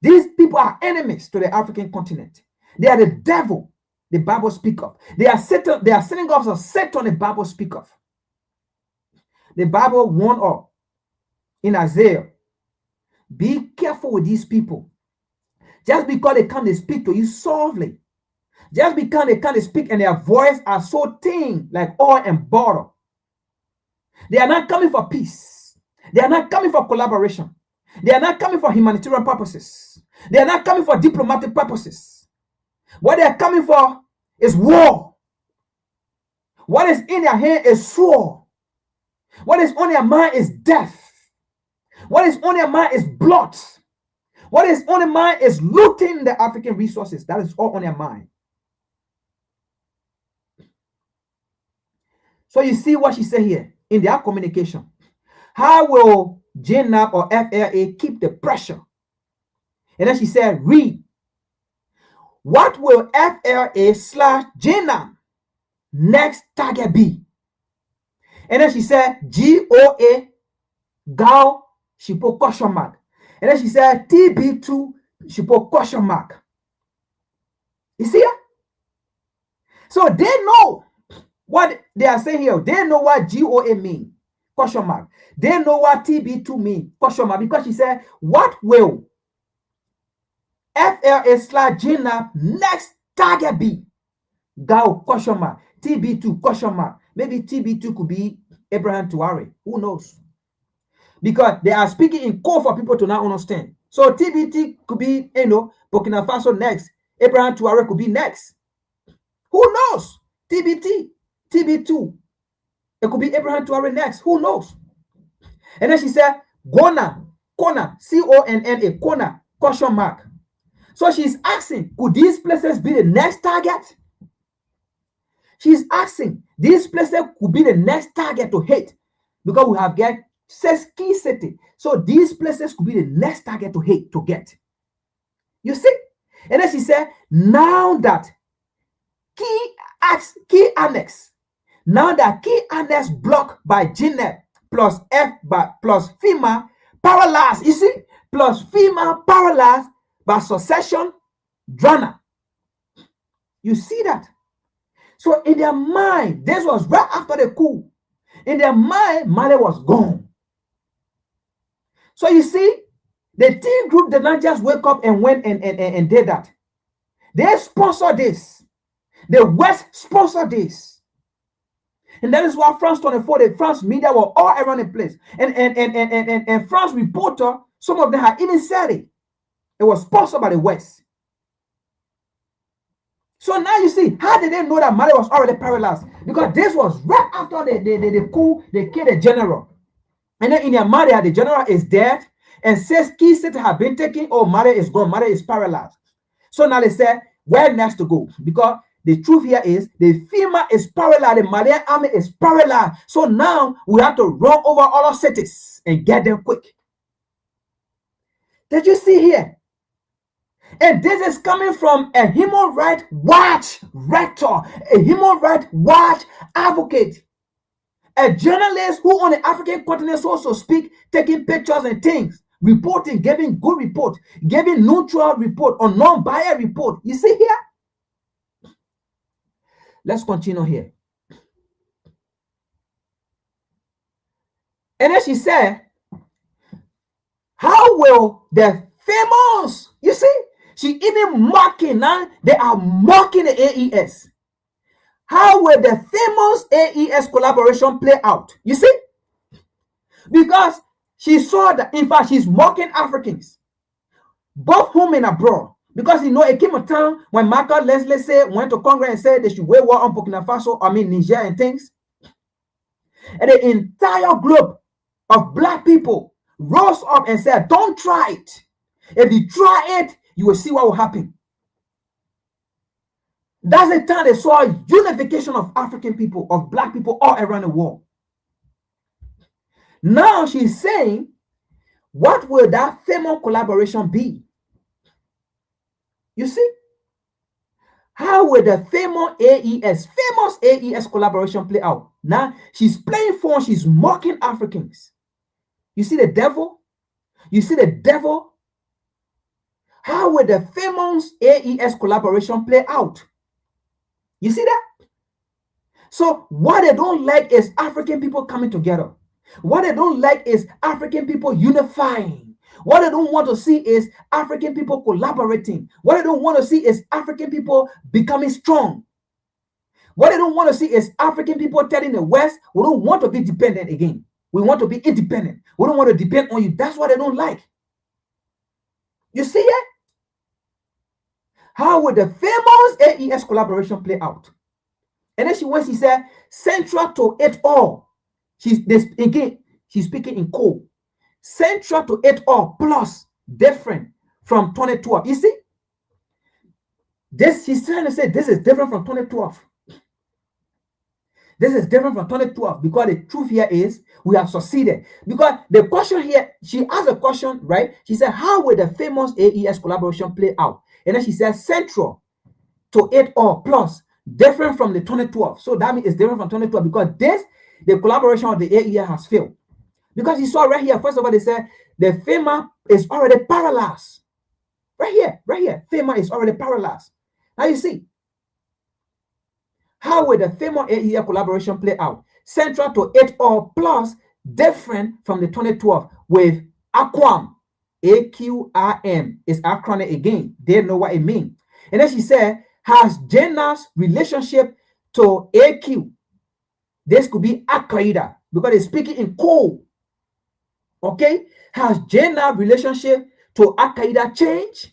These people are enemies to the African continent. They are the devil. The Bible speak of. They are Satan, they are sending off of Satan, the Bible speak of. The Bible warned us in Isaiah, be careful with these people. Just because they come to speak to you softly, just because they come to speak and their voice are so thin like oil and butter, they are not coming for peace. They are not coming for collaboration. They are not coming for humanitarian purposes. They are not coming for diplomatic purposes. What they are coming for is war. What is in their hand is sword. What is on their mind is death. What is on their mind is blood. What is on their mind is looting the African resources. That is all on their mind. So you see what she said here in their communication. How will JNAP or FLA keep the pressure? And then she said, read. What will FLA/JNAP next target be? And then she said, GOA, GAO, she put question mark. And then she said, TB2, she put question mark. You see it? So they know what they are saying here. They know what GOA mean, question mark. They know what TB2 mean, question mark. Because she said, what will FLA/JNAP next target be? GAO, question mark. TB2, question mark. Maybe TB2 could be Ibrahim Traore. Who knows? Because they are speaking in code for people to not understand. So TB2 could be, Burkina Faso next. Abraham Traore could be next. Who knows? TBT, TB2. It could be Abraham Traore next. Who knows? And then she said, Konna, C-O-N-N-A, Konna, question mark. So she's asking, could these places be the next target? She's asking, these places could be the next target to hit because we have get 6 key cities. So these places could be the next target to hit, to get. You see? And then she said, now that key annex blocked by GNEP plus plus FEMA paralyzed, you see, plus FEMA paralyzed by succession drama. You see that? So in their mind, this was right after the coup. In their mind, Mali was gone. So you see, the team group did not just wake up and went and did that. They sponsored this. The West sponsored this. And that is why France 24, the France media were all around the place. And France reporter, some of them had even said it. It was sponsored by the West. So now you see, how did they know that Mali was already paralyzed? Because this was right after the coup, they killed the general. And then in their mind, the general is dead. And 6 key cities have been taken. Oh, Mali is gone. Mali is paralyzed. So now they said, where next to go? Because the truth here is the FEMA is paralyzed. The Malian army is paralyzed. So now we have to run over all our cities and get them quick. Did you see here? And this is coming from a Human Rights Watch rector, a Human Rights Watch advocate, a journalist who on the African continent also speak, taking pictures and things, reporting, giving good report, giving neutral report or non-biased report. You see here? Let's continue here. And then she said, how will the famous, you see, she even mocking now, they are mocking the AES. How will the famous AES collaboration play out? You see? Because she saw that, in fact, she's mocking Africans, both home and abroad. Because you know, it came a time when Marcus, let's say, went to Congress and said they should wage war on Burkina Faso, Niger and things. And the entire globe of black people rose up and said, don't try it. If you try it, you will see what will happen. That's the time they saw unification of African people, of black people all around the world. Now she's saying, what will that famous collaboration be? You see? How will the famous AES collaboration play out? Now she's playing phone, she's mocking Africans. You see the devil? You see the devil? How will the famous AES collaboration play out? You see that? So what they don't like is African people coming together. What they don't like is African people unifying. What they don't want to see is African people collaborating. What they don't want to see is African people becoming strong. What they don't want to see is African people telling the West, we don't want to be dependent again. We want to be independent. We don't want to depend on you. That's what they don't like. You see it? How would the famous AES collaboration play out? And then she said, central to it all. She's speaking in code. Central to it all, plus different from 2012. You see? This, she's trying to say this is different from 2012. This is different from 2012 because the truth here is we have succeeded. Because the question here, she asked a question, right? She said, how will the famous AES collaboration play out? And then she said, central to it all, plus different from the 2012. So that means it's different from 2012 because this, the collaboration of the AES has failed. Because you saw right here, first of all, they said the FEMA is already paralyzed. Right here, FEMA is already paralyzed. Now you see, how will the FEMA AES collaboration play out? Central to it all, plus different from the 2012 with AQUAM. AQRM is acronym again. They know what it means. And then she said, has Jenna's relationship to AQ? This could be Al-Qaeda because it's speaking in code. Okay? Has Jenna's relationship to Al-Qaeda changed?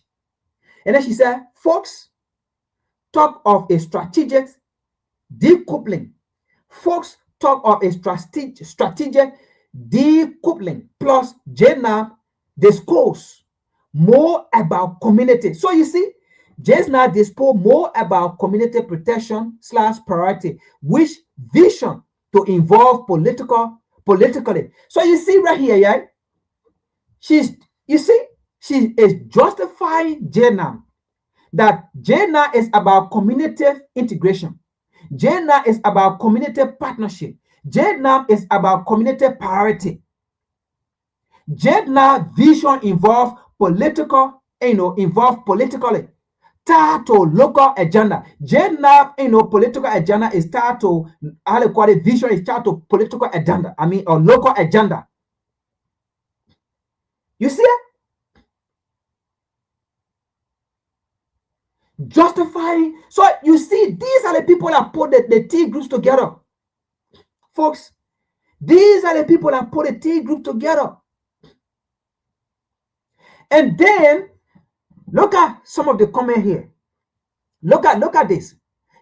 And then she said, folks, talk of a strategic decoupling. Folks talk of a strategic decoupling plus JNAP discourse more about community. So you see, JNAP discourse more about community protection / priority, which vision to involve politically. So you see right here, yeah, she is justifying JNAP that JNAP is about community integration. JNAP is about community partnership. JNAP is about community priority. JNAP vision involve political, involve politically tied to local agenda. JNAP, political agenda is tied to how they call it, vision is tied to political agenda. Or local agenda. You see it? Justifying. So you see, these are the people that put the T groups together. Folks, these are the people that put the T group together. And then look at some of the comment here. Look at this.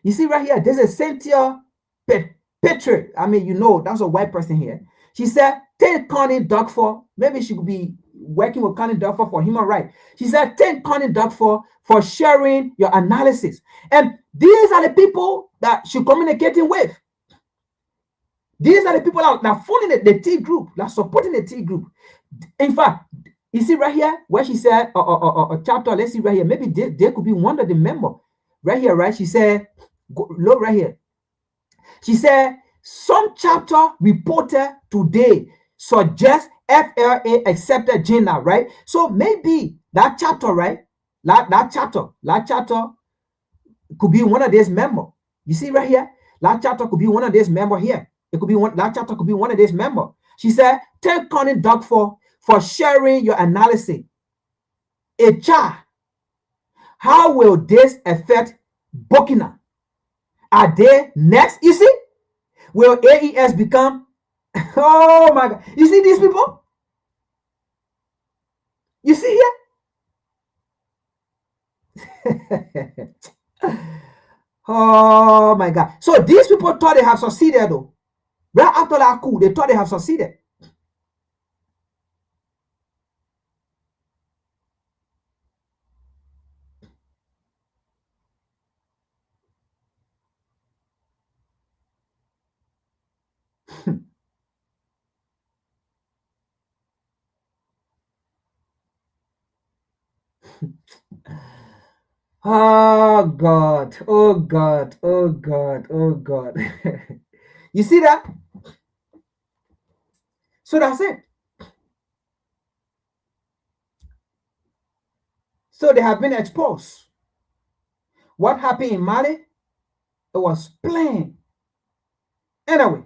You see right here, there's a Cynthia Petrie. That's a white person here. She said, take Connie Dufka. Maybe she could be working with Connie Dufka for human rights. She said, thank Connie Dufka for sharing your analysis. And these are the people that she's communicating with. These are the people that are following the T group, that are supporting the T group. In fact, you see right here where she said, a chapter, let's see right here, maybe there could be one of the members. Right here, right? She said, look right here. She said, some chapter reported today suggests FLA accepted JNAP, right? So maybe that chapter, right? That chapter could be one of these members. You see right here? That chapter could be one of these members here. It could be that chapter could be one of these members. She said, thank Connie Dufka for sharing your analysis. HR, how will this affect Burkina? Are they next? You see? Will AES become? Oh my God. You see these people? You see here? Oh my God. So these people thought they have succeeded though. Right after that coup, they thought they have succeeded. Oh God, oh God, oh God, oh God. You see that? So that's it. So they have been exposed. What happened in Mali? It was plain. Anyway,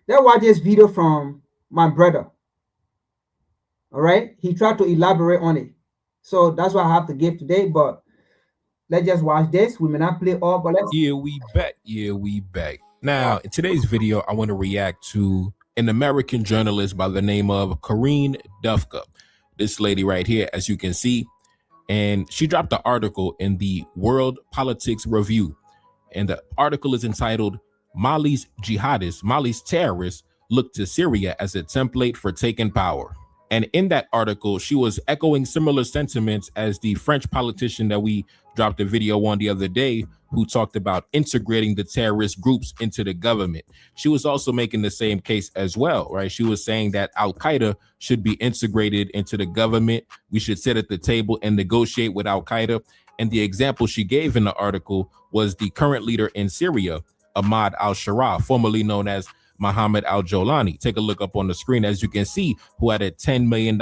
let's watch this video from my brother. All right, he tried to elaborate on it. So that's what I have to give today, but let's just watch this. We may not play all, but let's. Yeah, we back. Now, in today's video, I want to react to an American journalist by the name of Corinne Dufka. This lady right here, as you can see, and she dropped an article in the World Politics Review. And the article is entitled, Mali's Jihadists, Mali's Terrorists Look to Syria as a Template for Taking Power. And in that article, she was echoing similar sentiments as the French politician that we dropped a video on the other day, who talked about integrating the terrorist groups into the government. She was also making the same case as well, right? She was saying that Al-Qaeda should be integrated into the government. We should sit at the table and negotiate with Al-Qaeda. And the example she gave in the article was the current leader in Syria, Ahmad al-Sharaa, formerly known as Mohammed al-Jolani. Take a look up on the screen, as you can see, who had a $10 million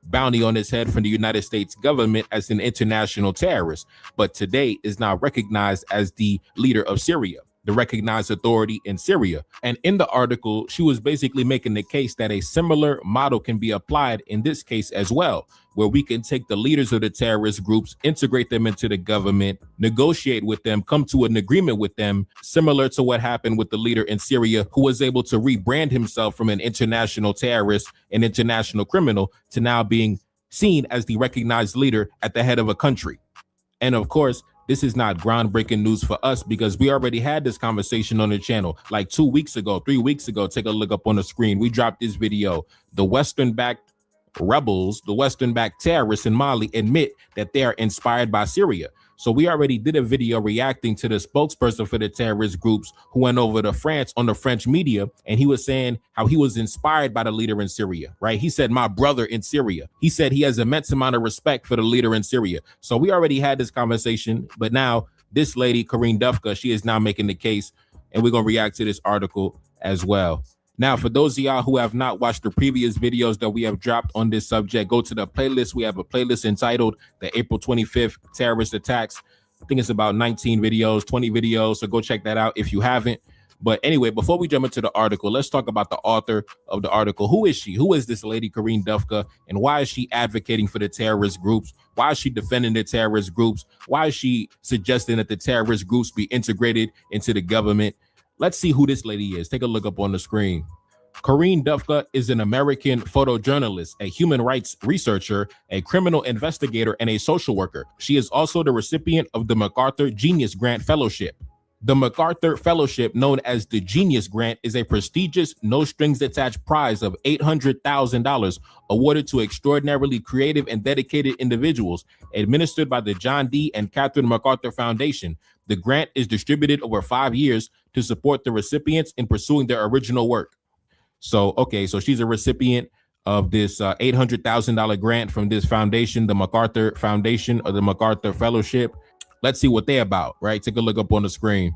bounty on his head from the United States government as an international terrorist, but today is now recognized as the leader of Syria, the recognized authority in Syria. And in the article, she was basically making the case that a similar model can be applied in this case as well, where we can take the leaders of the terrorist groups, integrate them into the government, negotiate with them, come to an agreement with them, similar to what happened with the leader in Syria, who was able to rebrand himself from an international terrorist, an international criminal, to now being seen as the recognized leader at the head of a country. And of course, this is not groundbreaking news for us because we already had this conversation on the channel like 2 weeks ago, 3 weeks ago. Take a look up on the screen. We dropped this video. The Western-backed rebels, the Western-backed terrorists in Mali admit that they are inspired by Syria. So we already did a video reacting to the spokesperson for the terrorist groups who went over to France on the French media, and he was saying how he was inspired by the leader in Syria, right? He said, my brother in Syria. He said he has immense amount of respect for the leader in Syria. So we already had this conversation, but now this lady, Corinne Dufka, she is now making the case, and we're going to react to this article as well. Now, for those of y'all who have not watched the previous videos that we have dropped on this subject, go to the playlist. We have a playlist entitled the April 25th terrorist attacks. I think it's about 19 videos, 20 videos. So go check that out if you haven't. But anyway, before we jump into the article, let's talk about the author of the article. Who is she? Who is this lady, Corinne Dufka? And why is she advocating for the terrorist groups? Why is she defending the terrorist groups? Why is she suggesting that the terrorist groups be integrated into the government? Let's see who this lady is. Take a look up on the screen. Corinne Dufka is an American photojournalist, a human rights researcher, a criminal investigator, and a social worker. She is also the recipient of the MacArthur Genius Grant Fellowship. The MacArthur Fellowship, known as the Genius Grant, is a prestigious, no-strings-attached prize of $800,000 awarded to extraordinarily creative and dedicated individuals, administered by the John D. and Catherine MacArthur Foundation. The grant is distributed over 5 years to support the recipients in pursuing their original work. So, okay, so she's a recipient of this $800,000 grant from this foundation, the MacArthur Foundation or the MacArthur Fellowship. Let's see what they're about, right? Take a look up on the screen.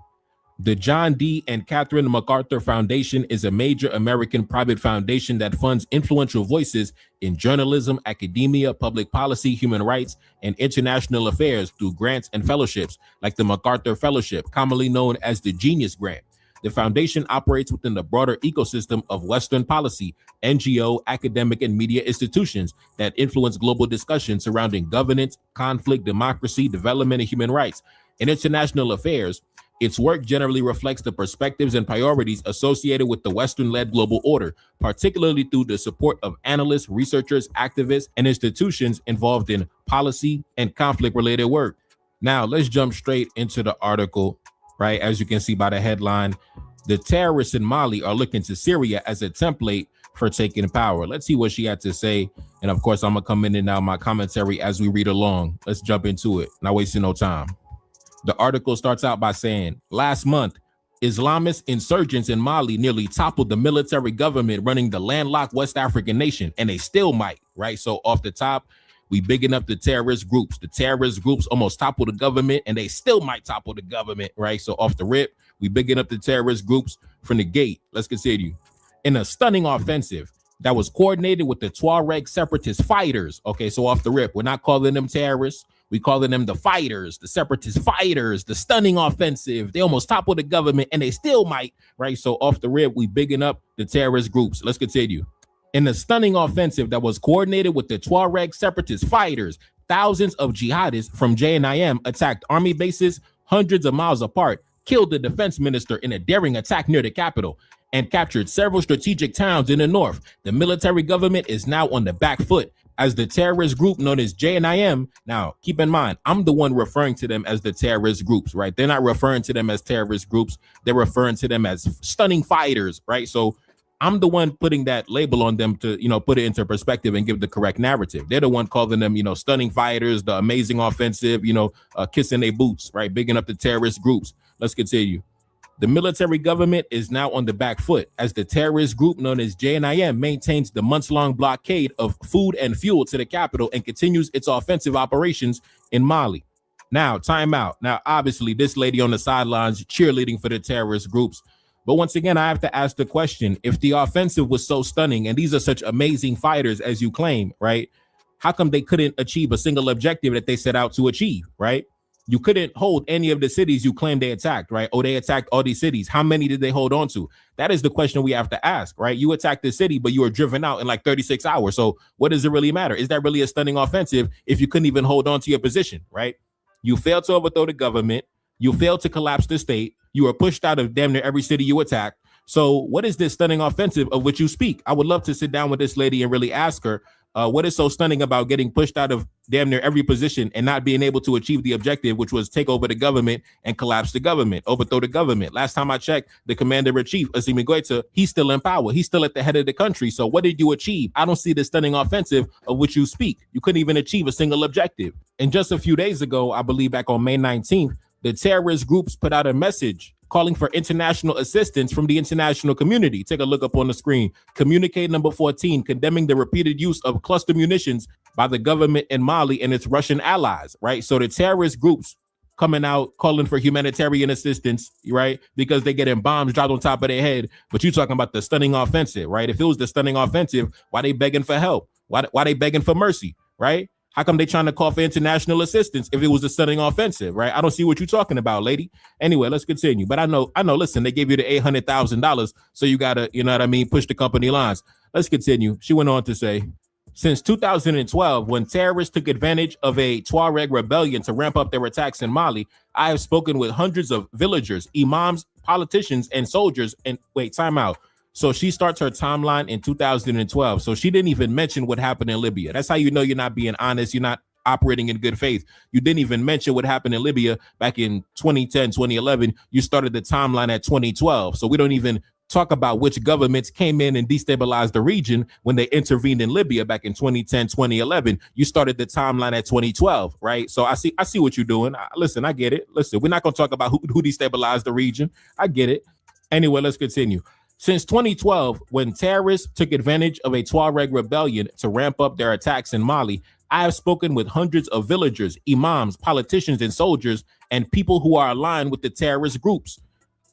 The John D. and Catherine MacArthur Foundation is a major American private foundation that funds influential voices in journalism, academia, public policy, human rights, and international affairs through grants and fellowships like the MacArthur Fellowship, commonly known as the Genius Grant. The foundation operates within the broader ecosystem of Western policy, NGO, academic, and media institutions that influence global discussions surrounding governance, conflict, democracy, development, and human rights. In international affairs, its work generally reflects the perspectives and priorities associated with the Western-led global order, particularly through the support of analysts, researchers, activists, and institutions involved in policy and conflict-related work. Now, let's jump straight into the article, right? As you can see by the headline, the terrorists in Mali are looking to Syria as a template for taking power. Let's see what she had to say. And of course, I'm going to come in and out my commentary as we read along. Let's jump into it. Not wasting no time. The article starts out by saying, last month, Islamist insurgents in Mali nearly toppled the military government running the landlocked West African nation, and they still might, right? So off the top, we bigging up the terrorist groups. The terrorist groups almost toppled the government, and they still might topple the government, right? So off the rip, we bigging up the terrorist groups from the gate. Let's continue. In a stunning offensive that was coordinated with the Traore separatist fighters. Okay, so off the rip, we're not calling them terrorists. We calling them the fighters, the separatist fighters, the stunning offensive. They almost toppled the government, and they still might, right? So off the rip, we bigging up the terrorist groups. Let's continue. In a stunning offensive that was coordinated with the Traore separatist fighters, thousands of jihadists from JNIM attacked army bases hundreds of miles apart, killed the defense minister in a daring attack near the capital, and captured several strategic towns in the north. The military government is now on the back foot as the terrorist group known as JNIM. Now, keep in mind, I'm the one referring to them as the terrorist groups, right? They're not referring to them as terrorist groups. They're referring to them as stunning fighters, right? So I'm the one putting that label on them to, put it into perspective and give the correct narrative. They're the one calling them, stunning fighters, the amazing offensive, kissing their boots, right? Bigging up the terrorist groups. Let's continue. The military government is now on the back foot as the terrorist group known as JNIM maintains the months-long blockade of food and fuel to the capital and continues its offensive operations in Mali. Now, time out. Now, obviously, this lady on the sidelines cheerleading for the terrorist groups. But once again, I have to ask the question, if the offensive was so stunning and these are such amazing fighters as you claim, right? How come they couldn't achieve a single objective that they set out to achieve, right? You couldn't hold any of the cities you claim they attacked, right? Oh, they attacked all these cities. How many did they hold on to? That is the question we have to ask, right? You attacked the city, but you were driven out in like 36 hours. So what does it really matter? Is that really a stunning offensive if you couldn't even hold on to your position, right? You failed to overthrow the government. You failed to collapse the state. You were pushed out of damn near every city you attacked. So what is this stunning offensive of which you speak? I would love to sit down with this lady and really ask her, What is so stunning about getting pushed out of damn near every position and not being able to achieve the objective, which was take over the government and collapse the government, overthrow the government? Last time I checked, the commander-in-chief, Assimi Goïta, he's still in power. He's still at the head of the country. So what did you achieve? I don't see the stunning offensive of which you speak. You couldn't even achieve a single objective. And just a few days ago, I believe back on May 19th, the terrorist groups put out a message calling for international assistance from the international community. Take a look up on the screen. Communique number 14, condemning the repeated use of cluster munitions by the government in Mali and its Russian allies, right? So the terrorist groups coming out calling for humanitarian assistance, right? Because they're getting bombs dropped on top of their head. But you're talking about the stunning offensive, right? If it was the stunning offensive, why they begging for help? Why they begging for mercy, right? How come they trying to call for international assistance if it was a stunning offensive, right? I don't see what you're talking about, lady. Anyway, let's continue. But I know, listen, they gave you the $800,000, so you got to, you know what I mean, push the company lines. Let's continue. She went on to say, since 2012, when terrorists took advantage of a Traore rebellion to ramp up their attacks in Mali, I have spoken with hundreds of villagers, imams, politicians, and soldiers. And wait, time out. So she starts her timeline in 2012. So she didn't even mention what happened in Libya. That's how you know you're not being honest. You're not operating in good faith. You didn't even mention what happened in Libya back in 2010, 2011. You started the timeline at 2012. So we don't even talk about which governments came in and destabilized the region when they intervened in Libya back in 2010, 2011. You started the timeline at 2012, right? So I see what you're doing. Listen, I get it. Listen, we're not going to talk about who destabilized the region. I get it. Anyway, let's continue. Since 2012, when terrorists took advantage of a Tuareg rebellion to ramp up their attacks in Mali, I have spoken with hundreds of villagers, imams, politicians, and soldiers, and people who are aligned with the terrorist groups,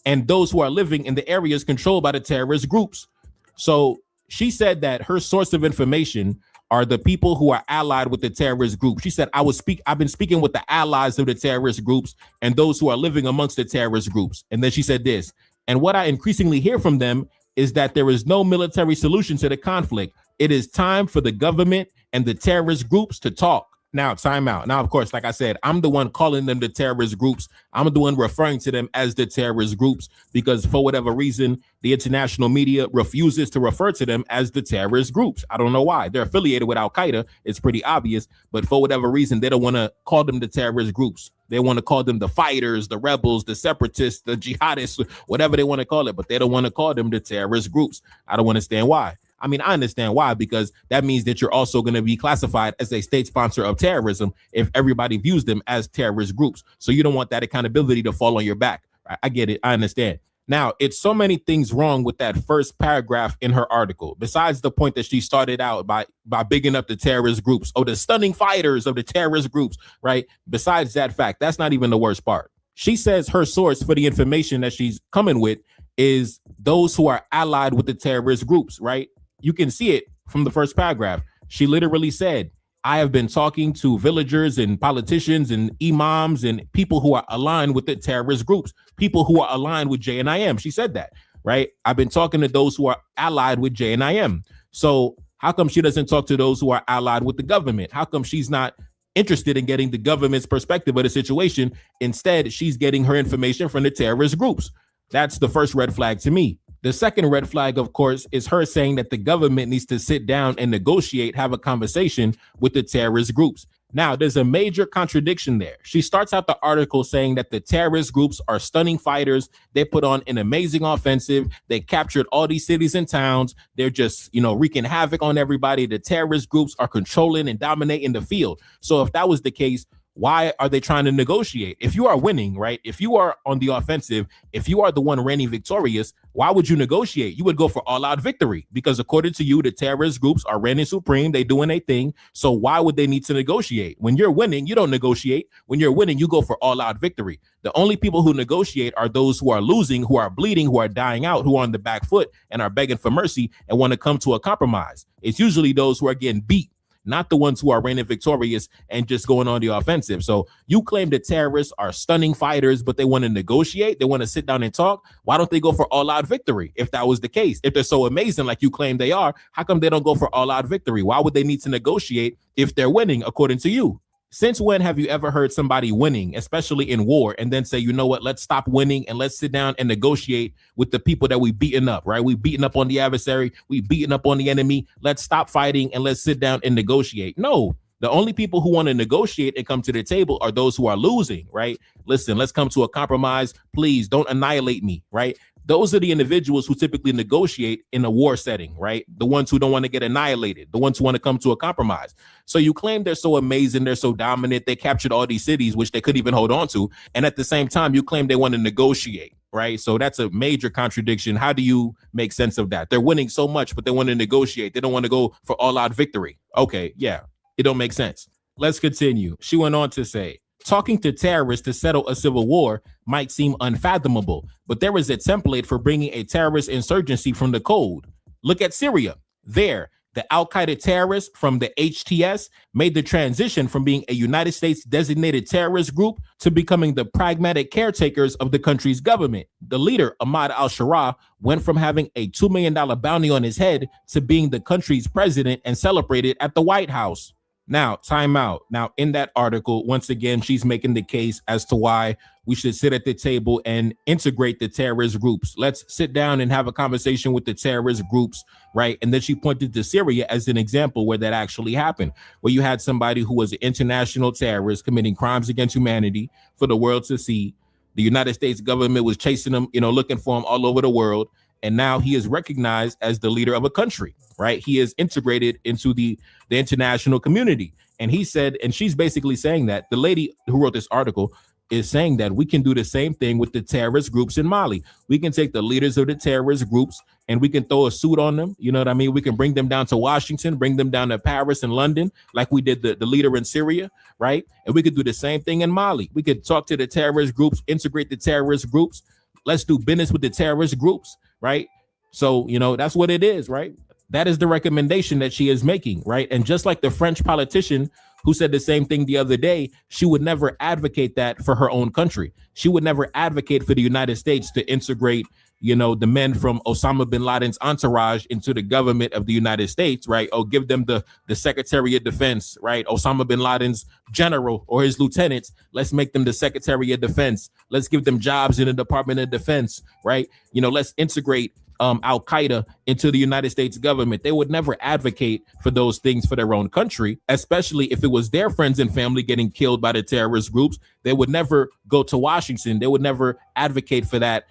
and those who are living in the areas controlled by the terrorist groups. So she said that her source of information are the people who are allied with the terrorist group. She said, I've been speaking with the allies of the terrorist groups and those who are living amongst the terrorist groups. And then she said this, and what I increasingly hear from them is that there is no military solution to the conflict. It is time for the government and the terrorist groups to talk. Now, time out. Now, of course, like I said, I'm the one calling them the terrorist groups. I'm the one referring to them as the terrorist groups because for whatever reason, the international media refuses to refer to them as the terrorist groups. I don't know why. They're affiliated with Al-Qaeda. It's pretty obvious. But for whatever reason, they don't want to call them the terrorist groups. They want to call them the fighters, the rebels, the separatists, the jihadists, whatever they want to call it. But they don't want to call them the terrorist groups. I don't understand why. I mean, I understand why, because that means that you're also going to be classified as a state sponsor of terrorism if everybody views them as terrorist groups. So you don't want that accountability to fall on your back. I get it. I understand. Now, it's so many things wrong with that first paragraph in her article, besides the point that she started out by bigging up the terrorist groups or the stunning fighters of the terrorist groups, right? Besides that fact, that's not even the worst part. She says her source for the information that she's coming with is those who are allied with the terrorist groups, right? You can see it from the first paragraph. She literally said, I have been talking to villagers and politicians and imams and people who are aligned with the terrorist groups, people who are aligned with JNIM. She said that, right? I've been talking to those who are allied with JNIM. So how come she doesn't talk to those who are allied with the government? How come she's not interested in getting the government's perspective of the situation? Instead, she's getting her information from the terrorist groups. That's the first red flag to me. The second red flag, of course, is her saying that the government needs to sit down and negotiate, have a conversation with the terrorist groups. Now, there's a major contradiction there. She starts out the article saying that the terrorist groups are stunning fighters. They put on an amazing offensive. They captured all these cities and towns. They're just, wreaking havoc on everybody. The terrorist groups are controlling and dominating the field. So if that was the case, why are they trying to negotiate? If you are winning, right? If you are on the offensive, if you are the one reigning victorious, why would you negotiate? You would go for all-out victory because according to you, the terrorist groups are reigning supreme. They doing their thing. So why would they need to negotiate? When you're winning, you don't negotiate. When you're winning, you go for all-out victory. The only people who negotiate are those who are losing, who are bleeding, who are dying out, who are on the back foot and are begging for mercy and want to come to a compromise. It's usually those who are getting beat, not the ones who are reigning victorious and just going on the offensive. So you claim the terrorists are stunning fighters, but they want to negotiate. They want to sit down and talk. Why don't they go for all-out victory? If that was the case, if they're so amazing like you claim they are, how come they don't go for all-out victory? Why would they need to negotiate if they're winning, according to you? Since when have you ever heard somebody winning, especially in war, and then say, you know what, let's stop winning and let's sit down and negotiate with the people that we beaten up, right? We beaten up on the adversary, we beaten up on the enemy. Let's stop fighting and let's sit down and negotiate. No, the only people who want to negotiate and come to the table are those who are losing, right? Listen, let's come to a compromise. Please don't annihilate me, right? Those are the individuals who typically negotiate in a war setting, right? The ones who don't want to get annihilated, the ones who want to come to a compromise. So you claim they're so amazing, they're so dominant, they captured all these cities, which they couldn't even hold on to. And at the same time, you claim they want to negotiate, right? So that's a major contradiction. How do you make sense of that? They're winning so much, but they want to negotiate. They don't want to go for all-out victory. Okay, yeah, it don't make sense. Let's continue. She went on to say, talking to terrorists to settle a civil war might seem unfathomable, but there is a template for bringing a terrorist insurgency from the code. Look at Syria. There, the Al-Qaeda terrorists from the HTS made the transition from being a United States designated terrorist group to becoming the pragmatic caretakers of the country's government. The leader, Ahmad al-Sharaa, went from having a $2 million bounty on his head to being the country's president and celebrated at the White House. Now, time out. Now, in that article, once again, she's making the case as to why we should sit at the table and integrate the terrorist groups. Let's sit down and have a conversation with the terrorist groups, right? And then she pointed to Syria as an example where that actually happened, where you had somebody who was an international terrorist committing crimes against humanity for the world to see. The United States government was chasing him, looking for him all over the world. And now he is recognized as the leader of a country, right? He is integrated into the international community. And he said, and she's basically saying that the lady who wrote this article is saying that we can do the same thing with the terrorist groups in Mali. We can take the leaders of the terrorist groups and we can throw a suit on them. You know what I mean? We can bring them down to Washington, bring them down to Paris and London, like we did the leader in Syria, right? And we could do the same thing in Mali. We could talk to the terrorist groups, integrate the terrorist groups. Let's do business with the terrorist groups, right? So, that's what it is, right? That is the recommendation that she is making, right? And just like the French politician who said the same thing the other day, she would never advocate that for her own country. She would never advocate for the United States to integrate, the men from Osama bin Laden's entourage into the government of the United States, right? Or give them the Secretary of Defense, right? Osama bin Laden's general or his lieutenants, let's make them the Secretary of Defense. Let's give them jobs in the Department of Defense, right? Let's integrate Al-Qaeda into the United States government. They would never advocate for those things for their own country, especially if it was their friends and family getting killed by the terrorist groups. They would never go to Washington. They would never advocate for that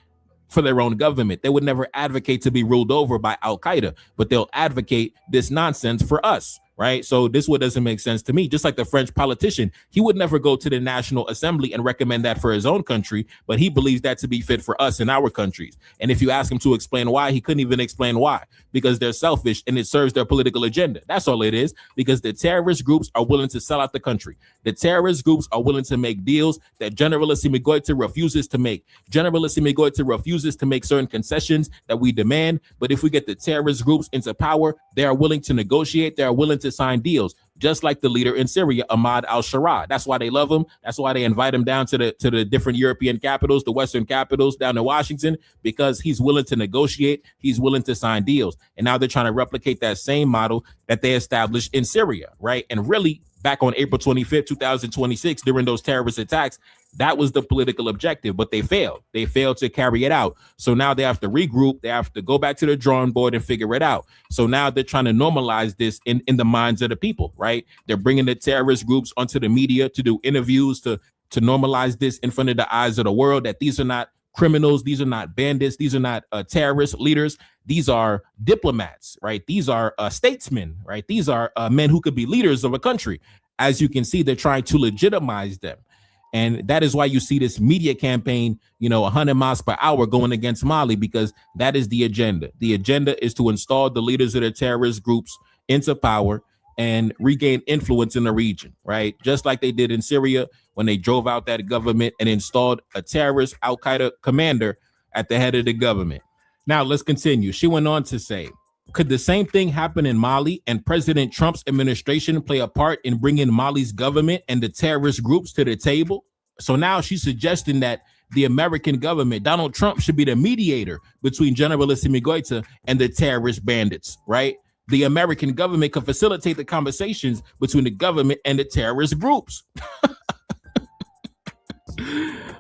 for their own government. They would never advocate to be ruled over by Al-Qaeda, but they'll advocate this nonsense for us, right? So this what doesn't make sense to me. Just like the French politician, he would never go to the National Assembly and recommend that for his own country, but he believes that to be fit for us in our countries. And if you ask him to explain why, he couldn't even explain why, because they're selfish and it serves their political agenda. That's all it is, because the terrorist groups are willing to sell out the country. The terrorist groups are willing to make deals that Generalissimo Goita refuses to make. Generalissimo Goita refuses to make certain concessions that we demand. But if we get the terrorist groups into power, they are willing to negotiate. They are willing to sign deals, just like the leader in Syria, Ahmad al-Sharaa. That's why they love him. That's why they invite him down to the different European capitals, the Western capitals, down to Washington, because he's willing to negotiate. He's willing to sign deals. And now they're trying to replicate that same model that they established in Syria, right? And really, back on April 25th, 2026, during those terrorist attacks, that was the political objective, but they failed. They failed to carry it out. So now they have to regroup. They have to go back to the drawing board and figure it out. So now they're trying to normalize this in the minds of the people, right? They're bringing the terrorist groups onto the media to do interviews, to normalize this in front of the eyes of the world, that these are not criminals. These are not bandits. These are not terrorist leaders. These are diplomats, right? These are statesmen, right? These are men who could be leaders of a country. As you can see, they're trying to legitimize them. And that is why you see this media campaign, 100 miles per hour going against Mali, because that is the agenda. The agenda is to install the leaders of the terrorist groups into power and regain influence in the region, right? Just like they did in Syria when they drove out that government and installed a terrorist Al-Qaeda commander at the head of the government. Now, let's continue. She went on to say, could the same thing happen in Mali and President Trump's administration play a part in bringing Mali's government and the terrorist groups to the table? So now she's suggesting that the American government, Donald Trump, should be the mediator between Generalissimo Goita and the terrorist bandits, right? the American government could facilitate the conversations between the government and the terrorist groups.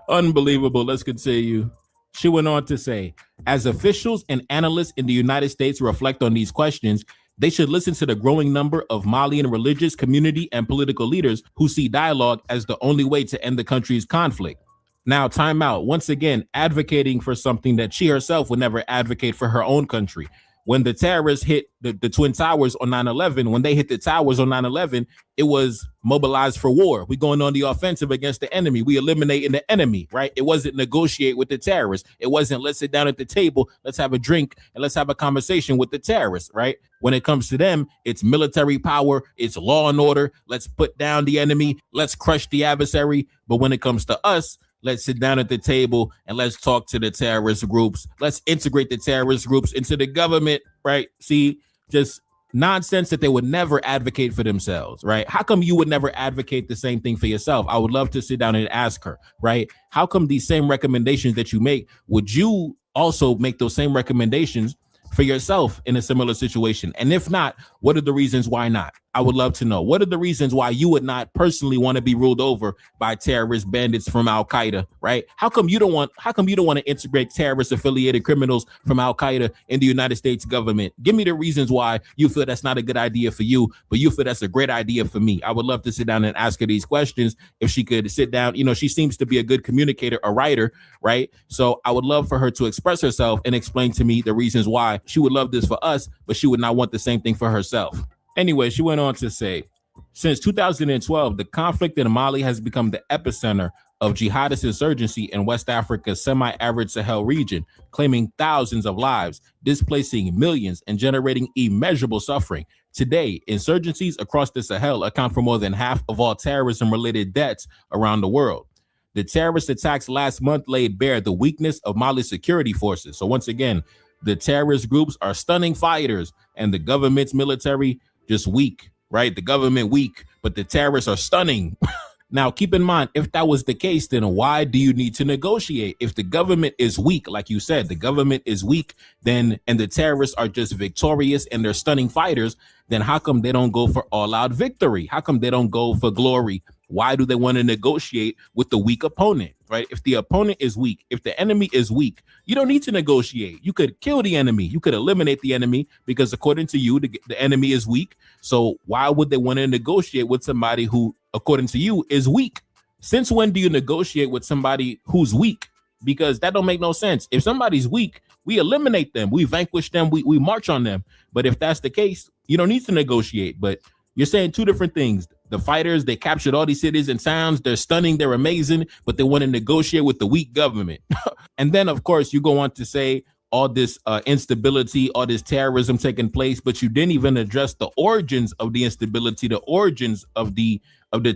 Unbelievable. Let's continue. She went on to say, as officials and analysts in the United States reflect on these questions, they should listen to the growing number of Malian religious, community, and political leaders who see dialogue as the only way to end the country's conflict. Now, time out. Once again, advocating for something that she herself would never advocate for her own country. When the terrorists hit the Twin Towers on 9/11, when they hit the towers on 9/11, it was mobilized for war. We going on the offensive against the enemy. We eliminating the enemy, right? It wasn't negotiate with the terrorists. It wasn't let's sit down at the table, let's have a drink, and let's have a conversation with the terrorists, right? When it comes to them, it's military power, it's law and order. Let's put down the enemy, let's crush the adversary. But when it comes to us, let's sit down at the table and let's talk to the terrorist groups. Let's integrate the terrorist groups into the government, right? See, just nonsense that they would never advocate for themselves, right? How come you would never advocate the same thing for yourself? I would love to sit down and ask her, right? How come these same recommendations that you make, would you also make those same recommendations for yourself in a similar situation? And if not, what are the reasons why not? I would love to know. What are the reasons why you would not personally want to be ruled over by terrorist bandits from Al Qaeda, right? How come you don't want to integrate terrorist affiliated criminals from Al Qaeda in the United States government? Give me the reasons why you feel that's not a good idea for you, but you feel that's a great idea for me. I would love to sit down and ask her these questions. If she could sit down, she seems to be a good communicator, a writer, right? So I would love for her to express herself and explain to me the reasons why she would love this for us, but she would not want the same thing for herself. Anyway, she went on to say, since 2012, the conflict in Mali has become the epicenter of jihadist insurgency in West Africa's semi-arid Sahel region, claiming thousands of lives, displacing millions, and generating immeasurable suffering. Today, insurgencies across the Sahel account for more than half of all terrorism-related deaths around the world. The terrorist attacks last month laid bare the weakness of Mali's security forces. So once again, the terrorist groups are stunning fighters, and the government's military just weak, right? The government weak, but the terrorists are stunning. Now, keep in mind, if that was the case, then why do you need to negotiate? If the government is weak, like you said, the government is weak, then, and the terrorists are just victorious and they're stunning fighters, then how come they don't go for all-out victory? How come they don't go for glory? Why do they want to negotiate with the weak opponent, right? If the opponent is weak, if the enemy is weak, you don't need to negotiate. You could kill the enemy. You could eliminate the enemy because according to you, the enemy is weak. So why would they want to negotiate with somebody who, according to you, is weak? Since when do you negotiate with somebody who's weak? Because that don't make no sense. If somebody's weak, we eliminate them. We vanquish them. We march on them. But if that's the case, you don't need to negotiate. But you're saying two different things. The fighters, they captured all these cities and towns. They're stunning. They're amazing. But they want to negotiate with the weak government. And then, of course, you go on to say all this instability, all this terrorism taking place. But you didn't even address the origins of the instability, the origins of the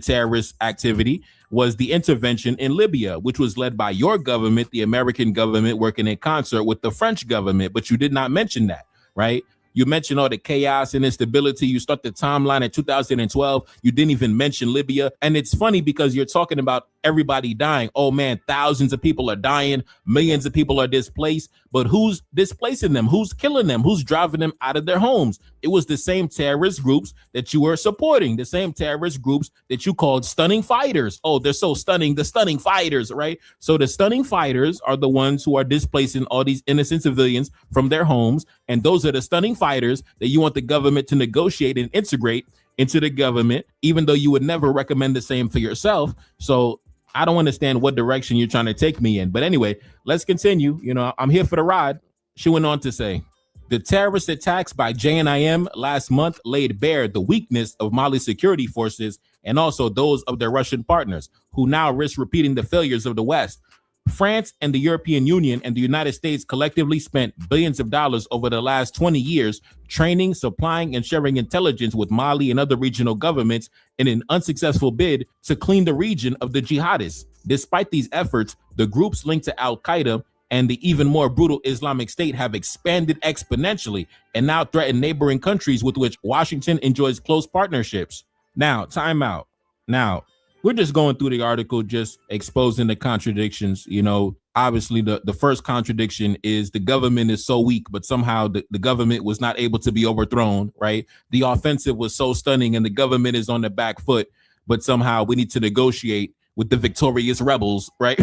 terrorist activity was the intervention in Libya, which was led by your government, the American government, working in concert with the French government. But you did not mention that, right? You mentioned all the chaos and instability. You start the timeline in 2012. You didn't even mention Libya. And it's funny because you're talking about everybody dying. Oh, man, thousands of people are dying. Millions of people are displaced. But who's displacing them? Who's killing them? Who's driving them out of their homes? It was the same terrorist groups that you were supporting, the same terrorist groups that you called stunning fighters. Oh, they're so stunning, the stunning fighters, right? So the stunning fighters are the ones who are displacing all these innocent civilians from their homes. And those are the stunning fighters that you want the government to negotiate and integrate into the government, even though you would never recommend the same for yourself. So I don't understand what direction you're trying to take me in. But anyway, let's continue. I'm here for the ride. She went on to say, the terrorist attacks by JNIM last month laid bare the weakness of Mali's security forces and also those of their Russian partners, who now risk repeating the failures of the West. France and the European Union and the United States collectively spent billions of dollars over the last 20 years training, supplying, and sharing intelligence with Mali and other regional governments in an unsuccessful bid to clean the region of the jihadists. Despite these efforts, the groups linked to Al Qaeda and the even more brutal Islamic State have expanded exponentially and now threaten neighboring countries with which Washington enjoys close partnerships. Now, time out. Now, we're just going through the article, just exposing the contradictions. obviously the first contradiction is the government is so weak, but somehow the government was not able to be overthrown, right? The offensive was so stunning and the government is on the back foot, but somehow we need to negotiate with the victorious rebels, right?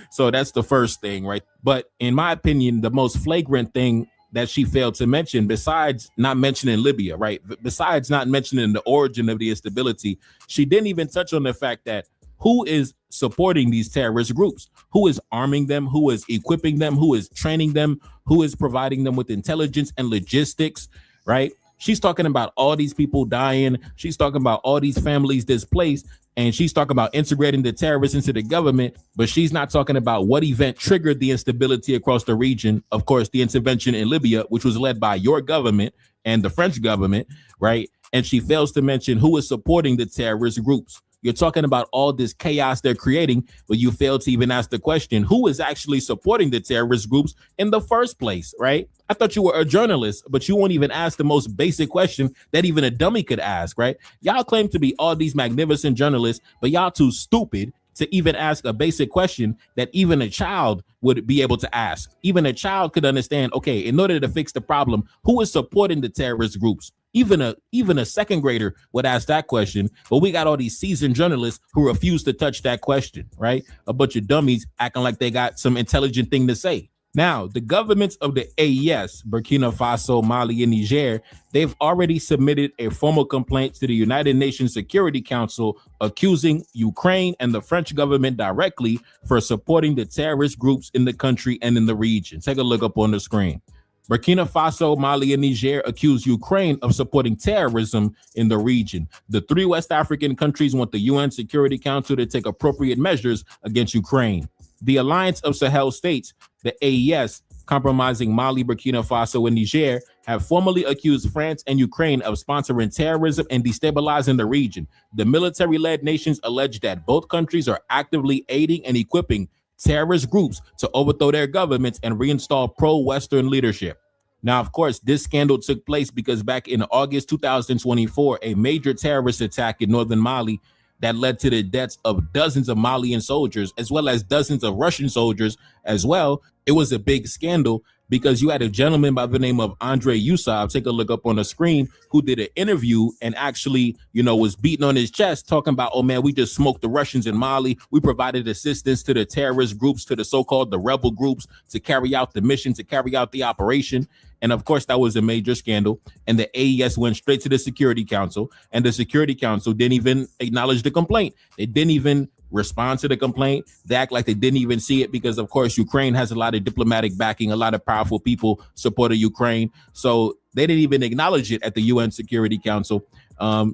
So that's the first thing, right? But in my opinion, the most flagrant thing that she failed to mention, besides not mentioning Libya, right? Besides not mentioning the origin of the instability, she didn't even touch on the fact that who is supporting these terrorist groups, who is arming them, who is equipping them, who is training them, who is providing them with intelligence and logistics, right? She's talking about all these people dying. She's talking about all these families displaced. And she's talking about integrating the terrorists into the government, but she's not talking about what event triggered the instability across the region. Of course, the intervention in Libya, which was led by your government and the French government, right? And she fails to mention who is supporting the terrorist groups. You're talking about all this chaos they're creating, but you fail to even ask the question, who is actually supporting the terrorist groups in the first place, right? I thought you were a journalist, but you won't even ask the most basic question that even a dummy could ask, right? Y'all claim to be all these magnificent journalists, but y'all too stupid to even ask a basic question that even a child would be able to ask. Even a child could understand, okay, in order to fix the problem, who is supporting the terrorist groups? Even a second grader would ask that question, but we got all these seasoned journalists who refuse to touch that question, right? A bunch of dummies acting like they got some intelligent thing to say. Now, the governments of the AES, Burkina Faso, Mali, and Niger, they've already submitted a formal complaint to the United Nations Security Council accusing Ukraine and the French government directly for supporting the terrorist groups in the country and in the region. Take a look up on the screen. Burkina Faso, Mali, and Niger accuse Ukraine of supporting terrorism in the region. The three West African countries want the UN Security Council to take appropriate measures against Ukraine. The Alliance of Sahel States, the AES, compromising Mali, Burkina Faso, and Niger, have formally accused France and Ukraine of sponsoring terrorism and destabilizing the region. The military-led nations allege that both countries are actively aiding and equipping terrorist groups to overthrow their governments and reinstall pro-Western leadership. Now, of course, this scandal took place because back in August 2024, a major terrorist attack in northern Mali that led to the deaths of dozens of Malian soldiers, as well as dozens of Russian soldiers as well. It was a big scandal because you had a gentleman by the name of Andre Yusov, take a look up on the screen, who did an interview and actually, was beating on his chest talking about, oh man, we just smoked the Russians in Mali. We provided assistance to the terrorist groups, to the so-called the rebel groups to carry out the mission, to carry out the operation. And of course, that was a major scandal. And the AES went straight to the Security Council, and the Security Council didn't even acknowledge the complaint. They didn't even respond to the complaint. They act like they didn't even see it because, of course, Ukraine has a lot of diplomatic backing. A lot of powerful people supported Ukraine. So they didn't even acknowledge it at the UN Security Council.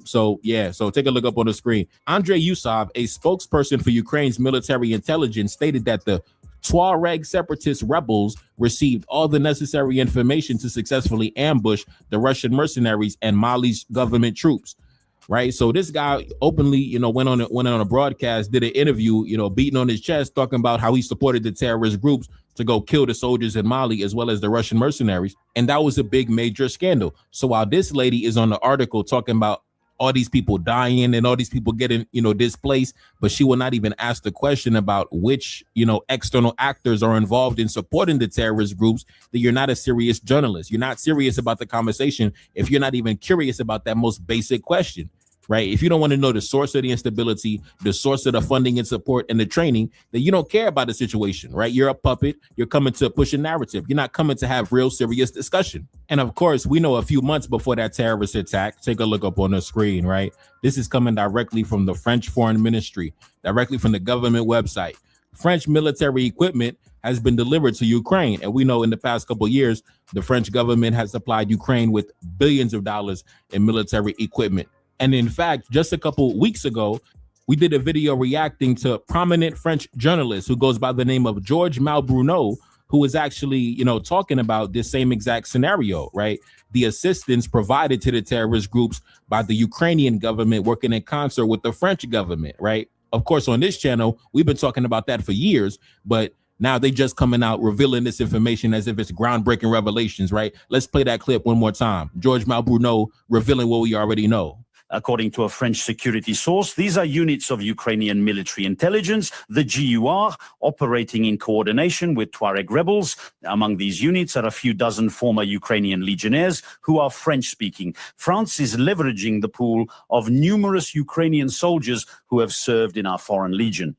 So take a look up on the screen. Andre Yusov, a spokesperson for Ukraine's military intelligence, stated that the Traore separatist rebels received all the necessary information to successfully ambush the Russian mercenaries and Mali's government troops. Right. So this guy openly, went on a broadcast, did an interview, beating on his chest, talking about how he supported the terrorist groups to go kill the soldiers in Mali, as well as the Russian mercenaries. And that was a big major scandal. So while this lady is on the article talking about all these people dying and all these people getting, displaced, but she will not even ask the question about which, external actors are involved in supporting the terrorist groups, that you're not a serious journalist. You're not serious about the conversation if you're not even curious about that most basic question, right? If you don't want to know the source of the instability, the source of the funding and support and the training, then you don't care about the situation, right? You're a puppet. You're coming to push a narrative. You're not coming to have real serious discussion. And of course, we know a few months before that terrorist attack, take a look up on the screen, right? This is coming directly from the French Foreign Ministry, directly from the government website. French military equipment has been delivered to Ukraine. And we know in the past couple of years, the French government has supplied Ukraine with billions of dollars in military equipment. And in fact, just a couple weeks ago, we did a video reacting to a prominent French journalist who goes by the name of Georges Malbruno, who was actually, talking about this same exact scenario, right? The assistance provided to the terrorist groups by the Ukrainian government working in concert with the French government, right? Of course, on this channel, we've been talking about that for years, but now they just coming out revealing this information as if it's groundbreaking revelations, right? Let's play that clip one more time. Georges Malbruno revealing what we already know. According to a French security source, these are units of Ukrainian military intelligence, the GUR, operating in coordination with Tuareg rebels. Among these units are a few dozen former Ukrainian legionnaires who are French-speaking. France is leveraging the pool of numerous Ukrainian soldiers who have served in our Foreign Legion.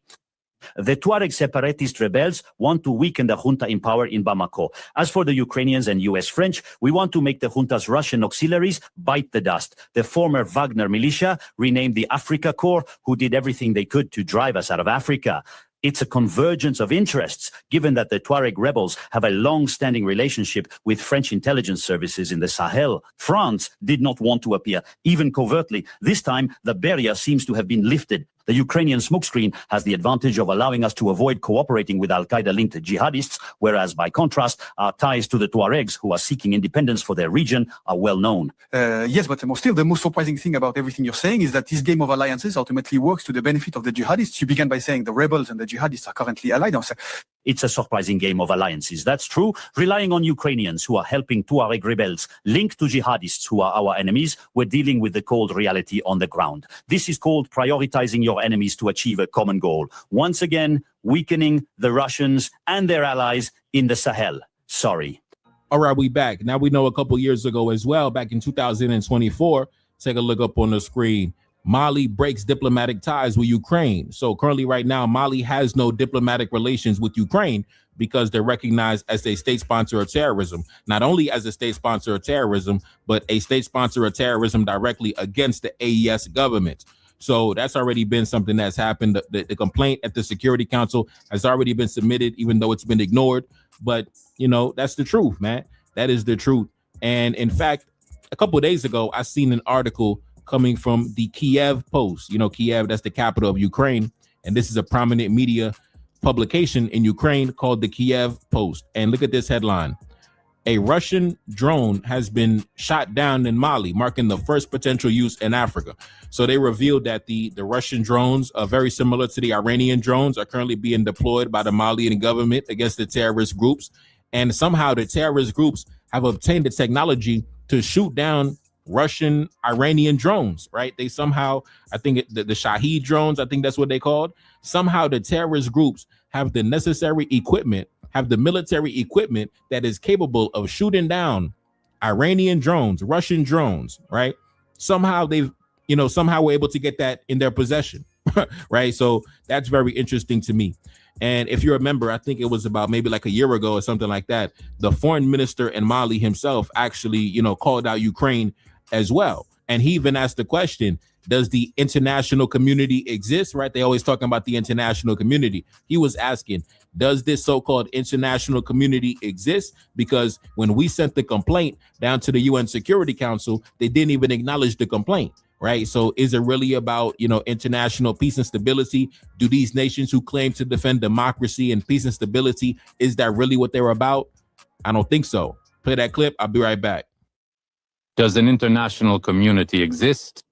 The Tuareg separatist rebels want to weaken the junta in power in Bamako. As for the Ukrainians and US French, we want to make the junta's Russian auxiliaries bite the dust. The former Wagner militia, renamed the Africa Corps, who did everything they could to drive us out of Africa. It's a convergence of interests, given that the Tuareg rebels have a long-standing relationship with French intelligence services in the Sahel. France did not want to appear, even covertly. This time, the barrier seems to have been lifted. The Ukrainian smokescreen has the advantage of allowing us to avoid cooperating with al-Qaeda-linked jihadists, whereas by contrast, our ties to the Tuaregs, who are seeking independence for their region, are well known. Yes, but still the most surprising thing about everything you're saying is that this game of alliances ultimately works to the benefit of the jihadists. You began by saying the rebels and the jihadists are currently allied. It's a surprising game of alliances, that's true, relying on Ukrainians who are helping Tuareg rebels linked to jihadists who are our enemies. We're dealing with the cold reality on the ground. This is called prioritizing your enemies to achieve a common goal. Once again, weakening the Russians and their allies in the Sahel. Sorry. All right, we back. Now we know a couple years ago as well, back in 2024, take a look up on the screen. Mali breaks diplomatic ties with Ukraine. So currently right now, Mali has no diplomatic relations with Ukraine because they're recognized as a state sponsor of terrorism, not only as a state sponsor of terrorism, but a state sponsor of terrorism directly against the AES government. So that's already been something that's happened. The complaint at the Security Council has already been submitted, even though it's been ignored. But, you know, that's the truth, man. That is the truth. And in fact, a couple of days ago, I seen an article coming from the Kiev Post. You know, Kiev, that's the capital of Ukraine. And this is a prominent media publication in Ukraine called the Kiev Post. And look at this headline. A Russian drone has been shot down in Mali, marking the first potential use in Africa. So they revealed that the Russian drones are very similar to the Iranian drones, are currently being deployed by the Malian government against the terrorist groups. And somehow the terrorist groups have obtained the technology to shoot down Russian Iranian drones, right? They somehow, I think the Shahed drones, I think that's what they called. Somehow the terrorist groups have the necessary equipment, have the military equipment that is capable of shooting down Iranian drones, Russian drones, right? Somehow somehow we're able to get that in their possession, right? So that's very interesting to me. And if you remember, I think it was about maybe like a year ago or something like that, the foreign minister in Mali himself actually, called out Ukraine as well. And he even asked the question, does the international community exist, right? They always talking about the international community. He was asking, does this so-called international community exist? Because when we sent the complaint down to the UN Security Council, they didn't even acknowledge the complaint, right? So is it really about, international peace and stability? Do these nations who claim to defend democracy and peace and stability, is that really what they're about? I don't think so. Play that clip. I'll be right back. Does an international community exist?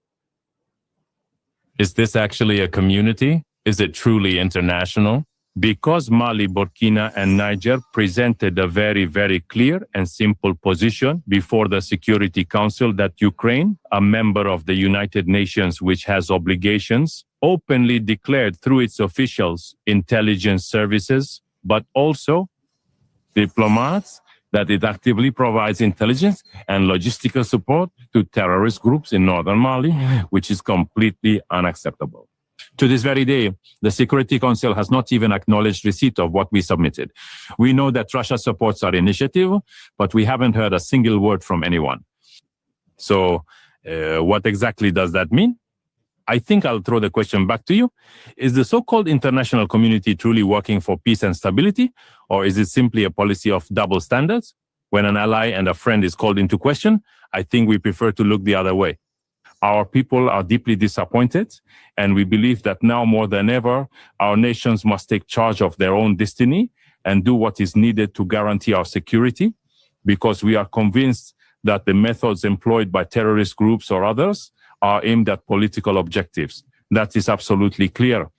Is this actually a community? Is it truly international? Because Mali, Burkina, and Niger presented a very, very clear and simple position before the Security Council that Ukraine, a member of the United Nations which has obligations, openly declared through its officials, intelligence services, but also diplomats, that it actively provides intelligence and logistical support to terrorist groups in northern Mali, which is completely unacceptable. To this very day, the Security Council has not even acknowledged receipt of what we submitted. We know that Russia supports our initiative, but we haven't heard a single word from anyone. So what exactly does that mean? I think I'll throw the question back to you. Is the so-called international community truly working for peace and stability, or is it simply a policy of double standards? When an ally and a friend is called into question, I think we prefer to look the other way. Our people are deeply disappointed, and we believe that now more than ever, our nations must take charge of their own destiny and do what is needed to guarantee our security, because we are convinced that the methods employed by terrorist groups or others are aimed at political objectives. That is absolutely clear.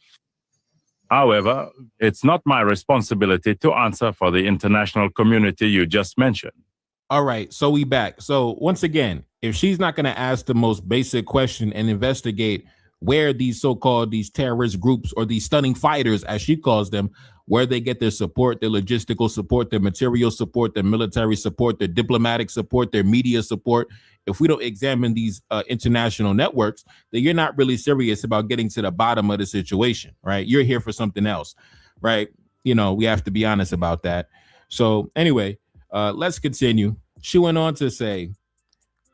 However, it's not my responsibility to answer for the international community you just mentioned. All right, so we back. So once again, if she's not going to ask the most basic question and investigate where these terrorist groups or these stunning fighters, as she calls them, where they get their support, their logistical support, their material support, their military support, their diplomatic support, their media support, if we don't examine these international networks, then you're not really serious about getting to the bottom of the situation, right? You're here for something else, right? You know, we have to be honest about that. So anyway, let's continue. She went on to say,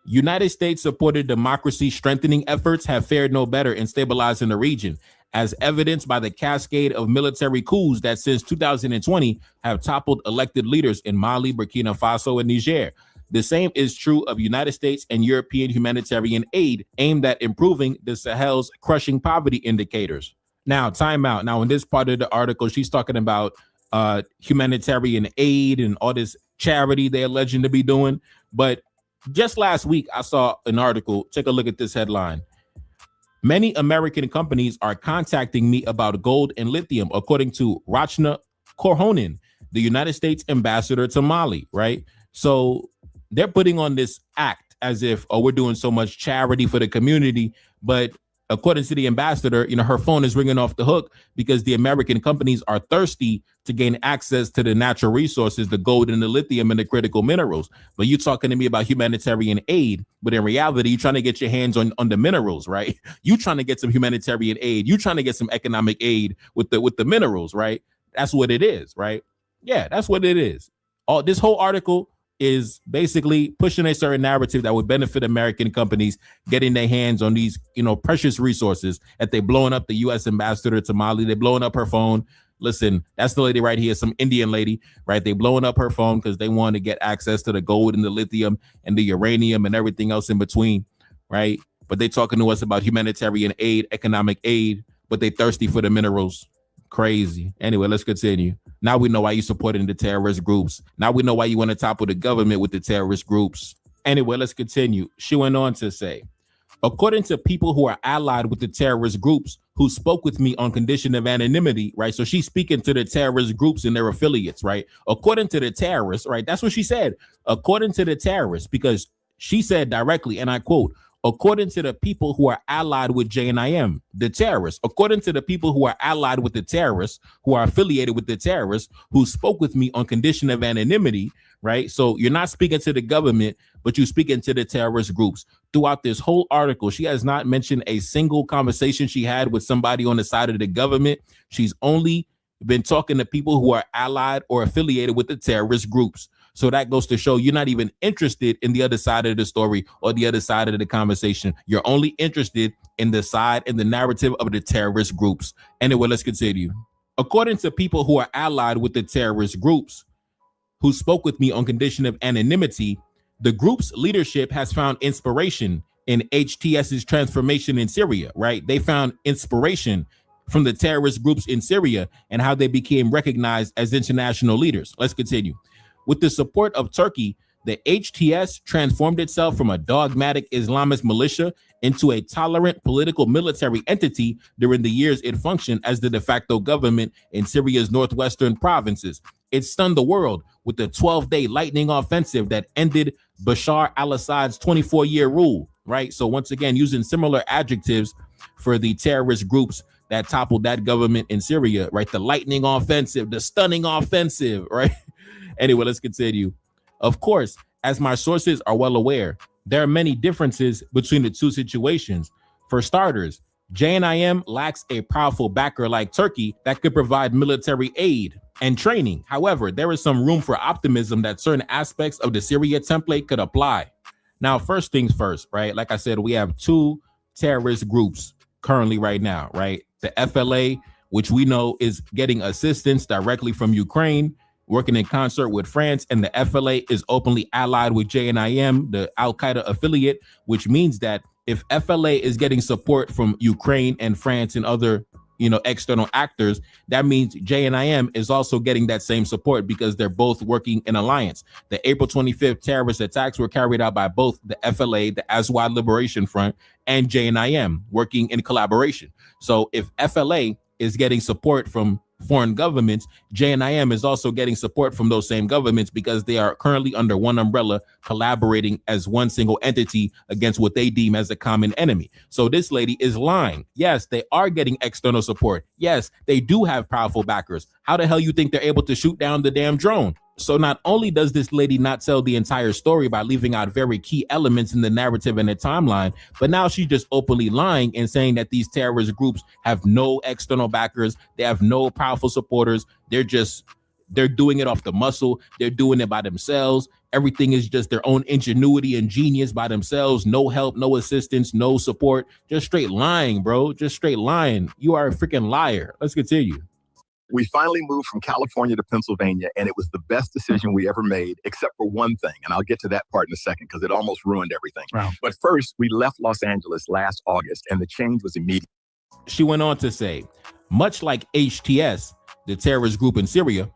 United States supported democracy strengthening efforts have fared no better in stabilizing the region, as evidenced by the cascade of military coups that since 2020 have toppled elected leaders in Mali, Burkina Faso, and Niger. The same is true of United States and European humanitarian aid aimed at improving the Sahel's crushing poverty indicators. Now, time out. Now, in this part of the article, she's talking about humanitarian aid and all this charity they're alleging to be doing. But just last week, I saw an article. Take a look at this headline. Many American companies are contacting me about gold and lithium, according to Rachna Korhonen, the United States ambassador to Mali, right? So they're putting on this act as if, oh, we're doing so much charity for the community. But according to the ambassador, you know, her phone is ringing off the hook because the American companies are thirsty to gain access to the natural resources, the gold and the lithium and the critical minerals. But you're talking to me about humanitarian aid, but in reality, you're trying to get your hands on the minerals, right? You trying to get some humanitarian aid. You trying to get some economic aid with the minerals, right? That's what it is, right? Yeah, that's what it is. All this whole article is basically pushing a certain narrative that would benefit American companies getting their hands on these, you know, precious resources that they blowing up the U.S. ambassador to Mali. They blowing up her phone. Listen, that's the lady right here, some Indian lady, right? They blowing up her phone because they want to get access to the gold and the lithium and the uranium and everything else in between, right? But they talking to us about humanitarian aid, economic aid, but they thirsty for the minerals. Crazy. Anyway, let's continue. Now we know why you supporting the terrorist groups. Now we know why you want to topple the government with the terrorist groups. Anyway, let's continue. She went on to say, according to people who are allied with the terrorist groups who spoke with me on condition of anonymity, right? So she's speaking to the terrorist groups and their affiliates, right? According to the terrorists, right? That's what she said. According to the terrorists, because she said directly, and I quote, according to the people who are allied with JNIM, the terrorists, according to the people who are allied with the terrorists, who are affiliated with the terrorists, who spoke with me on condition of anonymity, right? So you're not speaking to the government, but you're speaking to the terrorist groups. Throughout this whole article, she has not mentioned a single conversation she had with somebody on the side of the government. She's only been talking to people who are allied or affiliated with the terrorist groups. So that goes to show you're not even interested in the other side of the story or the other side of the conversation. You're only interested in the side and the narrative of the terrorist groups. Anyway, let's continue. According to people who are allied with the terrorist groups who spoke with me on condition of anonymity, the group's leadership has found inspiration in HTS's transformation in Syria, right? They found inspiration from the terrorist groups in Syria and how they became recognized as international leaders. Let's continue. With the support of Turkey, the HTS transformed itself from a dogmatic Islamist militia into a tolerant political military entity during the years it functioned as the de facto government in Syria's northwestern provinces. It stunned the world with the 12-day lightning offensive that ended Bashar al-Assad's 24-year rule, right? So once again, using similar adjectives for the terrorist groups that toppled that government in Syria, right? The lightning offensive, the stunning offensive, right? Anyway, let's continue. Of course, as my sources are well aware, there are many differences between the two situations. For starters, JNIM lacks a powerful backer like Turkey that could provide military aid and training. However, there is some room for optimism that certain aspects of the Syria template could apply. Now, first things first, right? Like I said, we have two terrorist groups currently right now, right? The FLA, which we know is getting assistance directly from Ukraine, working in concert with France, and the FLA is openly allied with JNIM, the Al-Qaeda affiliate, which means that if FLA is getting support from Ukraine and France and other, external actors, that means JNIM is also getting that same support because they're both working in alliance. The April 25th terrorist attacks were carried out by both the FLA, the Azawad Liberation Front, and JNIM working in collaboration. So if FLA is getting support from foreign governments, JNIM is also getting support from those same governments because they are currently under one umbrella, collaborating as one single entity against what they deem as a common enemy. So this lady is lying. Yes, they are getting external support. Yes, they do have powerful backers. How the hell you think they're able to shoot down the damn drone? So not only does this lady not tell the entire story by leaving out very key elements in the narrative and the timeline, but now she's just openly lying and saying that these terrorist groups have no external backers, they have no powerful supporters, they're doing it off the muscle, they're doing it by themselves. Everything is just their own ingenuity and genius by themselves. No help, no assistance, no support. Just straight lying, bro. Just straight lying. You are a freaking liar. Let's continue. We finally moved from California to Pennsylvania, and it was the best decision we ever made, except for one thing. And I'll get to that part in a second because it almost ruined everything. Wow. But first, we left Los Angeles last August, and the change was immediate. She went on to say, much like HTS, the terrorist group in Syria,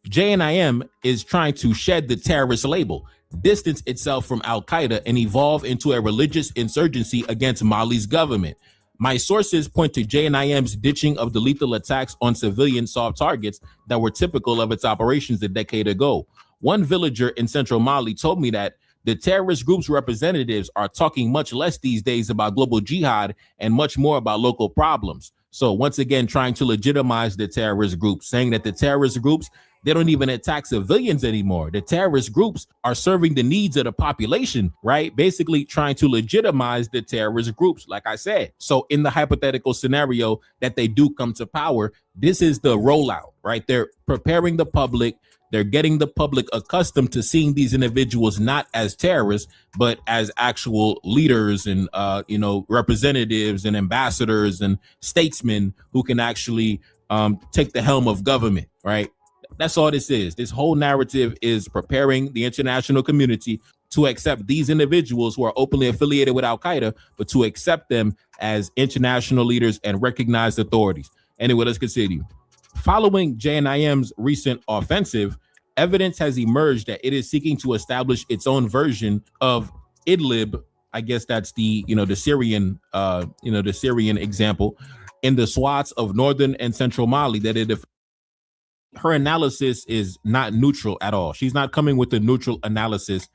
JNIM is trying to shed the terrorist label, distance itself from Al-Qaeda, and evolve into a religious insurgency against Mali's government. My sources point to JNIM's ditching of the lethal attacks on civilian soft targets that were typical of its operations a decade ago. One villager in central Mali told me that the terrorist group's representatives are talking much less these days about global jihad and much more about local problems. So once again, trying to legitimize the terrorist groups, saying that the terrorist groups, they don't even attack civilians anymore. The terrorist groups are serving the needs of the population, right? Basically trying to legitimize the terrorist groups, like I said. So in the hypothetical scenario that they do come to power, this is the rollout, right? They're preparing the public. They're getting the public accustomed to seeing these individuals not as terrorists, but as actual leaders and, representatives and ambassadors and statesmen who can actually take the helm of government, right? That's all this is. This whole narrative is preparing the international community to accept these individuals who are openly affiliated with Al-Qaeda, but to accept them as international leaders and recognized authorities. Anyway, let's continue. Following JNIM's recent offensive, evidence has emerged that it is seeking to establish its own version of Idlib. I guess that's the Syrian example in the swaths of northern and central Mali that it. Her analysis is not neutral at all. She's not coming with a neutral analysis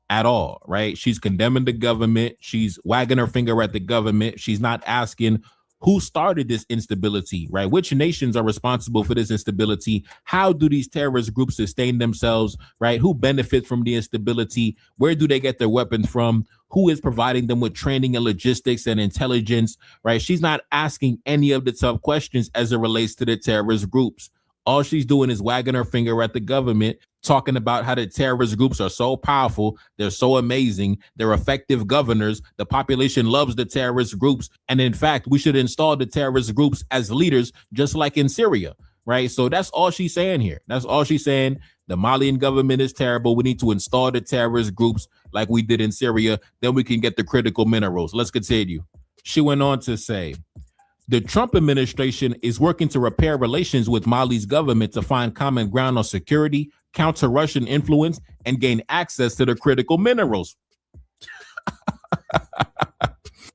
at all, right? She's condemning the government. She's wagging her finger at the government. She's not asking who started this instability, right? Which nations are responsible for this instability? How do these terrorist groups sustain themselves, right? Who benefits from the instability? Where do they get their weapons from? Who is providing them with training and logistics and intelligence, right? She's not asking any of the tough questions as it relates to the terrorist groups. All she's doing is wagging her finger at the government, talking about how the terrorist groups are so powerful, they're so amazing, they're effective governors, the population loves the terrorist groups, and in fact, we should install the terrorist groups as leaders, just like in Syria, right? So that's all she's saying here. That's all she's saying. The Malian government is terrible. We need to install the terrorist groups like we did in Syria. Then we can get the critical minerals. Let's continue. She went on to say, the Trump administration is working to repair relations with Mali's government to find common ground on security, counter Russian influence, and gain access to the critical minerals.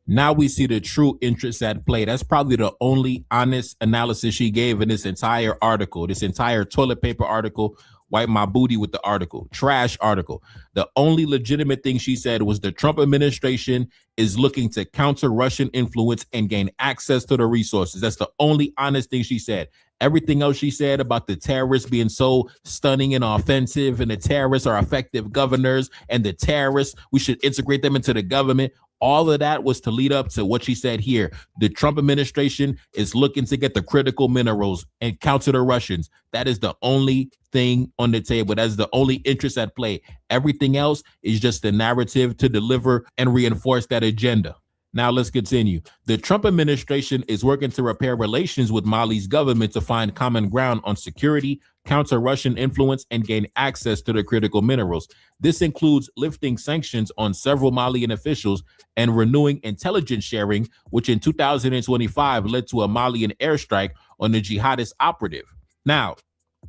Now we see the true interests at play. That's probably the only honest analysis she gave in this entire article, this entire toilet paper article. Wipe my booty with the article, trash article. The only legitimate thing she said was the Trump administration is looking to counter Russian influence and gain access to the resources. That's the only honest thing she said. Everything else she said about the terrorists being so stunning and offensive and the terrorists are effective governors and the terrorists, we should integrate them into the government. All of that was to lead up to what she said here. The Trump administration is looking to get the critical minerals and counter the Russians. That is the only thing on the table. That's the only interest at play. Everything else is just a narrative to deliver and reinforce that agenda. Now let's continue. The Trump administration is working to repair relations with Mali's government to find common ground on security, counter Russian influence, and gain access to the critical minerals. This includes lifting sanctions on several Malian officials and renewing intelligence sharing, which in 2025 led to a Malian airstrike on the jihadist operative. Now,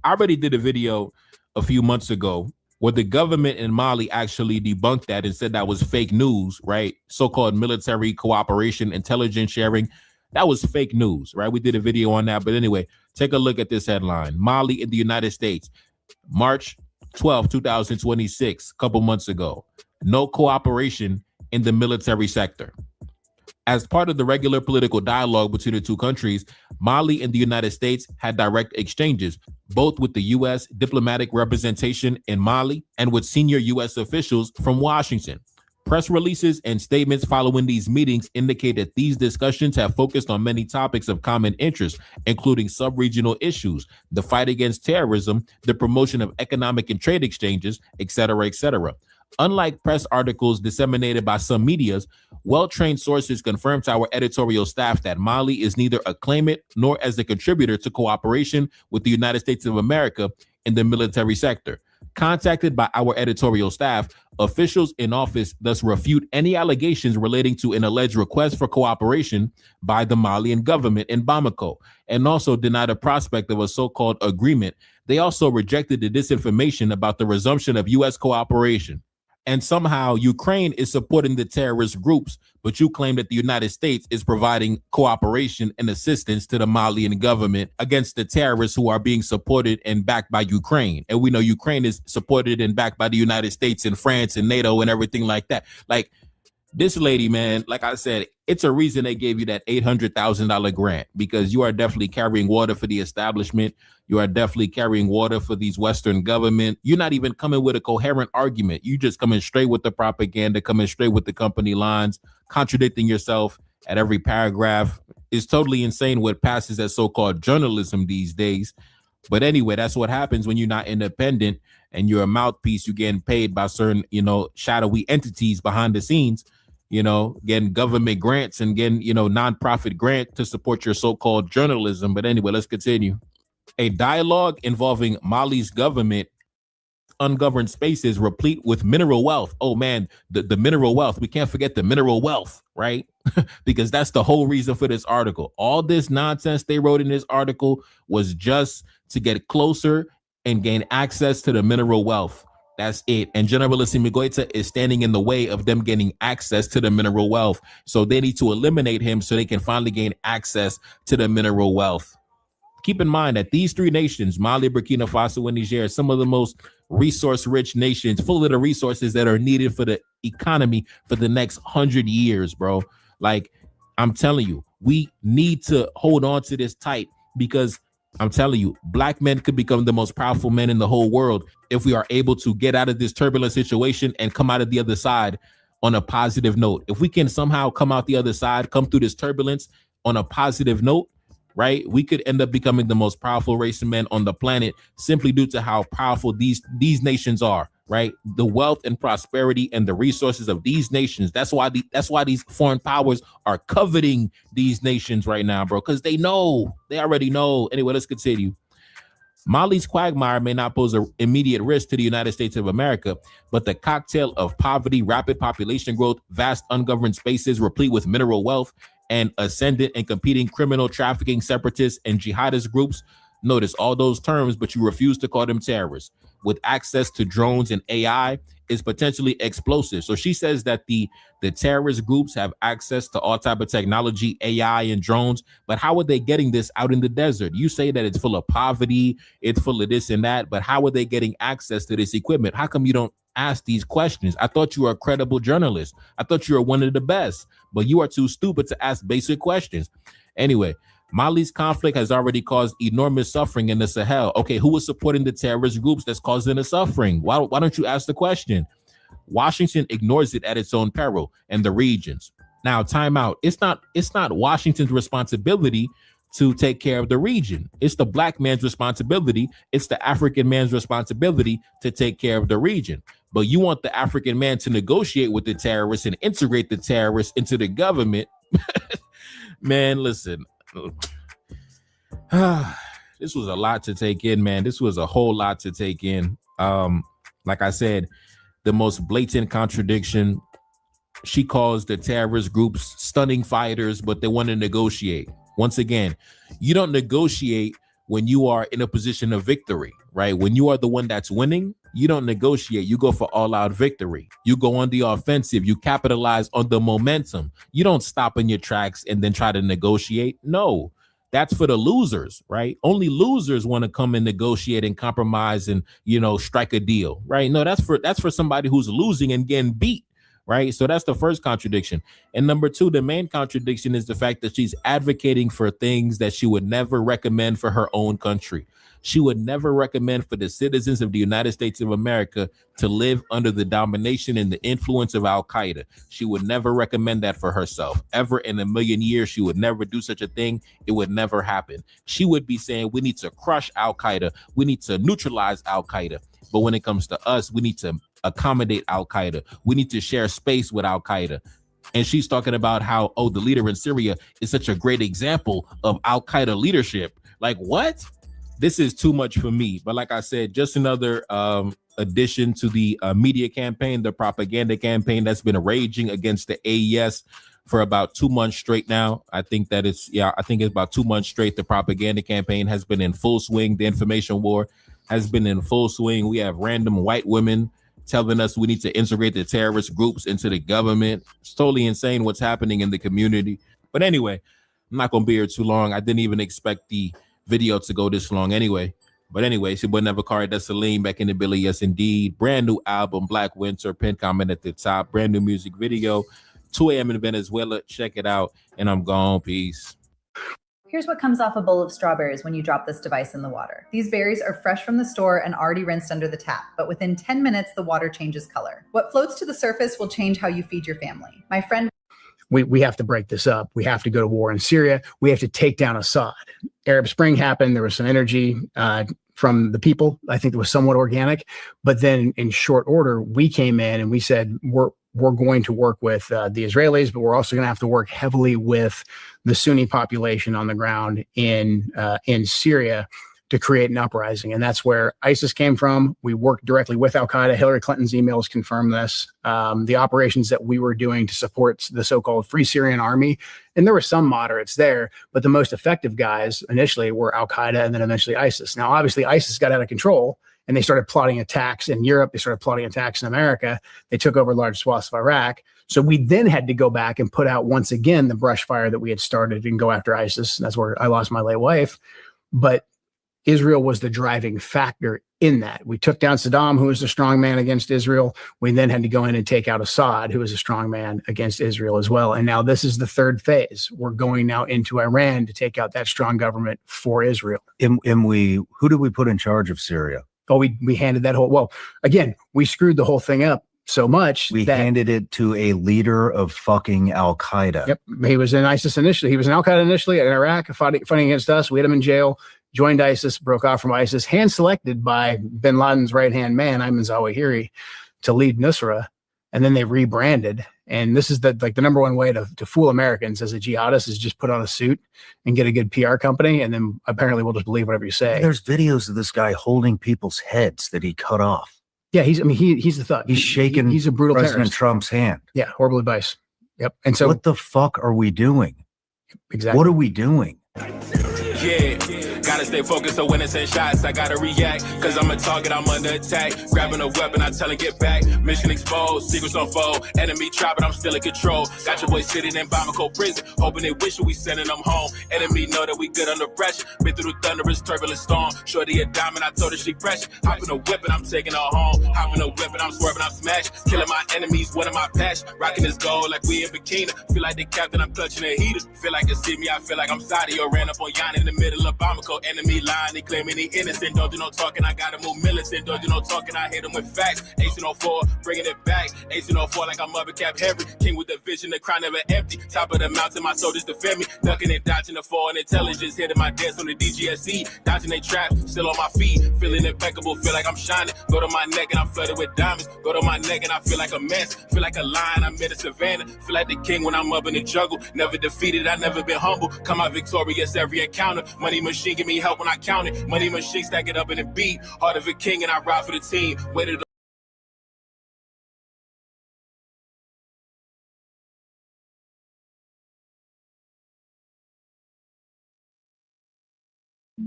I already did a video a few months ago where the government in Mali actually debunked that and said that was fake news, right? So-called military cooperation, intelligence sharing. That was fake news, right? We did a video on that. But anyway, Take a look at this headline. Mali in the United States, March 12, 2026, a couple months ago. No cooperation in the military sector. As part of the regular political dialogue between the two countries, Mali and the United States had direct exchanges, both with the U.S. diplomatic representation in Mali and with senior U.S. officials from Washington. Press releases and statements following these meetings indicate that these discussions have focused on many topics of common interest, including sub-regional issues, the fight against terrorism, the promotion of economic and trade exchanges, etc., etc. Unlike press articles disseminated by some medias, well-trained sources confirmed to our editorial staff that Mali is neither a claimant nor as a contributor to cooperation with the United States of America in the military sector. Contacted by our editorial staff, officials in office thus refute any allegations relating to an alleged request for cooperation by the Malian government in Bamako, and also deny the prospect of a so-called agreement. They also rejected the disinformation about the resumption of U.S. cooperation. And somehow Ukraine is supporting the terrorist groups, but you claim that the United States is providing cooperation and assistance to the Malian government against the terrorists who are being supported and backed by Ukraine. And we know Ukraine is supported and backed by the United States and France and NATO and everything like that. Like, this lady, man, like I said, it's a reason they gave you that $800,000 grant, because you are definitely carrying water for the establishment. You are definitely carrying water for these Western government. You're not even coming with a coherent argument. You just coming straight with the propaganda, coming straight with the company lines, contradicting yourself at every paragraph. It's totally insane what passes as so-called journalism these days. But anyway, that's what happens when you're not independent and you're a mouthpiece. You're getting paid by certain, shadowy entities behind the scenes, getting government grants and getting, nonprofit grant to support your so-called journalism. But anyway, let's continue. A dialogue involving Mali's government, ungoverned spaces replete with mineral wealth. Oh man, the mineral wealth. We can't forget the mineral wealth, right? Because that's the whole reason for this article. All this nonsense they wrote in this article was just to get closer and gain access to the mineral wealth. That's it. And General Assimi is standing in the way of them getting access to the mineral wealth. So they need to eliminate him so they can finally gain access to the mineral wealth. Keep in mind that these three nations, Mali, Burkina Faso, and Niger, are some of the most resource-rich nations, full of the resources that are needed for the economy for the next 100 years, bro. Like, I'm telling you, we need to hold on to this tight, because I'm telling you, black men could become the most powerful men in the whole world if we are able to get out of this turbulent situation and come out of the other side on a positive note. If we can somehow come out the other side, come through this turbulence on a positive note, right, we could end up becoming the most powerful race of men on the planet, simply due to how powerful these nations are, right? The wealth and prosperity and the resources of these nations. That's why these foreign powers are coveting these nations right now, bro, because they already know. Anyway, let's continue. Mali's quagmire may not pose an immediate risk to the United States of America, but the cocktail of poverty, rapid population growth, vast ungoverned spaces replete with mineral wealth, and ascendant and competing criminal trafficking, separatist and jihadist groups. Notice all those terms, but you refuse to call them terrorists. With access to drones and AI is potentially explosive. So she says that the terrorist groups have access to all type of technology, AI and drones, but how are they getting this out in the desert? You say that it's full of poverty, it's full of this and that, but how are they getting access to this equipment? How come you don't ask these questions? I thought you were a credible journalist. I thought you were one of the best, but you are too stupid to ask basic questions. Anyway, Mali's conflict has already caused enormous suffering in the Sahel. Okay, who is supporting the terrorist groups that's causing the suffering? Why don't you ask the question? Washington ignores it at its own peril and the regions. Now, time out. It's not Washington's responsibility to take care of the region. It's the black man's responsibility. It's the African man's responsibility to take care of the region. But you want the African man to negotiate with the terrorists and integrate the terrorists into the government. Man, listen. This was a lot to take in, man. This was a whole lot to take in. Like I said, the most blatant contradiction. She calls the terrorist groups stunning fighters, but they want to negotiate. Once again, you don't negotiate when you are in a position of victory, right? When you are the one that's winning, you don't negotiate. You go for all-out victory. You go on the offensive. You capitalize on the momentum. You don't stop in your tracks and then try to negotiate. No, That's for the losers, right? Only losers want to come and negotiate and compromise and, you know, strike a deal, right? No, that's for somebody who's losing and getting beat, right? So that's the first contradiction. And number two, the main contradiction is the fact that she's advocating for things that she would never recommend for her own country. She would never recommend for the citizens of the United States of America to live under the domination and the influence of Al-Qaeda. She would never recommend that for herself. Ever in a million years, she would never do such a thing. It would never happen. She would be saying, we need to crush Al-Qaeda. We need to neutralize Al-Qaeda. But when it comes to us, we need to accommodate Al-Qaeda. We need to share space with Al-Qaeda. And she's talking about how, oh, the leader in Syria is such a great example of Al-Qaeda leadership. Like, what? This is too much for me. But like I said, just another addition to the media campaign, the propaganda campaign that's been raging against the AES for about 2 months straight now. I think it's about 2 months straight. The propaganda campaign has been in full swing. The information war has been in full swing. We have random white women telling us we need to integrate the terrorist groups into the government. It's totally insane what's happening in the community. But anyway, I'm not going to be here too long. I didn't even expect the video to go this long anyway. But anyway, she would never call it. That's Celine back in the Billy. Yes, indeed. Brand new album, Black Winter, pin comment at the top. Brand new music video. 2 a.m. in Venezuela. Check it out. And I'm gone. Peace. Here's what comes off a bowl of strawberries when you drop this device in the water. These berries are fresh from the store and already rinsed under the tap, but within 10 minutes, the water changes color. What floats to the surface will change how you feed your family. My friend we have to break this up. We have to go to war in Syria. We have to take down Assad. Arab Spring happened. There was some energy from the people. I think it was somewhat organic. But then in short order, we came in and we said, we're going to work with the Israelis, but we're also going to have to work heavily with the Sunni population on the ground in Syria to create an uprising. And that's where ISIS came from. We worked directly with Al-Qaeda. Hillary Clinton's emails confirm this. The operations that we were doing to support the so-called Free Syrian Army, and there were some moderates there, but the most effective guys initially were Al-Qaeda and then eventually ISIS. Now, obviously, ISIS got out of control and they started plotting attacks in Europe. They started plotting attacks in America. They took over large swaths of Iraq. So we then had to go back and put out once again the brush fire that we had started and go after ISIS. That's where I lost my late wife. But Israel was the driving factor in that. We took down Saddam, who was a strong man against Israel. We then had to go in and take out Assad, who was a strong man against Israel as well. And now this is the third phase. We're going now into Iran to take out that strong government for Israel. Who did we put in charge of Syria? Oh, we handed that whole, well, again, we screwed the whole thing up so much. We handed it to a leader of fucking Al-Qaeda. Yep. He was in ISIS initially. He was in Al-Qaeda initially in Iraq, fighting against us. We had him in jail. Joined ISIS, broke off from ISIS, hand-selected by bin Laden's right-hand man, Ayman Zawahiri, to lead Nusra, and then they rebranded. And this is the number one way to fool Americans as a jihadist is just put on a suit and get a good PR company, and then apparently we'll just believe whatever you say. There's videos of this guy holding people's heads that he cut off. Yeah, he's the thug. He's shaking he's a brutal President terrorist. Trump's hand. Yeah, horrible advice. Yep. And so what the fuck are we doing? Exactly. What are we doing? Yeah. Gotta stay focused so when it's in shots, I gotta react. Cause I'm a target, I'm under attack. Grabbing a weapon, I tell it get back. Mission exposed, secrets unfold. Enemy try, but I'm still in control. Got your boy sitting in Bamako prison, hoping they wish we sending them home. Enemy know that we good under pressure. Been through the thunderous, turbulent storm. Shorty a diamond, I told her she pressure. Hop in a whip and I'm taking her home. Hop in a whip and I'm swerving, I'm smashed. Killing my enemies, one of my passion. Rocking this gold like we in bikini. Feel like the captain, I'm clutching a heater. Feel like they see me, I feel like I'm Saudi or ran up on Yan in the middle of Bamako. Enemy lying, they claiming he innocent. Don't do no talking, I gotta move militant. Don't do no talking, I hit them with facts. 1804, bringing it back. 1804 like I'm Upper Cap Henry. King with the vision, the crown never empty. Top of the mountain, my soldiers defend me. Ducking and dodging the foreign intelligence. Hitting my dance on the DGSE. Dodging they traps, still on my feet. Feeling impeccable, feel like I'm shining. Go to my neck and I'm flooded with diamonds. Go to my neck and I feel like a mess. Feel like a lion, I'm in the savannah. Feel like the king when I'm up in the jungle. Never defeated, I never been humble. Come out victorious every encounter. Money machine give me help when I count it. Money machine stack it up in a beat. Heart of a king and I ride for the team. Waited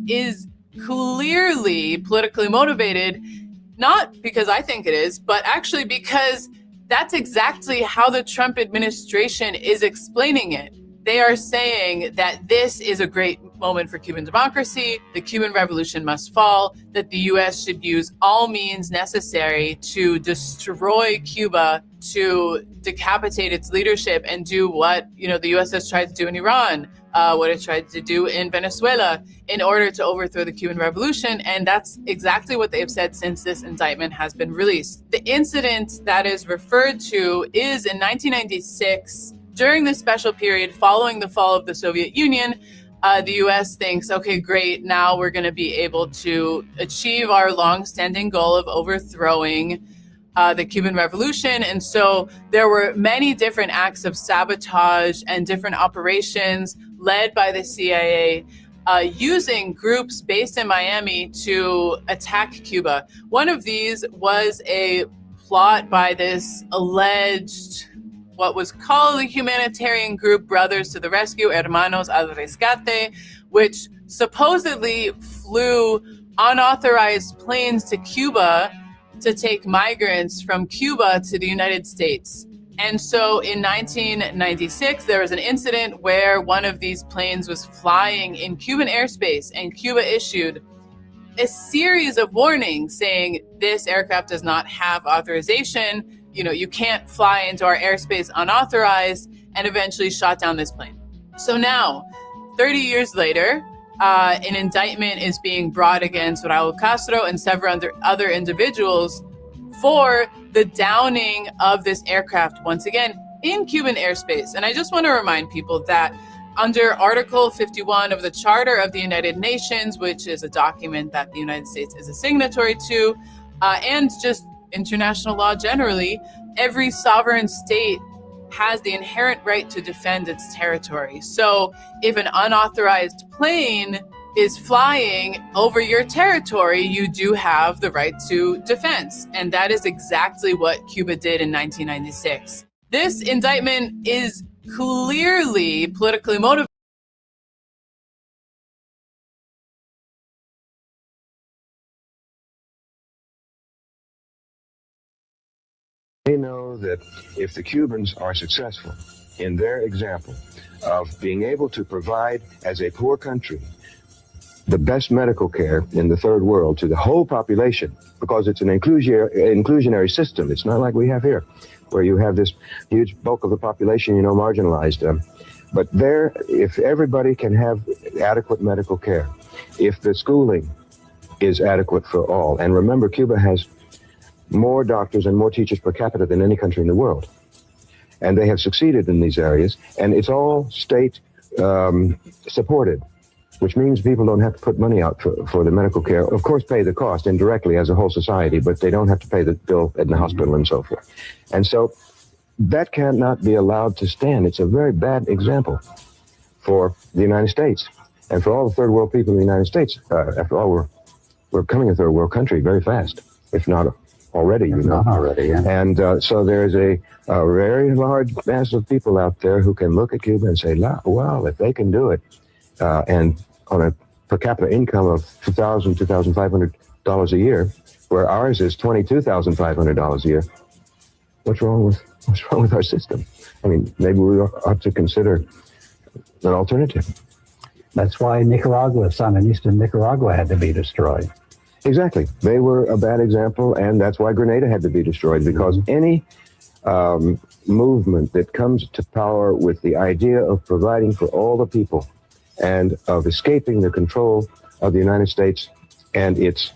is clearly politically motivated, not because I think it is, but actually because that's exactly how the Trump administration is explaining it. They are saying that this is a great moment for Cuban democracy. The Cuban Revolution must fall, that the US should use all means necessary to destroy Cuba, to decapitate its leadership, and do what, the US has tried to do in Iran, what it tried to do in Venezuela, in order to overthrow the Cuban Revolution. And that's exactly what they've said since this indictment has been released. The incident that is referred to is in 1996, during the special period following the fall of the Soviet Union. The US thinks, okay, great, now we're going to be able to achieve our long-standing goal of overthrowing the Cuban Revolution. And so there were many different acts of sabotage and different operations led by the CIA using groups based in Miami to attack Cuba. One of these was a plot by this alleged, what was called the humanitarian group Brothers to the Rescue, Hermanos al Rescate, which supposedly flew unauthorized planes to Cuba to take migrants from Cuba to the United States. And so in 1996, there was an incident where one of these planes was flying in Cuban airspace, and Cuba issued a series of warnings saying this aircraft does not have authorization. You can't fly into our airspace unauthorized, and eventually shot down this plane. So now, 30 years later, an indictment is being brought against Raul Castro and several other individuals for the downing of this aircraft, once again, in Cuban airspace. And I just want to remind people that under Article 51 of the Charter of the United Nations, which is a document that the United States is a signatory to, and just international law generally, every sovereign state has the inherent right to defend its territory. So if an unauthorized plane is flying over your territory, you do have the right to defense. And that is exactly what Cuba did in 1996. This indictment is clearly politically motivated. They know that if the Cubans are successful in their example of being able to provide, as a poor country, the best medical care in the third world to the whole population, because it's an inclusionary system. It's not like we have here, where you have this huge bulk of the population, marginalized. But there, if everybody can have adequate medical care, if the schooling is adequate for all, and remember, Cuba has more doctors and more teachers per capita than any country in the world. And they have succeeded in these areas, and it's all state supported, which means people don't have to put money out for the medical care. Of course, pay the cost indirectly as a whole society, but they don't have to pay the bill in the hospital and so forth. And so that cannot be allowed to stand. It's a very bad example for the United States and for all the third world people in the United States. After all, we're becoming a third world country very fast, if not already, Already, yeah. And so there's a very large mass of people out there who can look at Cuba and say, well, if they can do it, and on a per capita income of $2,000, $2,500 a year, where ours is $22,500 a year, what's wrong with our system? I mean, maybe we ought to consider an alternative. That's why Nicaragua, Sandinista Nicaragua had to be destroyed. Exactly. They were a bad example, and that's why Grenada had to be destroyed, because any movement that comes to power with the idea of providing for all the people and of escaping the control of the United States and its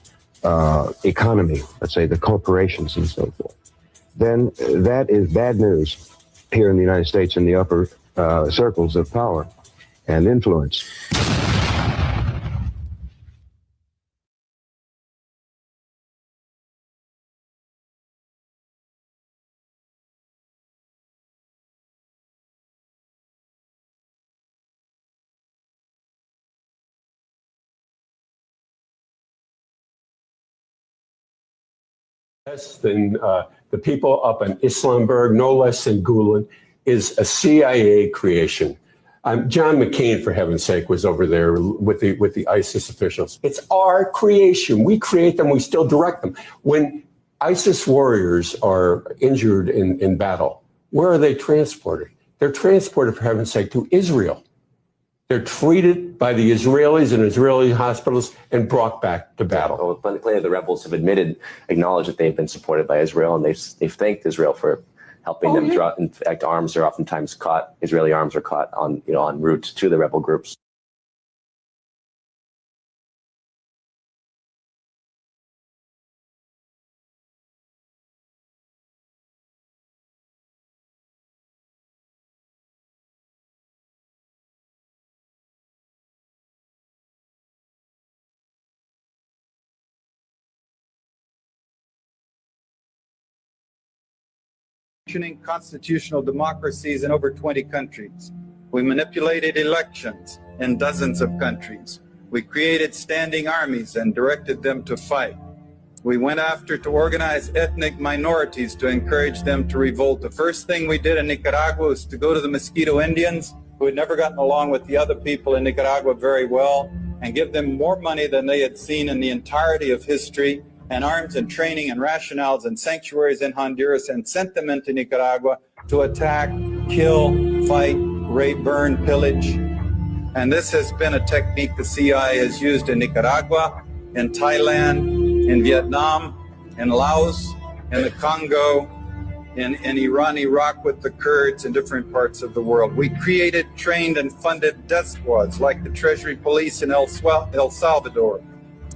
economy, let's say the corporations and so forth, then that is bad news here in the United States in the upper circles of power and influence. Than the people up in Islamberg, no less than Gulen, is a CIA creation. John McCain, for heaven's sake, was over there with the ISIS officials. It's our creation. We create them. We still direct them. When ISIS warriors are injured in battle, where are they transported? They're transported, for heaven's sake, to Israel. They're treated by the Israelis in Israeli hospitals and brought back to battle. Well, plenty of the rebels have acknowledged that they've been supported by Israel, and they've thanked Israel for helping them draw. In fact, arms are oftentimes caught. Israeli arms are caught on en route to the rebel groups. Constitutional democracies in over 20 countries. We manipulated elections in dozens of countries. We created standing armies and directed them to fight. We went after to organize ethnic minorities to encourage them to revolt. The first thing we did in Nicaragua was to go to the Mosquito Indians, who had never gotten along with the other people in Nicaragua very well, and give them more money than they had seen in the entirety of history, and arms and training and rationales and sanctuaries in Honduras, and sent them into Nicaragua to attack, kill, fight, rape, burn, pillage. And this has been a technique the CIA has used in Nicaragua, in Thailand, in Vietnam, in Laos, in the Congo, in Iran, Iraq with the Kurds, in different parts of the world. We created, trained, and funded death squads like the Treasury Police in El Salvador.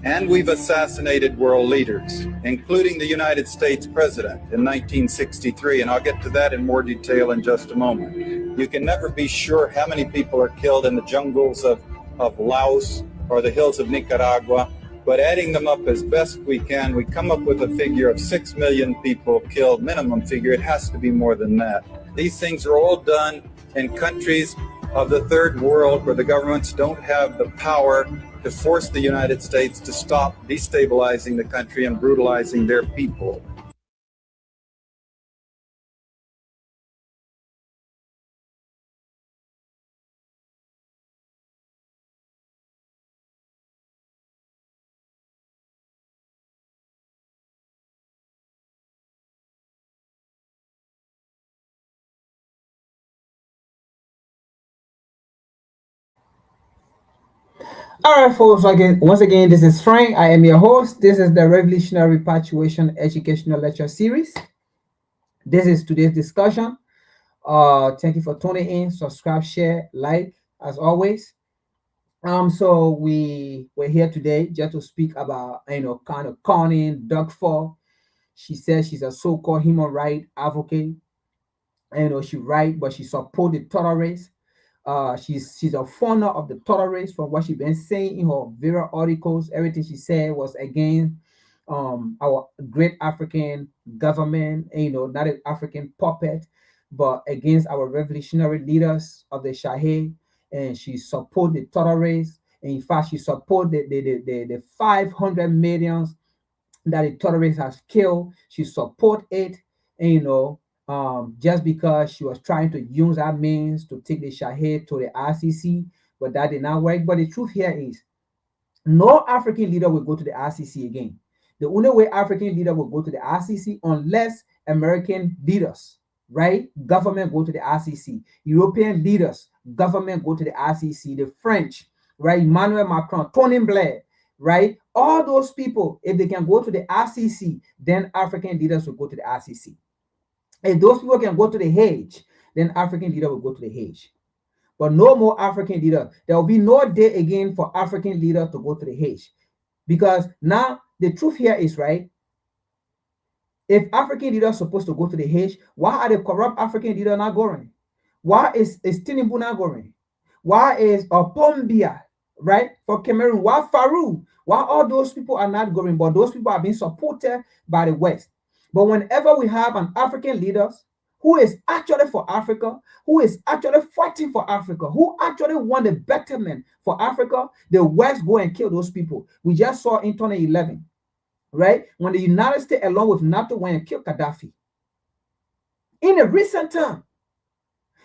And we've assassinated world leaders, including the United States President in 1963, and I'll get to that in more detail in just a moment. You can never be sure how many people are killed in the jungles of Laos or the hills of Nicaragua, but adding them up as best we can, we come up with a figure of 6 million people killed, minimum figure. It has to be more than that. These things are all done in countries of the third world where the governments don't have the power to force the United States to stop destabilizing the country and brutalizing their people. All right, folks. Once again, this is Frank. I am your host. This is the Revolutionary Repatriation Educational Lecture Series. This is today's discussion. Thank you for tuning in. Subscribe, share, like, as always. So we're here today just to speak about kind of Corinne Dufka. She says she's a so-called human rights advocate. She writes, but she supports the terrorists. She's a founder of the terrorists. From what she's been saying in her various articles, everything she said was against our great African government, not an African puppet, but against our revolutionary leaders of the Shahid. And she support the terrorists. And in fact, she support the 500 millions that the terrorists have killed. She support it, and just because she was trying to use that means to take the Shahid to the RCC, but that did not work. But the truth here is, no African leader will go to the RCC again. The only way African leader will go to the RCC unless American leaders, right, government go to the RCC. European leaders, government go to the RCC. The French, right, Emmanuel Macron, Tony Blair, right, all those people, if they can go to the RCC, then African leaders will go to the RCC. If those people can go to the Hague, then African leader will go to the Hague. But no more African leader. There will be no day again for African leader to go to the Hague. Because now the truth here is, right, if African leaders are supposed to go to the Hague, why are the corrupt African leaders not going? Why is Tinubu not going? Why is Opombia, right, for Cameroon? Why Farouk? Why all those people are not going? But those people are being supported by the West. But whenever we have an African leader who is actually for Africa, who is actually fighting for Africa, who actually want the betterment for Africa, the West go and kill those people. We just saw in 2011, right, when the United States along with NATO went and killed Gaddafi. In a recent time,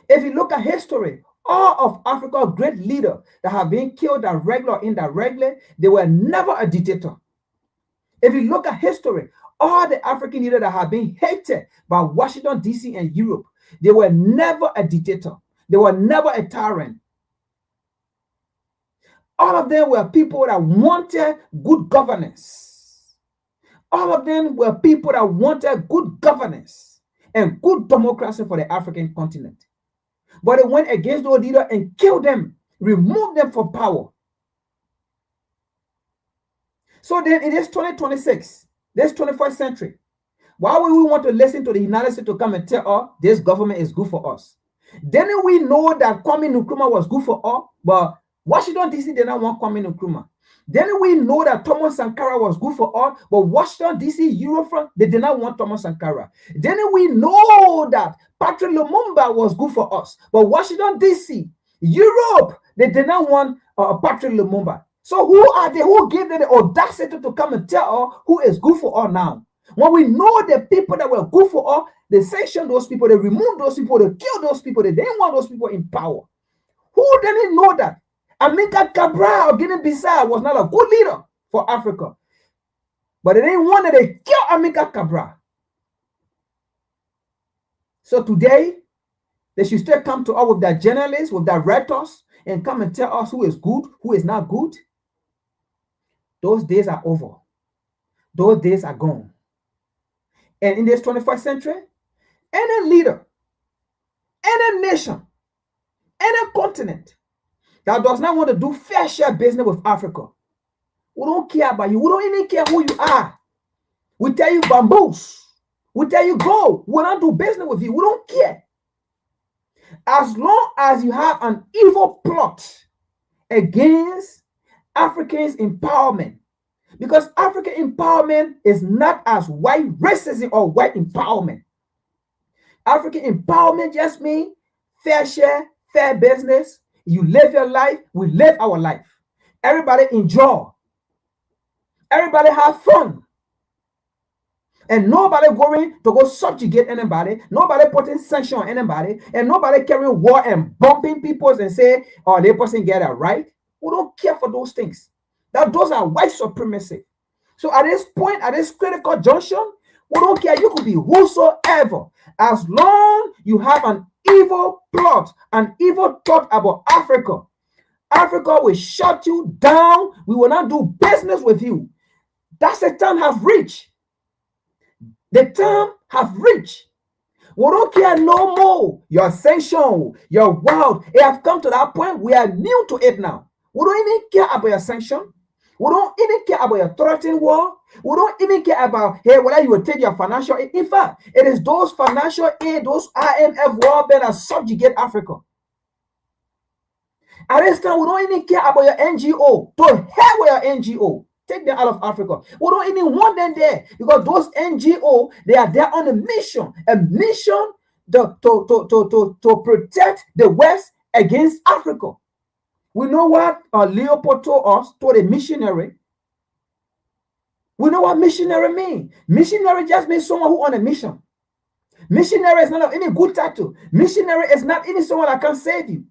if you look at history, all of Africa's great leaders that have been killed directly or indirectly, they were never a dictator. If you look at history, all the African leaders that have been hated by Washington, D.C. and Europe, they were never a dictator. They were never a tyrant. All of them were people that wanted good governance. All of them were people that wanted good governance and good democracy for the African continent. But they went against those leaders and killed them, removed them from power. So then it is 2026, this 21st century. Why would we want to listen to the United States to come and tell us this government is good for us? Then we know that Kwame Nkrumah was good for us, but Washington, D.C. did not want Kwame Nkrumah. Then we know that Thomas Sankara was good for us, but Washington, D.C., Eurofront, they did not want Thomas Sankara. Then we know that Patrick Lumumba was good for us, but Washington, D.C., Europe, they did not want Patrick Lumumba. So who are they? Who gave them the audacity to come and tell us who is good for us now? When we know the people that were good for us, they sanctioned those people, they removed those people, they killed those people, they didn't want those people in power. Who didn't know that? Amilcar Cabral of Guinea-Bissau was not a good leader for Africa. But they didn't want to kill Amilcar Cabral. So today, they should still come to us with their journalists, with their writers, and come and tell us who is good, who is not good. Those days are over. Those days are gone. And in this 21st century, any leader, any nation, any continent that does not want to do fair share business with Africa, we don't care about you. We don't even care who you are. We tell you bamboos. We tell you go. We don't do business with you. We don't care. As long as you have an evil plot against Africans' empowerment, because African empowerment is not as white racism or white empowerment. African empowerment just means fair share, fair business. You live your life, we live our life. Everybody enjoy. Everybody have fun. And nobody going to go subjugate anybody. Nobody putting sanction on anybody. And nobody carrying war and bumping people and say, oh, they person get it right. We don't care for those things. Those are white supremacy. So at this point, at this critical junction, we don't care. You could be whosoever. As long you have an evil plot, an evil thought about Africa, Africa will shut you down. We will not do business with you. That's the time have reached. The time have reached. We don't care no more. Your sanction, your world, it have come to that point. We are new to it now. We don't even care about your sanction. We don't even care about your threatening war. We don't even care about, hey, whether you will take your financial aid. In fact, it is those financial aid, those IMF World Bank that subjugate Africa. At this time, we don't even care about your NGO. To hell with your NGO. Take them out of Africa. We don't even want them there because those NGO, they are there on a mission to protect the West against Africa. We know what Leopold told a missionary. We know what missionary means. Missionary just means someone who on a mission. Missionary is not any good title. Missionary is not even someone that can save you.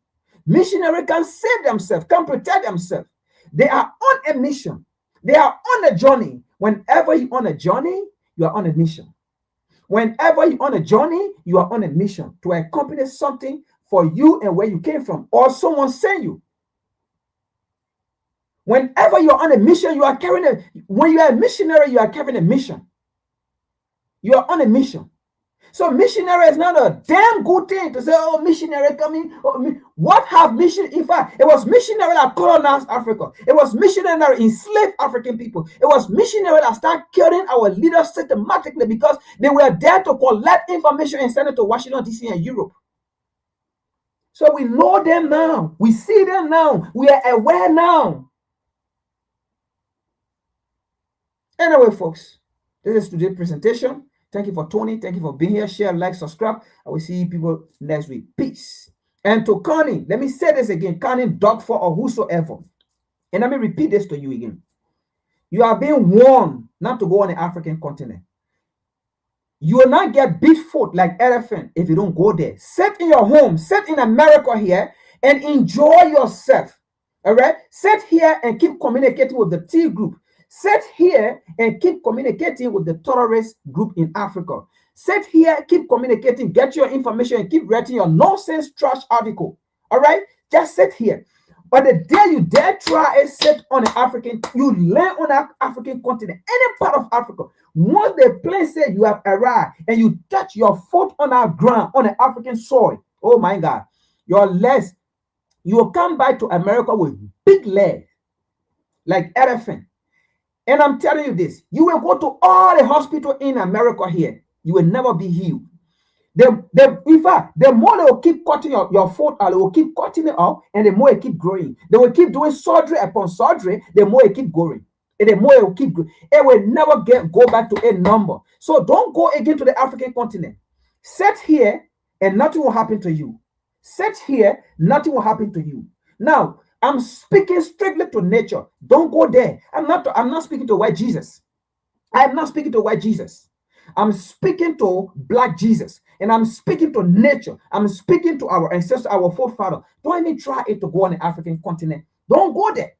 Missionary can save themselves, can protect themselves. They are on a mission. They are on a journey. Whenever you're on a journey, you are on a mission. Whenever you're on a journey, you are on a mission to accomplish something for you and where you came from, or someone sent you. Whenever you're on a mission, you are carrying a, when you are a missionary, you are carrying a mission. You are on a mission. So missionary is not a damn good thing to say, oh, missionary coming. Oh, what have mission? In fact, it was missionary that colonized Africa. It was missionary that enslaved African people. It was missionary that started killing our leaders systematically because they were there to collect information and send it to Washington, D.C. and Europe. So we know them now. We see them now. We are aware now. Anyway, folks, this is today's presentation. Thank you for tuning. Thank you for being here. Share, like, subscribe. I will see people next week. Peace. And to Connie, let me say this again. Connie, Dufka, or whosoever. And let me repeat this to you again. You are being warned not to go on the African continent. You will not get beat foot like elephant if you don't go there. Sit in your home. Sit in America here and enjoy yourself. All right? Sit here and keep communicating with the T group. Sit here and keep communicating with the terrorist group in Africa. Sit here, keep communicating, get your information, and keep writing your nonsense trash article. All right? Just sit here. But the day you dare try and set on the African, you land on that African continent, any part of Africa. Once the plane said you have arrived and you touch your foot on our ground, on the African soil, oh my God, your legs, you will come back to America with big legs, like elephant. And I'm telling you this, you will go to all the hospitals in America here. You will never be healed. In fact, the more they will keep cutting your foot out, they will keep cutting it off, and the more it keep growing. They will keep doing surgery upon surgery, the more it keep growing. And the more it will keep growing. It will never go back to a number. So don't go again to the African continent. Sit here and nothing will happen to you. Sit here, nothing will happen to you. Now, I'm speaking strictly to nature. Don't go there. I'm not speaking to white Jesus. I'm not speaking to white Jesus. I'm speaking to black Jesus, and I'm speaking to nature. I'm speaking to our ancestors, our forefathers. Don't even try it to go on the African continent. Don't go there.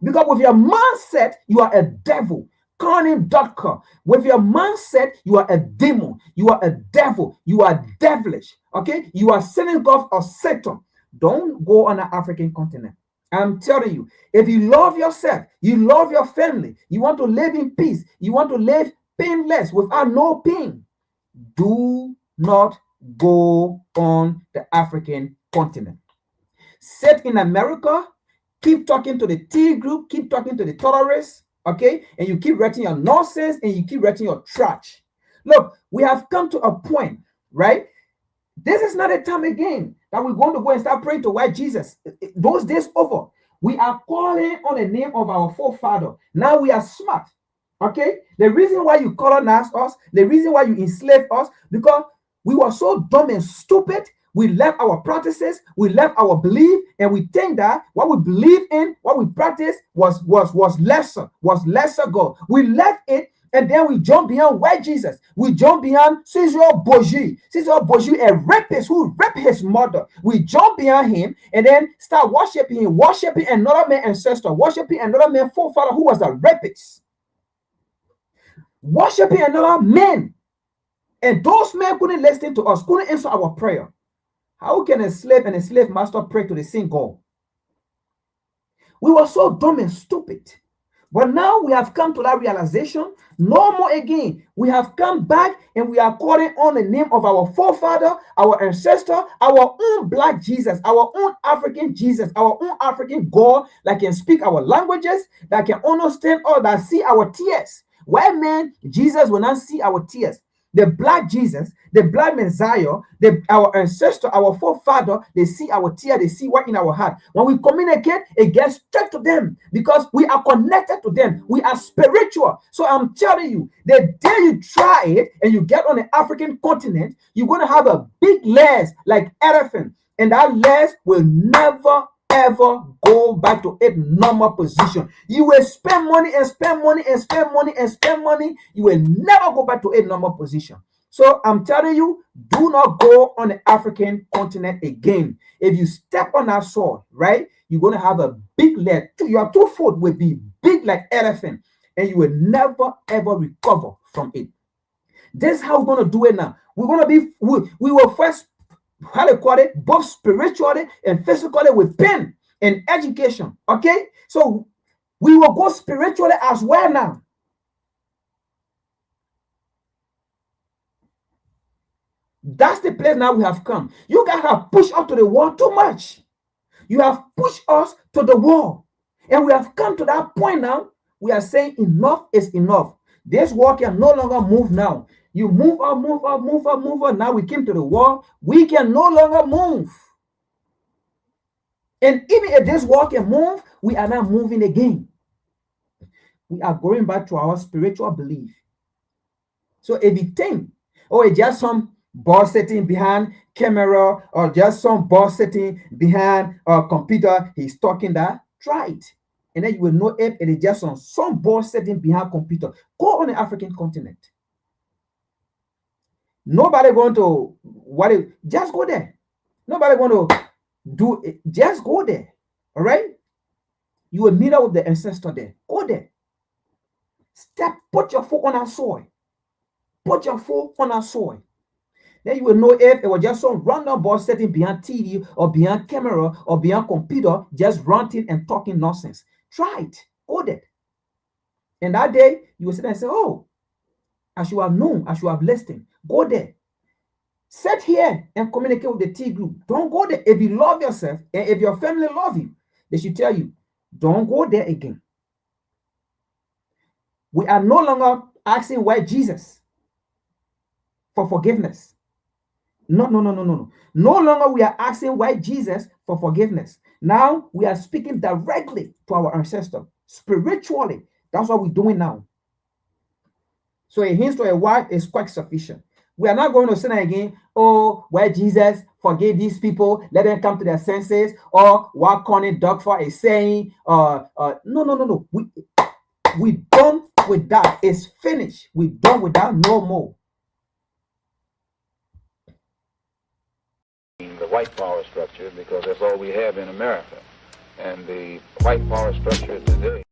Because with your mindset, you are a devil. Corinne Dufka. With your mindset, you are a demon. You are a devil. You are devilish. Okay? You are synagogue of Satan. Don't go on the African continent. I'm telling you, if you love yourself, you love your family, you want to live in peace, you want to live painless without no pain, do not go on the African continent. Sit in America, keep talking to the T group, keep talking to the terrorists, okay? And you keep writing your nonsense and you keep writing your trash. Look, we have come to a point, right? This is not a time again that we're going to go and start praying to white Jesus. Those days over. We are calling on the name of our forefather. Now we are smart. Okay? The reason why you colonize us, the reason why you enslave us, because we were so dumb and stupid. We left our practices, we left our belief, and we think that what we believe in, what we practice was lesser God. We left it, and then we jump behind white Jesus. We jump behind Caesar Borgia. Caesar Borgia, a rapist who raped his mother. We jump behind him and then start worshiping him, worshiping another man's ancestor, worshiping another man's forefather who was a rapist. Worshiping another man. And those men couldn't listen to us, couldn't answer our prayer. How can a slave and a slave master pray to the same God? We were so dumb and stupid. But now we have come to that realization. No more again. We have come back and we are calling on the name of our forefather, our ancestor, our own black Jesus, our own African Jesus, our own African God that can speak our languages, that can understand all, that see our tears. White man, Jesus will not see our tears. The black Jesus, the black Messiah, our ancestor, our forefather, they see our tear, they see what in our heart. When we communicate, it gets straight to them because we are connected to them. We are spiritual. So I'm telling you, the day you try it and you get on the African continent, you're going to have a big legs like elephant, and that legs will never ever go back to its normal position. You will spend money and spend money and spend money and spend money. You will never go back to its normal position. So I'm telling you, do not go on the African continent again. If you step on that soil, right, you're going to have a big leg. Your 2 foot will be big like elephant, and you will never ever recover from it. This is how we're going to do it now. We're going to be, we will first, how they call it, both spiritually and physically with pain and education. Okay, so we will go spiritually as well now. That's the place now we have come. You guys have pushed us to the wall too much. You have pushed us to the wall, and we have come to that point now. We are saying enough is enough. This wall can no longer move now. You move up, move up, move up, move up. Now we came to the wall. We can no longer move. And even if this wall can move, we are not moving again. We are going back to our spiritual belief. So if you think, oh, it's just some boss sitting behind camera or just some boss sitting behind a computer, he's talking that, try it. And then you will know if it is just some boss sitting behind computer. Go on the African continent. Nobody going to just go there. Nobody going to do it. Just go there. All right? You will meet up with the ancestor there. Go there. Put your foot on our soil. Put your foot on our soil. Then you will know if it was just some random boy sitting behind TV or behind camera or behind computer, just ranting and talking nonsense. Try it. Go there. And that day, you will sit there and say, oh, I should have known, I should have listened. Go there. Sit here and communicate with the T group. Don't go there. If you love yourself and if your family love you, they should tell you, don't go there again. We are no longer asking why Jesus for forgiveness. No. No longer we are asking why Jesus for forgiveness. Now we are speaking directly to our ancestor spiritually. That's what we're doing now. So a hint to a wife is quite sufficient. We are not going to say again, oh, why Jesus forgave these people, let them come to their senses, or what Corinne Dufka is saying. No. We done with that. It's finished. We done with that. No more. The white power structure, because that's all we have in America. And the white power structure today